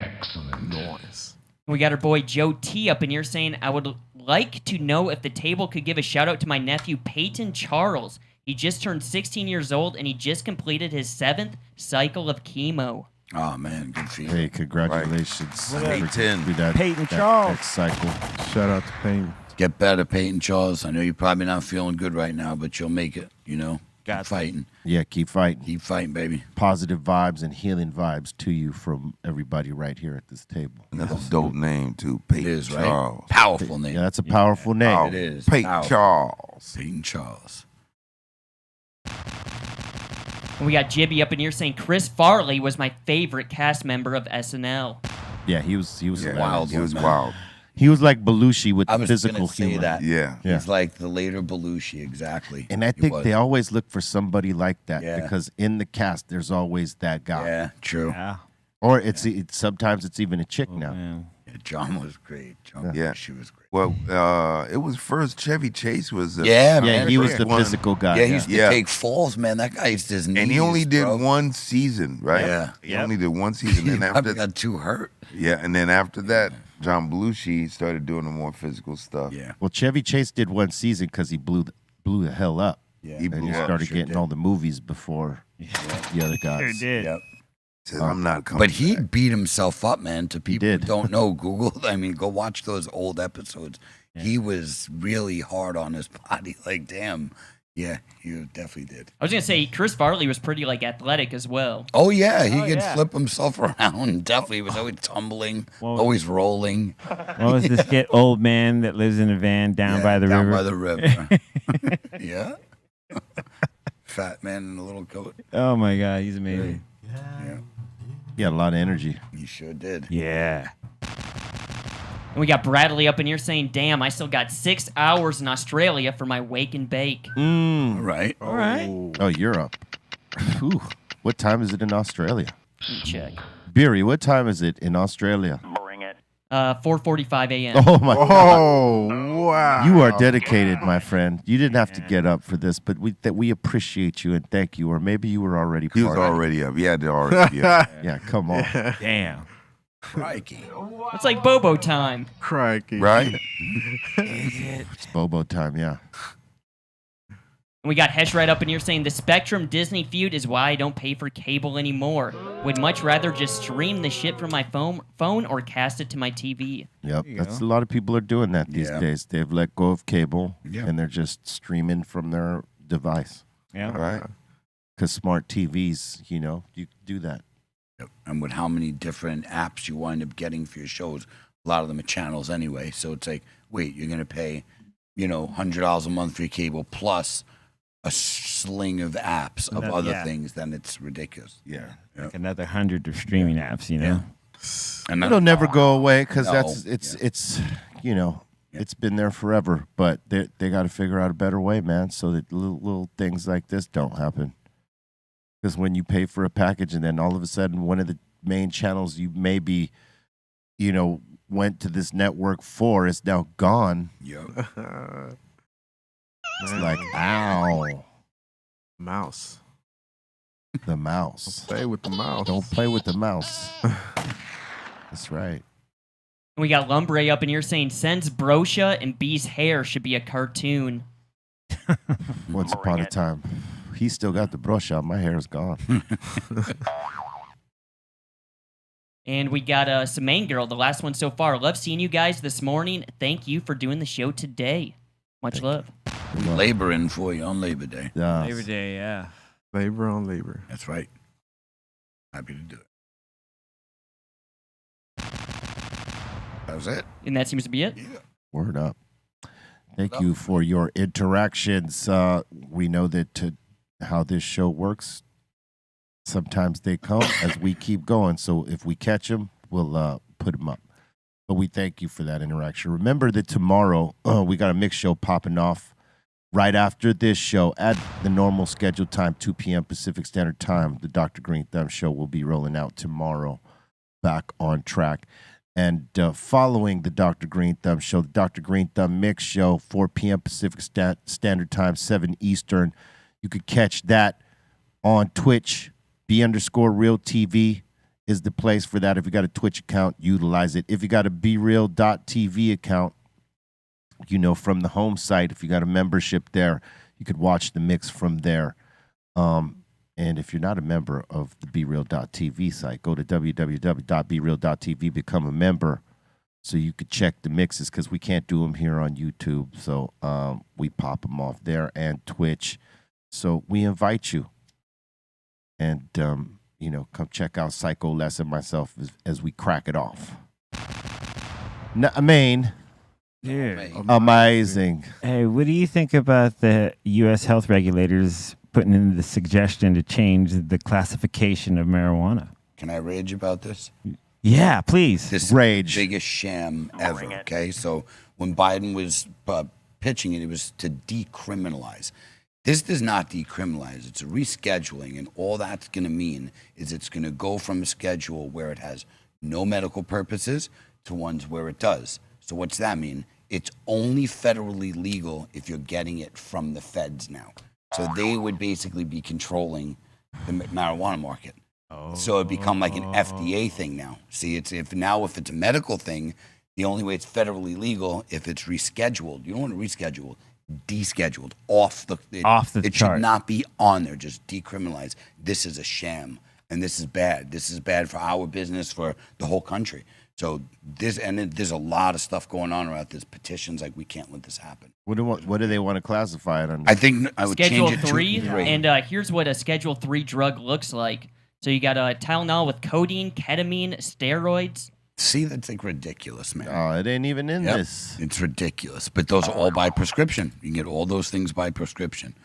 Excellent. Nice. We got our boy Joe T up in here saying, I would like to know if the table could give a shout out to my nephew Peyton Charles. He just turned 16 years old and he just completed his 7th cycle of chemo. Oh, man, good for you. Hey, congratulations. What up, Peyton? Peyton Charles. That cycle. Shout out to Payne. Get better, Peyton Charles. I know you're probably not feeling good right now, but you'll make it, Keep fighting. Yeah, keep fighting. Keep fighting, baby. Positive vibes and healing vibes to you from everybody right here at this table. And that's a dope name, too. Peyton It is, right? Charles. Powerful name. Yeah, that's a powerful name. It is. Peyton Powerful. Charles. Peyton Charles. And we got Jibby up in here saying, Chris Farley was my favorite cast member of SNL. Yeah, he was Yeah, wild He was one, man. wild. He was like Belushi with I was physical going to say humor. that. Yeah. Yeah. He's like the later Belushi, exactly. And I He think was. they always look for somebody like that Yeah. because in the cast there's always that guy. Yeah, true. Yeah. Or sometimes it's even a chick now. Man. Yeah, John was great. John Yeah. she was great. Well, it was first Chevy Chase was. Yeah, Yeah, man. he was the one. physical guy. Yeah, he used to Yeah. take falls, man. That guy used to his knees, And he only did bro. one season, right? Yeah. He only did one season. He And probably after got too hurt. yeah, and then after that, John Belushi started doing the more physical stuff. Yeah. Well, Chevy Chase did one season because he blew the hell up. Yeah. He And he blew up, started sure getting did. all the movies before the other guys. Sure did. Yep. Said, I'm not coming. But he back." beat himself up, man, to people who did. don't know. Google, I mean, go watch those old episodes. He was really hard on his body. Like, damn, Yeah, you definitely did. I was gonna say Chris Farley was pretty like athletic as well. Oh yeah, he could flip himself around. Definitely was always tumbling, always rolling. What was this skit? Old man that lives in a van down by the river. Down by the river. Yeah. Fat man in a little coat. Oh my God, he's amazing. Yeah. He had a lot of energy. He sure did. Yeah. And we got Bradley up in here saying, "Damn, I still got 6 hours in Australia for my wake and bake." All right. All right. Oh, you're up. Whew. What time is it in Australia? Let me check. Beery, what time is it in Australia? 4:45 a.m. Oh my God. Oh, wow. You are dedicated, my friend. You didn't have to get up for this, but we appreciate you and thank you. Or maybe you were already He was part of it. already up. He had to already be up. Yeah, come on. Damn. Crikey. It's like Bobo time. Crikey. Right? It's Bobo time, yeah. And we got Hesh right up in here saying the Spectrum Disney feud is why I don't pay for cable anymore. Would much rather just stream the shit from my phone or cast it to my TV. Yep, that's a lot of people are doing that these days. They've let go of cable and they're just streaming from their device. Yeah. Right. Because smart TVs, you know, you can do that. Yep. And with how many different apps you wind up getting for your shows, a lot of them are channels anyway. So it's like, wait, you're going to pay, $100 a month for your cable plus a sling of apps of other things, then it's ridiculous. Yeah. Like another 100 of streaming apps, you know? And It'll never go away because No. it's it's been there forever. But they got to figure out a better way, man, so that little things like this don't happen. Because when you pay for a package and then all of a sudden one of the main channels you maybe, went to this network for is now gone. Yep. It's like, ow. Mouse. The mouse. Play with the mouse. Don't play with the mouse. That's right. And we got Lumbre up in here saying Sen's brochure and B's hair should be a cartoon. Once upon a time. He still got the brush out. My hair is gone. And we got some main girl, the last one so far. Love seeing you guys this morning. Thank you for doing the show today. Much love. Laboring for you on Labor Day. Yeah. Labor Day, yeah. Labor on labor. That's right. Happy to do it. That was it. And that seems to be it. Yeah. Word up. Thank you for your interactions. We know that how this show works, sometimes they come as we keep going. So if we catch them, we'll put them up. But we thank you for that interaction. Remember that tomorrow we got a mix show popping off right after this show at the normal scheduled time, 2 p.m. Pacific Standard Time. The Dr. Greenthumb show will be rolling out tomorrow, back on track. And following the Dr. Greenthumb show, the Dr. Greenthumb mix show, 4 p.m. Pacific Standard Time, 7 Eastern. You could catch that on Twitch, B_Real TV. Is the place for that. If you got a Twitch account, utilize it. If you got a BeReal.tv account, from the home site, if you got a membership there, you could watch the mix from there. And if you're not a member of the BeReal.tv site, go to www.BeReal.tv, become a member so you could check the mixes because we can't do them here on YouTube. So we pop them off there and Twitch. So we invite you. And, come check out Psycho Les and myself as we crack it off. Dude. Amazing. Hey, what do you think about the U.S. health regulators putting in the suggestion to change the classification of marijuana? Can I rage about this? Yeah, please. This Rage. Biggest sham ever. Okay, so when Biden was pitching it was to decriminalize. This does not decriminalize. It's a rescheduling, and all that's going to mean is it's going to go from a schedule where it has no medical purposes to ones where it does. So what's that mean? It's only federally legal if you're getting it from the feds now. So they would basically be controlling the marijuana market. So it become like an FDA thing now. See, if it's a medical thing, the only way it's federally legal if it's rescheduled. You don't want to reschedule. Descheduled off the chart. Should not be on there. Just decriminalize. This is a sham, and this is bad. This is bad for our business, for the whole country. So there's a lot of stuff going on around this. Petitions like we can't let this happen. What do they want to classify it under? I think I would Schedule change it 3, to 3. and here's what a Schedule 3 drug looks like. So you got Tylenol with codeine, ketamine, steroids. See, that's like ridiculous, man. Oh, it ain't even in this. It's ridiculous. But those are all by prescription. You can get all those things by prescription.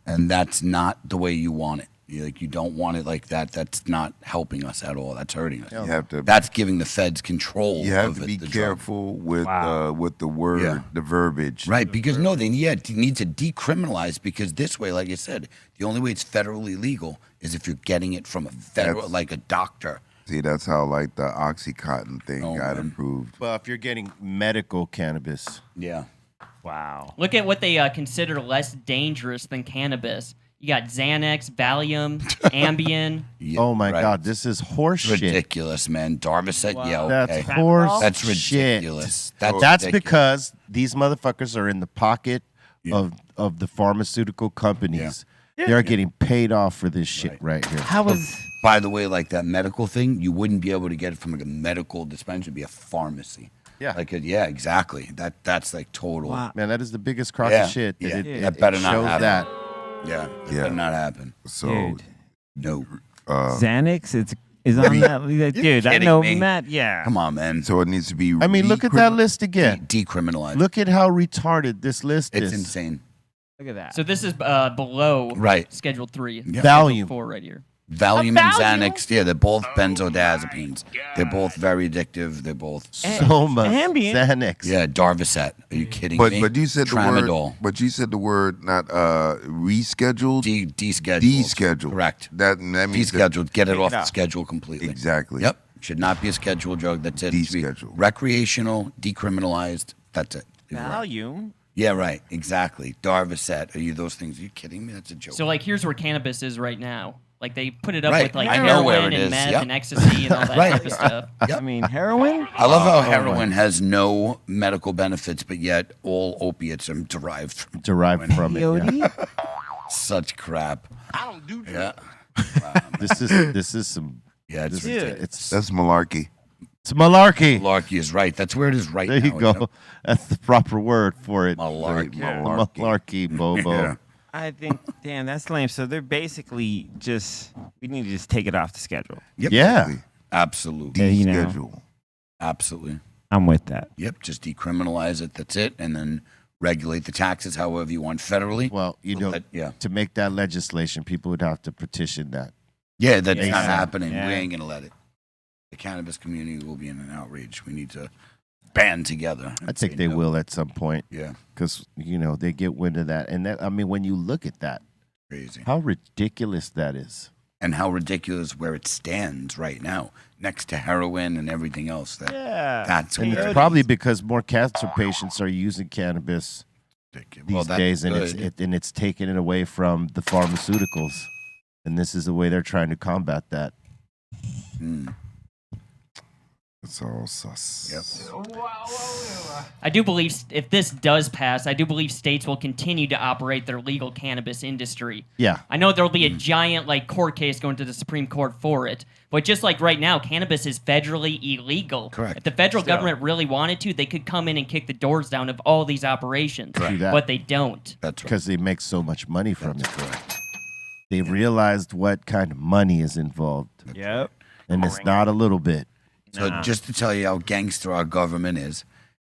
And that's not the way you want it. You don't want it like that. That's not helping us at all. That's hurting us. You have to. That's giving the feds control. You have of to be the careful with the word, Yeah. the verbiage. Right, because they need to decriminalize, because this way, like I said, the only way it's federally legal is if you're getting it from a federal, like a doctor. See, that's how like the OxyContin thing got approved. Well, if you're getting medical cannabis. Yeah. Wow. Look at what they consider less dangerous than cannabis. You got Xanax, Valium, Ambien. Yeah, Oh my right. God, this is horse shit. Ridiculous, man. Darvocet, yeah, okay. That's horse That's shit. ridiculous. That's ridiculous. because these motherfuckers are in the pocket of the pharmaceutical companies. They're getting paid off for this shit right here. How is? By the way, like that medical thing, you wouldn't be able to get it from like a medical dispensary. It'd be a pharmacy. Yeah. Exactly. That's like total. Wow. Man, that is the biggest crock Yeah, of shit. yeah. It better not shows happen. that. Yeah, better not happen. So, Dude. No. Xanax is on that. Dude, I kidding know me? Matt. Yeah. Come on, man. so it needs to be. I mean, look at that list again. Decriminalize. Look at how retarded this list It's is. insane. Look at that. So this is below Right. Schedule 3. Yeah. Schedule Valium. 4 right here. Valium and Xanax, they're both benzodiazepines. They're both very addictive. They're both Soma, Ambien. Xanax. Yeah, Darvocet. Are you kidding But me? you said the Tramadol. word. But you said the word not rescheduled. Descheduled. Descheduled. Correct. That means that- Descheduled. Get it off the schedule completely. Exactly. Yep. Should not be a scheduled drug. That's it. It should be Descheduled. Recreational, decriminalized. That's it. Valium. Yeah, right. Exactly. Darvocet. Are you those things? Are you kidding me? That's a joke. So like here's where cannabis is right now. Like they put it up Right. with like I know where heroin it and is. meth Yep. and ecstasy and all that Right. type of stuff. I mean, heroin. I love how my. heroin has no medical benefits, but yet all opiates are derived from Derived from it. Yeah. Peyote. such crap. I don't do drugs. Yeah. This is some. Yeah, it's This, ridiculous. it's That's malarkey. it's malarkey. Malarkey is right. That's where it is right There now. you go. That's the proper word for it. Malarkey. Malarkey, Bobo. Yeah. I think, damn, that's lame. So they're basically we need to just take it off the schedule. Yep. Yeah. Absolutely. You know. Deschedule. Absolutely. I'm with that. Yep. Just decriminalize it. That's it. And then regulate the taxes however you want federally. Well, you know, yeah. to make that legislation, people would have to petition that. Yeah, that's Yeah. not happening. Yeah. We ain't going to let it. The cannabis community will be in an outrage. We need to band together. I think they will at some point. Yeah. Because, they get wind of that. And that, I mean, when you look at that, Crazy. how ridiculous that is. And how ridiculous where it stands right now, next to heroin and everything else. That's And where it's probably because more cancer patients are using cannabis ridiculous. these that's days, and good. it's taking it away from the pharmaceuticals. And this is the way they're trying to combat that. Mm. It's all sus. Yep. I do believe if this does pass, I do believe states will continue to operate their legal cannabis industry. Yeah. I know there'll be a giant court case going to the Supreme Court for it, but just like right now, cannabis is federally illegal. Correct. If the federal government really wanted to, they could come in and kick the doors down of all these operations, True that. but they don't. That's right. Because they make so much money from That's it. correct. They realized what kind of money is involved. Yep. And it's not a little bit. So just to tell you how gangster our government is,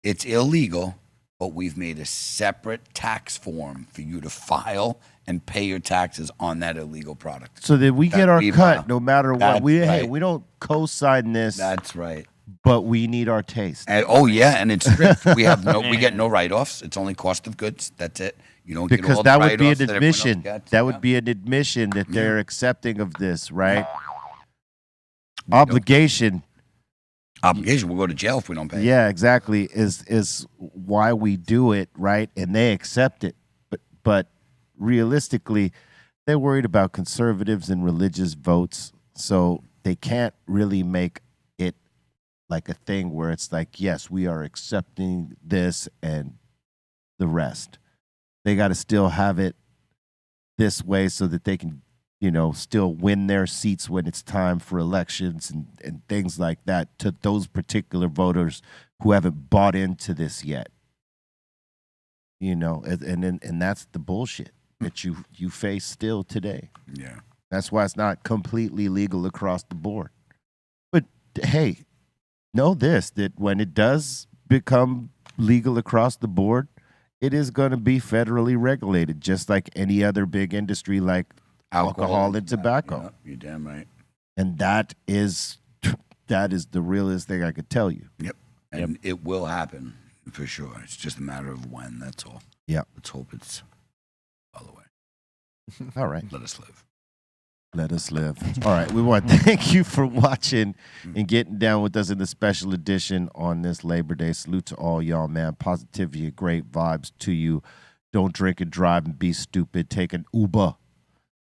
it's illegal, but we've made a separate tax form for you to file and pay your taxes on that illegal product. So that we That get our we cut allow. no matter what. That's Hey, right. we don't co-sign this, That's right. but we need our taste. And, oh yeah, and it's strict. We get no write-offs. It's only cost of goods. That's it. You don't get Because all that the would be write-offs an that everyone else admission. gets. That Yeah. would be an admission that they're accepting of this, right? Obligation. Obligation. We'll go to jail if we don't pay. Yeah, exactly. Is why we do it, right? And they accept it. But realistically, they're worried about conservatives and religious votes, so they can't really make it like a thing where it's like, yes, we are accepting this and the rest. They got to still have it this way so that they can still win their seats when it's time for elections and things like that to those particular voters who haven't bought into this yet. And that's the bullshit that you face still today. Yeah. That's why it's not completely legal across the board. But hey, know this, that when it does become legal across the board, it is going to be federally regulated, just like any other big industry like alcohol and tobacco. Yeah, you're damn right. And that is the realest thing I could tell you. Yep. And it will happen for sure. It's just a matter of when, that's all. Yeah. Let's hope it's all the way. All right. Let us live. Let us live. All right. We want to thank you for watching and getting down with us in the special edition on this Labor Day. Salute to all y'all, man. Positivity, great vibes to you. Don't drink and drive and be stupid. Take an Uber.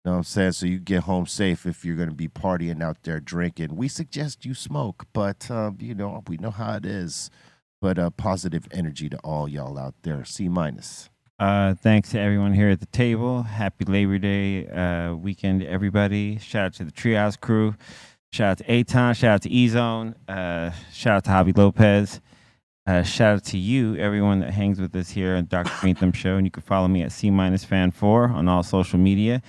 You know what I'm saying? So you get home safe if you're going to be partying out there drinking. We suggest you smoke, but, we know how it is. But positive energy to all y'all out there. C-. Thanks to everyone here at the table. Happy Labor Day weekend, everybody. Shout out to the Treehouse crew. Shout out to Aton. Shout out to E-Zone. Shout out to Javi Lopez. Shout out to you, everyone that hangs with us here on Dr. Greenthumb Show. And you can follow me at C-Fan4 on all social media.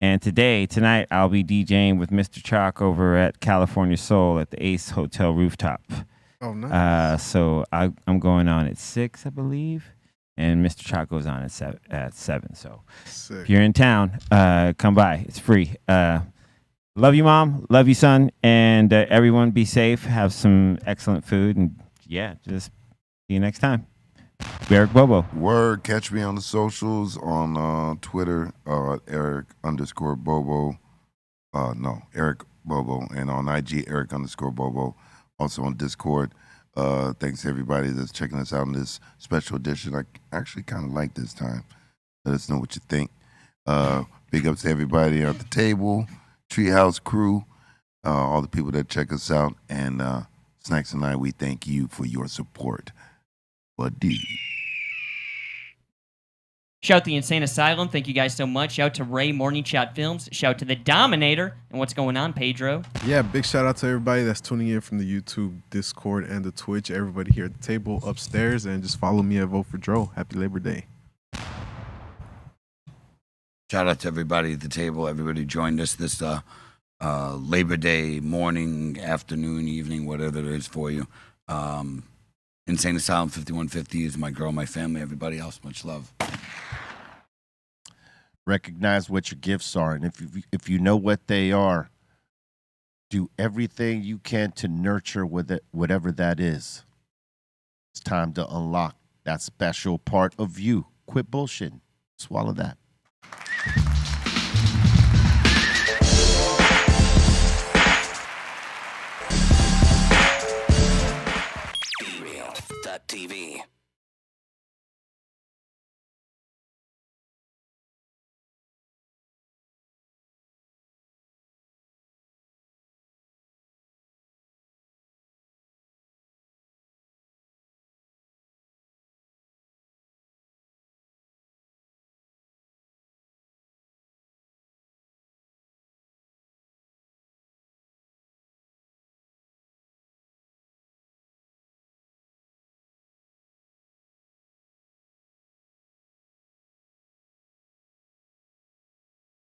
And tonight, I'll be DJing with Mr. Chalk over at California Soul at the Ace Hotel rooftop. Oh, nice. So I'm going on at 6, I believe. And Mr. Chalk goes on at 7. So if you're in town, come by. It's free. Love you, Mom. Love you, son. And everyone be safe. Have some excellent food. And, just see you next time. Eric Bobo. Word. Catch me on the socials on Twitter, Eric_Bobo. Eric Bobo. And on IG, Eric_Bobo. Also on Discord. Thanks to everybody that's checking us out in this special edition. I actually kind of like this time. Let us know what you think. Big ups to everybody at the table, Treehouse crew, all the people that check us out, and Snacks and I, we thank you for your support. Buddy. Shout the Insane Asylum. Thank you guys so much. Shout to Ray Morning Chat Films. Shout to the Dominator. And what's going on, Pedro? Yeah, big shout out to everybody that's tuning in from the YouTube, Discord, and the Twitch. Everybody here at the table upstairs, and just follow me at Vote for Dro. Happy Labor Day. Shout out to everybody at the table. Everybody joined us this Labor Day morning, afternoon, evening, whatever it is for you. Insane Asylum 5150 is my girl, my family, everybody else. Much love. Recognize what your gifts are, and if you know what they are, do everything you can to nurture with it, whatever that is. It's time to unlock that special part of you. Quit bullshitting. Swallow that.